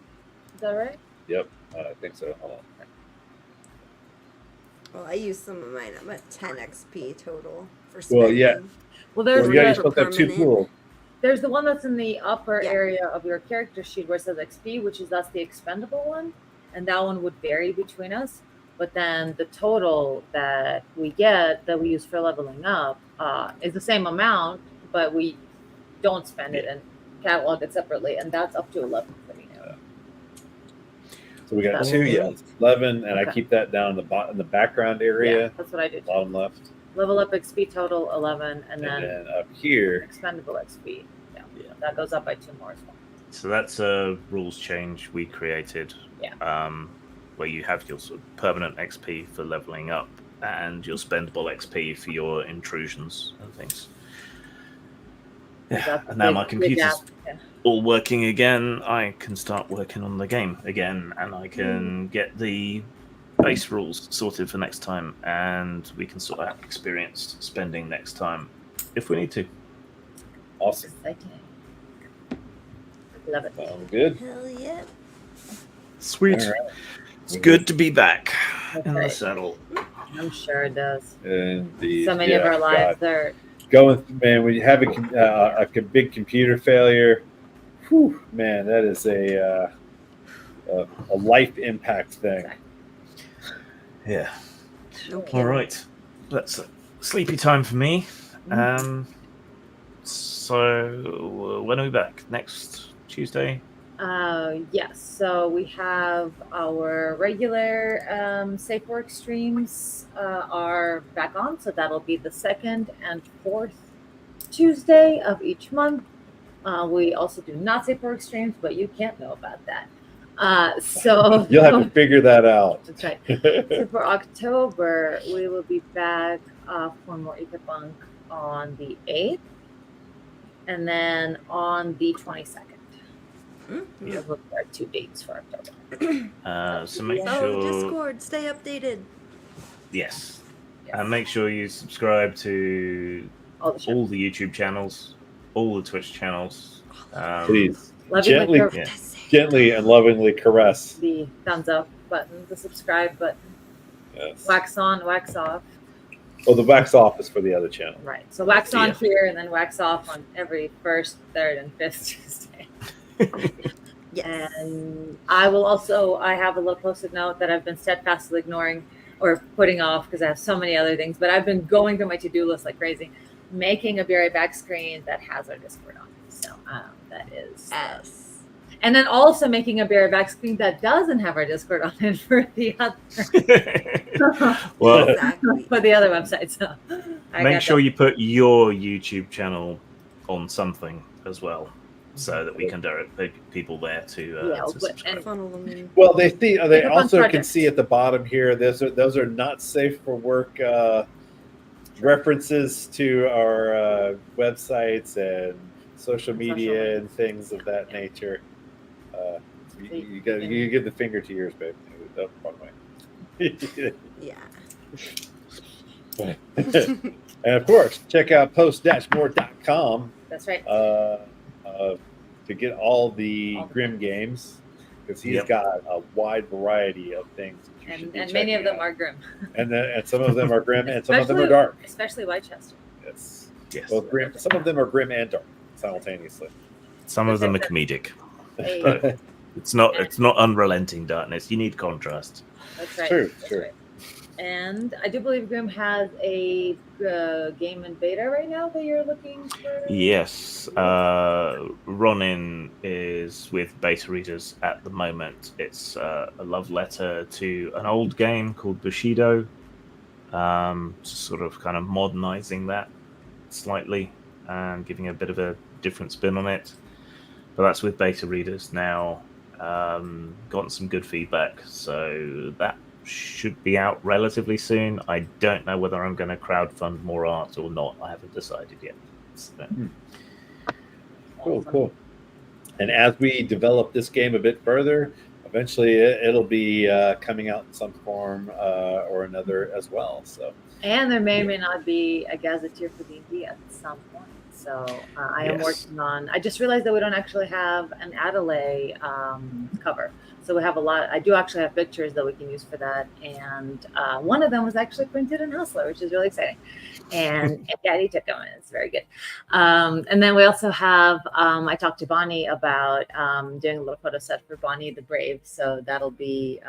S3: Is that right?
S1: Yep, I think so. Hold on.
S4: Well, I used some of mine. I'm at 10 XP total for
S1: Well,
S4: spending.
S1: yeah.
S3: Well, there's
S1: Well, yeah, you're
S3: the,
S1: supposed to have 2
S4: permanent.
S1: pools.
S3: there's the one that's in the upper
S4: Yeah.
S3: area of your character sheet where it says XP, that's the expendable one, and that one would vary between us. But then the total that we get that we use for leveling up is the same amount, but we don't spend it and catalog it separately, and that's up to 11 for me now.
S1: So we got
S3: That's
S1: 2, yeah,
S3: good.
S1: 11, and I
S3: Okay.
S1: keep that down in the background
S3: Yeah,
S1: area,
S3: that's what I did.
S1: bottom left.
S3: Level up XP total 11, and
S1: And
S3: then
S1: then up here,
S3: expendable XP. Yeah,
S2: Yeah.
S3: that goes up by 2 more as well.
S2: So that's a rules change we created.
S3: Yeah.
S2: Where you have your sort of permanent XP for leveling up and your spendable XP for your intrusions and things.
S3: That's
S2: And now my
S3: big
S2: computer's
S3: gap. Yeah.
S2: all working again. I can start working on the game again, and I can get the base rules sorted for next time, and we can sort out experience spending next time if we need to.
S1: Awesome.
S3: Exciting. Love it.
S1: Sounds good.
S4: Hell yeah.
S2: Sweet.
S1: All right.
S2: It's good to be back
S3: That's
S2: in the
S3: right.
S2: saddle.
S3: I'm sure it does.
S1: Indeed.
S3: So many of
S1: Yeah,
S3: our lives
S1: God.
S3: are.
S1: Going, man, when you have a big computer failure, whew, man, that is a life impact thing.
S2: Yeah.
S4: No
S2: All
S4: kidding.
S2: right. That's sleepy time for me. So when are we back? Next Tuesday?
S3: Yes. So we have our regular safe work streams are back on. So that'll be the 2nd and 4th Tuesday of each month. We also do not safe work streams, but you can't know about that. So
S1: You'll have to figure that out.
S3: That's right. So for October, we will be back for more Aetherpunk on the 8th, and then on the 22nd.
S2: Yeah.
S3: Those are 2 dates for October.
S2: So make
S4: Oh,
S2: sure.
S4: Discord, stay updated.
S2: Yes.
S3: Yes.
S2: And make sure you subscribe to
S3: All the shows.
S2: all the YouTube channels, all the Twitch channels.
S1: Please,
S3: Love you,
S1: gently,
S3: like
S2: Yeah.
S1: gently and lovingly caress.
S3: the thumbs up button, the subscribe button,
S1: Yes.
S3: wax on, wax off.
S1: Well, the wax off is for the other channel.
S3: Right. So wax on
S2: Yeah.
S3: here and then wax off on every 1st, 3rd, and 5th Tuesday.
S4: Yes.
S3: And I will also, I have a little post-it note that I've been steadfastly ignoring or putting off because I have so many other things, but I've been going through my to-do list like crazy, making a Be Right Back screen that has our Discord on it. So that is,
S4: Yes.
S3: and then also making a Be Right Back screen that doesn't have our Discord on it for the other,
S2: Well,
S4: Exactly.
S3: for the other website. So I
S2: make
S3: got
S2: sure
S3: that.
S2: you put your YouTube channel on something as well, so that we can direct people there to
S3: Yeah, but-
S2: subscribe.
S4: Funnel them in.
S1: Well, they see. They
S3: Aetherpunk
S1: also can
S3: Projekt.
S1: see at the bottom here. Those are not safe for work references to our websites and social media and things of that nature. You give the finger to yours, babe. Oh, wrong way.
S4: Yeah.
S1: And of course, check out post-more.com
S3: That's right.
S1: to get all the
S3: All the
S1: Grim games, because he's
S2: Yep.
S1: got a wide variety of things that you should
S3: And,
S1: be
S3: and many of
S1: checking
S3: them
S1: out.
S3: are grim,
S1: And some of them are grim, and some of them are
S3: Especially-
S1: dark.
S3: especially Whitechester.
S1: Yes,
S2: Yes.
S1: both grim. Some of them are grim and dark simultaneously.
S2: Some of them are comedic.
S3: Hey,
S2: But it's not unrelenting darkness. You need contrast.
S3: that's right.
S1: True,
S3: That's
S1: true.
S3: right. And I do believe Grim has a game in beta right now that you're looking for.
S2: Yes, Ronin is with beta readers at the moment. It's a love letter to an old game called Bushido, sort of kind of modernizing that slightly and giving a bit of a different spin on it. But that's with beta readers now. Gotten some good feedback, so that should be out relatively soon. I don't know whether I'm going to crowdfund more art or not. I haven't decided yet. So,
S1: Cool. And as we develop this game a bit further, eventually it'll be coming out in some form or another as well. So
S3: And there may or may not be a gazetteer for D&D at some point. So I am
S2: Yes.
S3: working on. I just realized that we don't actually have an Adelaide cover. So we have a lot. I do actually have pictures that we can use for that, and one of them was actually printed in Hustler, which is really exciting. And Daddy took them, and it's very good. And then we also have. I talked to Bonnie about doing a little photo set for Bonnie the Brave, so that'll be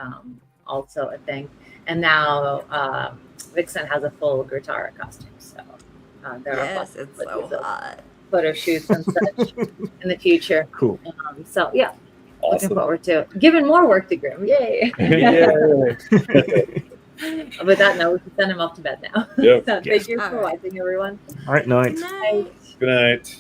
S3: also a thing. And now Vixen has a full Gritara costume, so there are
S4: Yes, it's so hot.
S3: photo shoots and such in the future.
S2: cool.
S3: So yeah. Looking
S1: awesome.
S3: forward to it. Giving more work to Grim. Yay.
S1: Yeah.
S3: With that note, we can send him off to bed now.
S1: Yep.
S3: So thank
S2: Yes.
S3: you for
S4: All right.
S3: watching, everyone.
S2: All right, night.
S4: Good night.
S1: Good night.